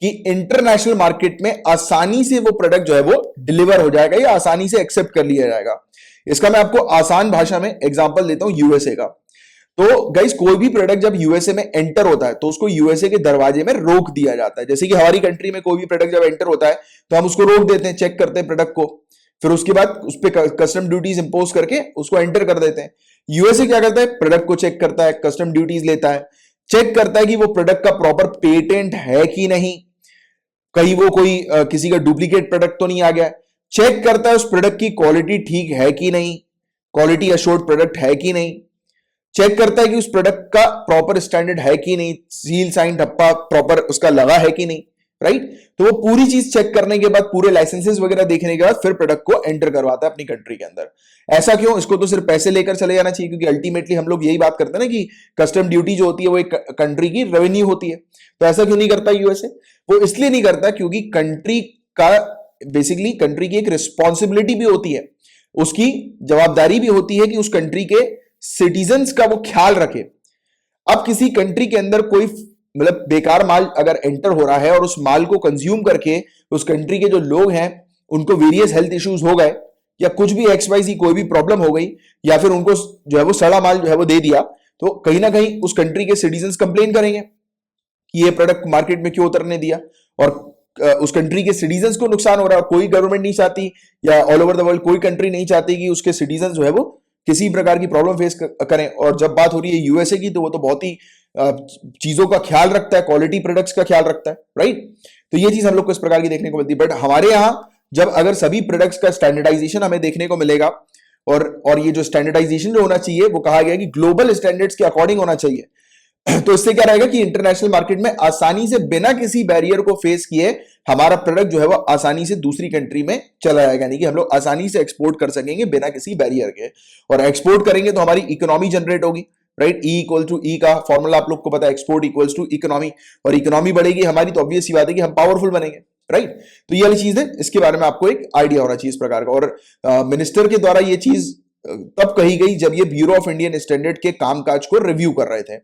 Speaker 1: कि इंटरनेशनल मार्केट में आसानी से वो प्रोडक्ट जो है वो डिलीवर हो जाएगा, या आसानी से एक्सेप्ट कर लिया जाएगा। इसका मैं आपको आसान भाषा में एग्जांपल देता हूं यूएसए का। तो गाइस कोई भी प्रोडक्ट जब यूएसए में एंटर होता है तो उसको यूएसए के दरवाजे में रोक दिया जाता है। जैसे कि हमारी कंट्री में कोई भी प्रोडक्ट जब एंटर होता है तो हम उसको रोक देते हैं, चेक करते हैं प्रोडक्ट को, फिर उसके बाद उस पर कस्टम ड्यूटीज इंपोज करके उसको एंटर कर देते हैं। यूएसए क्या करता है, प्रोडक्ट को चेक करता है, कस्टम ड्यूटीज लेता है, चेक करता है कि वो प्रोडक्ट का प्रॉपर पेटेंट है कि नहीं, कहीं वो कोई किसी का डुप्लीकेट प्रोडक्ट तो नहीं आ गया, चेक करता है उस प्रोडक्ट की क्वालिटी ठीक है कि नहीं, क्वालिटी अश्योर्ड प्रोडक्ट है कि नहीं, चेक करता है कि उस प्रोडक्ट का प्रॉपर स्टैंडर्ड है कि नहीं, सील साइन ठप्पा प्रॉपर उसका लगा है कि नहीं, राइट। तो वो पूरी चीज चेक करने के बाद, पूरे लाइसेंसेस वगैरह देखने के बाद फिर प्रोडक्ट को एंटर करवाता है अपनी कंट्री के अंदर। ऐसा क्यों? इसको तो सिर्फ पैसे लेकर चले जाना चाहिए, क्योंकि अल्टीमेटली हम लोग यही बात करते हैं ना कि कस्टम ड्यूटी जो होती है वो एक कंट्री की रेवेन्यू होती है। तो ऐसा क्यों नहीं करता यूएसए? वो इसलिए नहीं करता क्योंकि कंट्री का बेसिकली कंट्री की एक रिस्पॉन्सिबिलिटी भी होती है, उसकी जवाबदारी भी होती है कि उस कंट्री के सिटीजन्स का वो ख्याल रखे। अब किसी कंट्री के अंदर कोई मतलब बेकार माल अगर एंटर हो रहा है और उस माल को कंज्यूम करके उस कंट्री के जो लोग हैं उनको वेरियस हेल्थ इश्यूज हो गए, या कुछ भी XYZ कोई भी प्रॉब्लम हो गई, या फिर उनको जो है वो सड़ा माल जो है वो दे दिया, तो कहीं ना कहीं उस कंट्री के सिटीजन्स कंप्लेन करेंगे कि ये प्रोडक्ट मार्केट में क्यों उतरने दिया, और उस कंट्री के सिटीजन्स को नुकसान हो रहा है। कोई गवर्नमेंट नहीं चाहती, या ऑल ओवर द वर्ल्ड कोई कंट्री नहीं चाहती कि उसके सिटीजन जो है वो किसी प्रकार की प्रॉब्लम फेस करें। और जब बात हो रही है यूएसए की, तो वो तो बहुत ही चीजों का ख्याल रखता है, क्वालिटी प्रोडक्ट्स का ख्याल रखता है, राइट। तो ये चीज हम लोग को इस प्रकार की देखने को मिलती है। बट हमारे यहां जब अगर सभी प्रोडक्ट्स का स्टैंडर्डाइजेशन हमें देखने को मिलेगा, और ये जो स्टैंडर्डाइजेशन जो होना चाहिए वो कहा गया कि ग्लोबल स्टैंडर्ड्स के अकॉर्डिंग होना चाहिए, तो इससे क्या रहेगा कि इंटरनेशनल मार्केट में आसानी से बिना किसी बैरियर को फेस किए हमारा प्रोडक्ट जो है वो आसानी से दूसरी कंट्री में चला जाएगा, यानी कि हम लोग आसानी से एक्सपोर्ट कर सकेंगे बिना किसी बैरियर के। और एक्सपोर्ट करेंगे तो हमारी इकोनॉमी जनरेट होगी, राइट। E = E का फॉर्मूला आप लोग को पता है, एक्सपोर्ट = इकोनॉमी, और इकोनॉमी बढ़ेगी हमारी तो ऑब्वियस सी बात है कि हम पावरफुल बनेंगे, राइट। तो ये वाली चीज है, इसके बारे में आपको एक आइडिया होना चाहिए इस प्रकार का। और मिनिस्टर के द्वारा ये चीज तब कही गई जब ये ब्यूरो ऑफ इंडियन स्टैंडर्ड के कामकाज को रिव्यू कर रहे थे।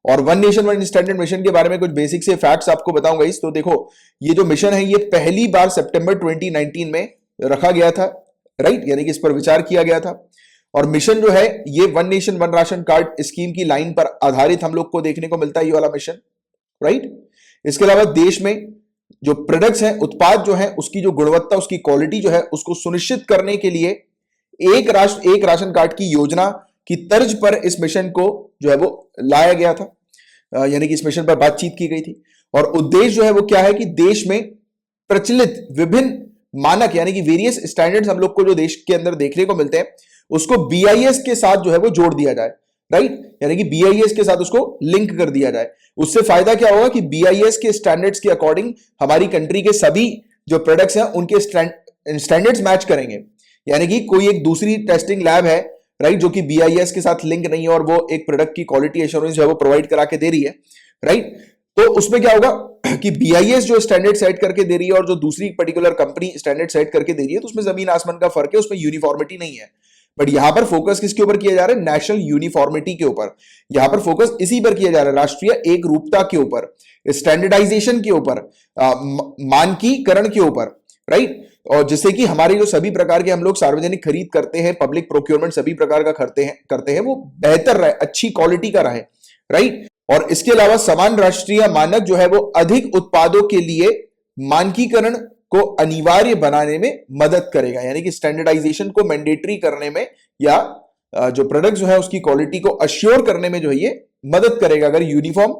Speaker 1: और one nation one standard mission के बारे में कुछ बेसिक से फैक्ट्स आपको बताऊंगा इस। तो देखो, ये जो मिशन है ये पहली बार सितंबर 2019 में रखा गया था, राइट, यानी कि इस पर विचार किया गया था। और मिशन जो है ये one nation one ration card scheme की लाइन पर आधारित हम लोग को देखने को मिलता है ये वाला मिशन, राइट। इसके अलावा देश में जो प्रोडक्ट्स हैं, उत्पाद जो है, उसकी जो गुणवत्ता, उसकी क्वालिटी जो है, उसको सुनिश्चित करने के लिए एक राष्ट्र एक राशन कार्ड की योजना की तर्ज पर इस मिशन को जो है वो लाया गया था, यानी कि इस मिशन पर बातचीत की गई थी। और उद्देश्य जो है वो क्या है कि देश में प्रचलित विभिन्न मानक यानी कि वेरियस स्टैंडर्ड्स हम लोग को जो देश के अंदर देखने को मिलते हैं उसको BIS के साथ जो है वो जोड़ दिया जाए, राइट, यानी कि BIS के साथ उसको लिंक कर दिया जाए। उससे फायदा क्या होगा कि BIS के स्टैंडर्ड्स के अकॉर्डिंग हमारी कंट्री के सभी जो प्रोडक्ट्स हैं उनके स्टैंडर्ड्स मैच करेंगे। यानी कि कोई एक दूसरी टेस्टिंग लैब है, राइट, जो कि BIS के साथ लिंक नहीं है और वो एक प्रोडक्ट की क्वालिटी एश्योरेंस जो है वो प्रोवाइड करा के दे रही है, राइट। तो उसमें क्या होगा कि BIS जो स्टैंडर्ड सेट करके दे रही है और जो दूसरी पर्टिकुलर कंपनी स्टैंडर्ड सेट करके दे रही है, तो उसमें जमीन आसमान का फर्क है, उसमें यूनिफॉर्मिटी नहीं है। बट यहां पर फोकस किसके ऊपर किया जा रहा है? नेशनल यूनिफॉर्मिटी के ऊपर। यहां पर फोकस इसी पर किया जा रहा है, राष्ट्रीय एक रूपता के ऊपर, स्टैंडर्डाइजेशन के ऊपर, मानकीकरण के ऊपर, राइट। और जिससे कि हमारे जो सभी प्रकार के हम लोग सार्वजनिक खरीद करते हैं, पब्लिक प्रोक्योरमेंट सभी प्रकार का करते हैं वो बेहतर रहे, अच्छी क्वालिटी का रहे, राइट। और इसके अलावा समान राष्ट्रीय मानक जो है वो अधिक उत्पादों के लिए मानकीकरण को अनिवार्य बनाने में मदद करेगा, यानी कि स्टैंडर्डाइजेशन को मैंडेटरी करने में या जो प्रोडक्ट जो है उसकी क्वालिटी को अश्योर करने में जो है ये मदद करेगा, अगर यूनिफॉर्म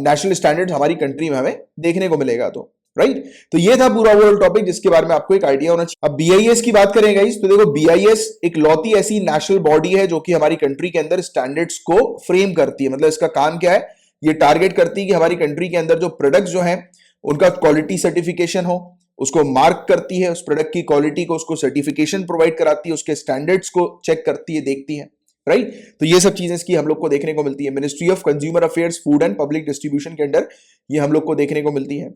Speaker 1: नेशनल स्टैंडर्ड हमारी कंट्री में हमें देखने को मिलेगा तो, राइट। तो ये था पूरा ओवरऑल टॉपिक जिसके बारे में आपको एक आइडिया होना चाहिए। अब BIS की बात करें गाइस, तो देखो BIS एक लौती ऐसी नेशनल बॉडी है जो कि हमारी कंट्री के अंदर स्टैंडर्ड्स को फ्रेम करती है। मतलब इसका काम क्या है? ये टारगेट करती है कि हमारी कंट्री के अंदर जो प्रोडक्ट्स जो हैं उनका क्वालिटी सर्टिफिकेशन हो, उसको मार्क करती है, उस प्रोडक्ट की क्वालिटी को, उसको सर्टिफिकेशन प्रोवाइड कराती है, उसके स्टैंडर्ड्स को चेक करती है, देखती है, राइट। तो ये सब चीजें इसकी हम लोग को देखने को मिलती है। Ministry of consumer affairs, food and public distribution के अंडर ये हम लोग को देखने को मिलती है।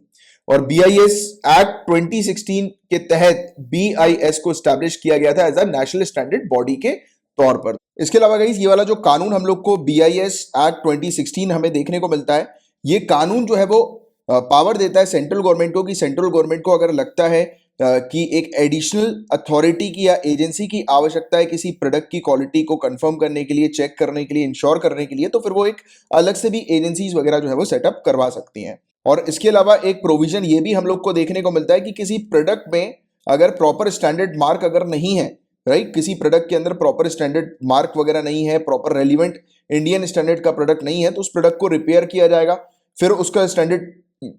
Speaker 1: और BIS एक्ट 2016 के तहत BIS को स्टैब्लिश किया गया था as a national standard body के तौर पर। इसके अलावा गाइस ये वाला जो कानून हम लोग को BIS एक्ट 2016 हमें देखने को मिलता है, ये कानून जो है वो पावर देता है सेंट्रल गवर्नमेंट को कि सेंट्रल गवर्नमेंट को अगर लगता है कि एक एडिशनल अथॉरिटी की या एजेंसी की आवश्यकता है किसी प्रोडक्ट की क्वालिटी को कंफर्म करने के लिए, चेक करने के लिए, इंश्योर करने के लिए, तो फिर वो एक अलग से भी एजेंसीज वगैरह जो है वो सेटअप करवा सकती हैं। और इसके अलावा एक प्रोविजन ये भी हम लोग को देखने को मिलता है कि किसी प्रोडक्ट में अगर प्रॉपर स्टैंडर्ड मार्क अगर नहीं है, राइट, किसी प्रोडक्ट के अंदर प्रॉपर स्टैंडर्ड मार्क वगैरह नहीं है, प्रॉपर रेलिवेंट इंडियन स्टैंडर्ड का प्रोडक्ट नहीं है, तो उस प्रोडक्ट को रिपेयर किया जाएगा, फिर उसका स्टैंडर्ड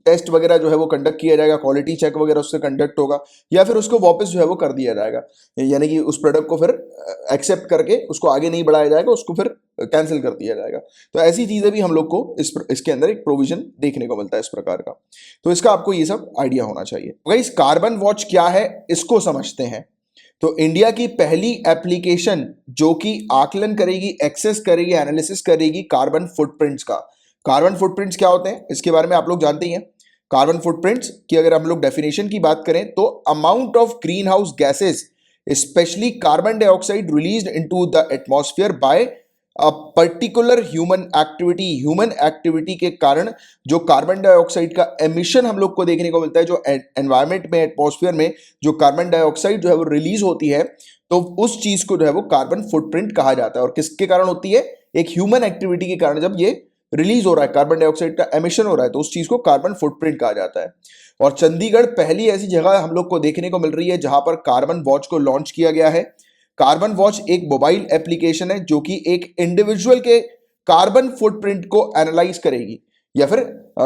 Speaker 1: टेस्ट वगैरह जो है वो कंडक्ट किया जाएगा, क्वालिटी चेक वगैरह उससे कंडक्ट होगा, या फिर उसको वापस जो है वो कर दिया जाएगा, यानी कि उस प्रोडक्ट को फिर एक्सेप्ट करके उसको आगे नहीं बढ़ाया जाएगा, उसको फिर कैंसिल कर दिया जाएगा। तो ऐसी चीजें भी हम लोग को इसके अंदर एक प्रोविजन देखने को मिलता है इस प्रकार का। तो इसका आपको ये सब आइडिया होना चाहिए। गाइस, कार्बन वॉच क्या है इसको समझते हैं। तो इंडिया की पहली एप्लीकेशन जो कि आकलन करेगी, एक्सेस करेगी, एनालिसिस करेगी कार्बन फुटप्रिंट्स का। कार्बन फुटप्रिंट्स क्या होते हैं इसके बारे में आप लोग जानते ही हैं। कार्बन फुटप्रिंट्स की अगर हम लोग डेफिनेशन की बात करें तो amount of greenhouse gases specially carbon dioxide released into the atmosphere by a particular human activity के कारण जो कार्बन डाइऑक्साइड का एमिशन हम लोग को देखने को मिलता है, जो एनवायरमेंट में, एटमॉस्फेयर में जो कार्बन डाइऑक्साइड जो है वो रिलीज होती है, तो उस चीज को जो है वो कार्बन फुटप्रिंट कहा जाता है। और किसके कारण होती है? एक ह्यूमन एक्टिविटी के कारण जब ये रिलीज हो रहा है, कार्बन डाइऑक्साइड का एमिशन हो रहा है, तो उस चीज को कार्बन फुटप्रिंट कहा जाता है। और चंडीगढ़ पहली ऐसी जगह हम लोग को देखने को मिल रही है जहां पर कार्बन वॉच को लॉन्च किया गया है। कार्बन वॉच एक मोबाइल एप्लीकेशन है जो कि एक इंडिविजुअल के कार्बन फुटप्रिंट को एनालाइज करेगी या फिर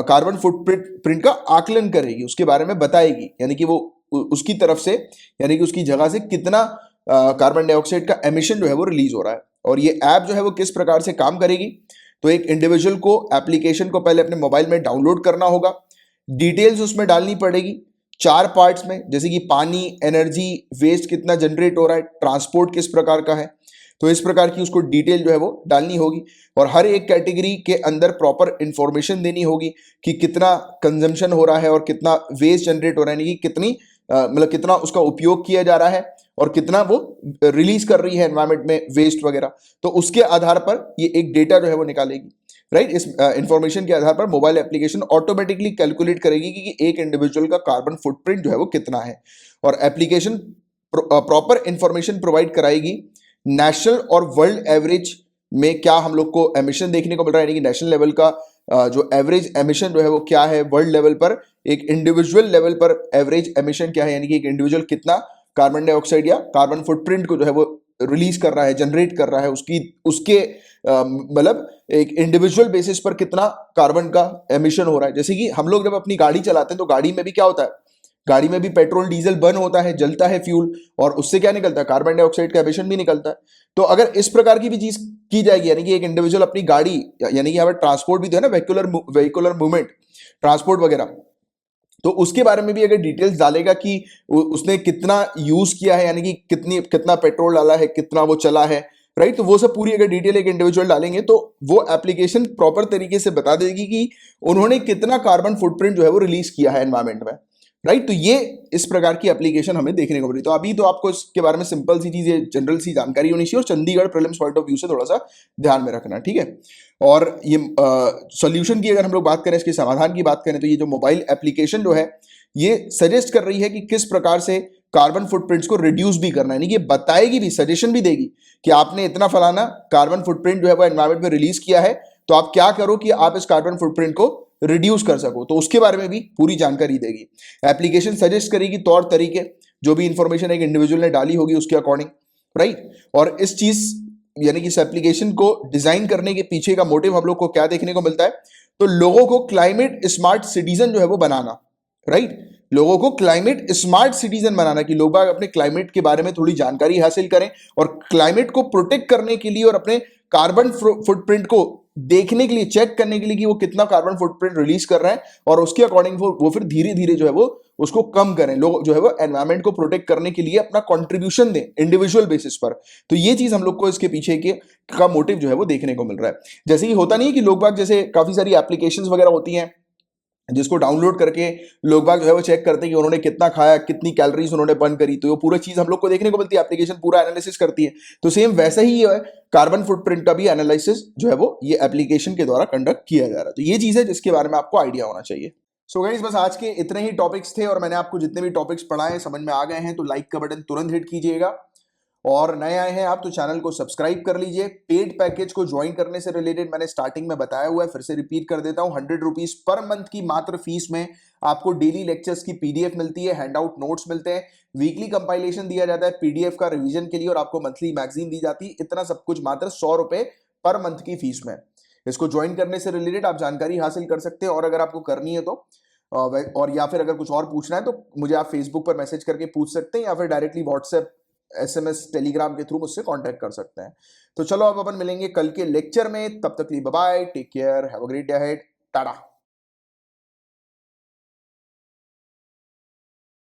Speaker 1: कार्बन फुटप्रिंट का आकलन करेगी, उसके बारे में बताएगी, यानी कि वो उसकी तरफ से, यानी कि उसकी जगह से कितना कार्बन डाइऑक्साइड का एमिशन जो है वो रिलीज हो रहा है। और ये ऐप जो है वो किस प्रकार से काम करेगी, तो एक इंडिविजुअल को एप्लीकेशन को पहले अपने मोबाइल में डाउनलोड करना होगा, डिटेल्स उसमें डालनी पड़ेगी 4 पार्ट्स में, जैसे कि पानी, एनर्जी, वेस्ट कितना जनरेट हो रहा है, ट्रांसपोर्ट किस प्रकार का है, तो इस प्रकार की उसको डिटेल जो है वो डालनी होगी। और हर एक कैटेगरी के अंदर प्रॉपर इंफॉर्मेशन देनी होगी कि कितना कंजम्पशन हो रहा है और कितना वेस्ट जनरेट हो रहा है, यानी कि कितनी मतलब कितना उसका उपयोग किया जा रहा है और कितना वो रिलीज कर रही है एनवायरमेंट में वेस्ट वगैरह। तो उसके आधार पर ये एक डेटा जो है वो निकालेगी, राइट। इस इंफॉर्मेशन के आधार पर मोबाइल एप्लीकेशन ऑटोमेटिकली कैलकुलेट करेगी कि एक इंडिविजुअल का कार्बन फुटप्रिंट जो है वो कितना है। और एप्लीकेशन प्रॉपर इंफॉर्मेशन प्रोवाइड कराएगी नेशनल और वर्ल्ड एवरेज में क्या हम लोग को एमिशन देखने को मिल रहा है, यानी कि नेशनल लेवल का जो एवरेज एमिशन जो है वो क्या है, वर्ल्ड लेवल पर एक इंडिविजुअल लेवल पर एवरेज एमिशन क्या है, यानी कि एक इंडिविजुअल कितना कार्बन डाइऑक्साइड या कार्बन फुटप्रिंट को जो है वो रिलीज कर रहा है, जनरेट कर रहा है, उसके मतलब एक इंडिविजुअल बेसिस पर कितना कार्बन का एमिशन हो रहा है। जैसे कि हम लोग जब अपनी गाड़ी चलाते हैं तो गाड़ी में भी क्या होता है, गाड़ी में भी पेट्रोल डीजल बर्न होता है, जलता है फ्यूल, और उससे क्या निकलता है, कार्बन डाइऑक्साइड का एमिशन भी निकलता है। तो अगर इस प्रकार की भी चीज की जाएगी, यानी कि एक इंडिविजुअल अपनी गाड़ी, यानी कि यहाँ पर ट्रांसपोर्ट भी तो है ना, वेहिकुलर मूवमेंट, ट्रांसपोर्ट वगैरह, तो उसके बारे में भी अगर डिटेल्स डालेगा कि उसने कितना यूज किया है, यानी कि कितना पेट्रोल डाला है, कितना वो चला है, राइट। तो वो सब पूरी अगर डिटेल एक इंडिविजुअल डालेंगे तो वो एप्लीकेशन प्रॉपर तरीके से बता देगी कि उन्होंने कितना कार्बन फुटप्रिंट जो है वो रिलीज किया है एनवायरमेंट में, राइट। तो ये इस प्रकार की एप्लीकेशन हमें देखने को मिली। तो अभी तो आपको इसके बारे में सिंपल सी चीज, जनरल सी जानकारी होनी चाहिए, और Chandigarh prelims point of view से थोड़ा सा ध्यान में रखना, ठीक है। और ये सॉल्यूशन की अगर हम लोग बात करें, इसके समाधान की बात करें, तो ये जो मोबाइल एप्लीकेशन जो है ये सजेस्ट कर रही है कि किस प्रकार से कार्बन फुटप्रिंट्स को रिड्यूस भी करना है, यानी कि बताएगी भी, सजेशन भी देगी कि आपने इतना फलाना कार्बन फुटप्रिंट जो है वो एनवायरमेंट में रिलीज किया है, तो आप क्या करो कि आप इस कार्बन फुटप्रिंट को रिड्यूस कर सको, तो उसके बारे में भी पूरी जानकारी देगी। एप्लीकेशन सजेस्ट करेगी तौर तरीके, जो भी इंफॉर्मेशन एक इंडिविजुअल ने डाली होगी उसके अकॉर्डिंग, राइट। और इस चीज, यानी कि इस एप्लीकेशन को डिजाइन करने के पीछे का मोटिव हम लोग को क्या देखने को मिलता है, तो लोगों को क्लाइमेट स्मार्ट सिटीजन जो है वो बनाना, राइट। लोगों को क्लाइमेट स्मार्ट सिटीजन बनाना, कि लोग अपने क्लाइमेट के बारे में थोड़ी जानकारी हासिल करें और क्लाइमेट को प्रोटेक्ट करने के लिए और अपने कार्बन फुटप्रिंट को देखने के लिए, चेक करने के लिए कि वो कितना कार्बन फुटप्रिंट रिलीज कर रहे हैं, और उसके अकॉर्डिंग वो फिर धीरे धीरे जो है वो उसको कम करें। लोग जो है वो एनवायरमेंट को प्रोटेक्ट करने के लिए अपना कंट्रीब्यूशन दें इंडिविजुअल बेसिस पर। तो ये चीज हम लोग को इसके पीछे के का मोटिव जो है वो देखने को मिल रहा है। जैसे कि होता नहीं है कि लोग बाग, जैसे काफी सारी एप्लीकेशंस वगैरह होती हैं जिसको डाउनलोड करके लोग बाग जो है वो चेक करते हैं कि उन्होंने कितना खाया, कितनी कैलोरीज उन्होंने बर्न करी, तो ये पूरा चीज हम लोग को देखने को मिलती है, एप्लीकेशन पूरा एनालिसिस करती है। तो सेम वैसा ही है, कार्बन फुटप्रिंट का भी एनालिसिस जो है वो ये एप्लीकेशन के द्वारा कंडक्ट किया जा रहा है। तो ये चीज है जिसके बारे में आपको आइडिया होना चाहिए। सो गाइस, बस आज के इतने ही टॉपिक्स थे, और मैंने आपको जितने भी टॉपिक्स पढ़ाए समझ में आ गए हैं, तो लाइक का बटन तुरंत हिट कीजिएगा, और नए आए हैं आप तो चैनल को सब्सक्राइब कर लीजिए। पेड पैकेज को ज्वाइन करने से रिलेटेड मैंने स्टार्टिंग में बताया हुआ है, फिर से रिपीट कर देता हूं। 100 रुपीज पर मंथ की मात्र फीस में आपको डेली लेक्चर्स की पीडीएफ मिलती है, हैंडआउट नोट्स मिलते हैं, वीकली कंपाइलेशन दिया जाता है पीडीएफ का रिवीजन के लिए, और आपको मंथली मैगजीन दी जाती है। इतना सब कुछ मात्र 100 रुपए पर मंथ की फीस में। इसको ज्वाइन करने से रिलेटेड आप जानकारी हासिल कर सकते हैं, और अगर आपको करनी है तो और या फिर अगर कुछ और पूछना है तो मुझे आप फेसबुक पर मैसेज करके पूछ सकते हैं, या फिर डायरेक्टली व्हाट्सएप, एसएमएस, टेलीग्राम के थ्रू मुझसे कांटेक्ट कर सकते हैं। तो चलो अब अपन मिलेंगे कल के लेक्चर में, तब तक के लिए bye bye, take care, have a great day ahead, Tata.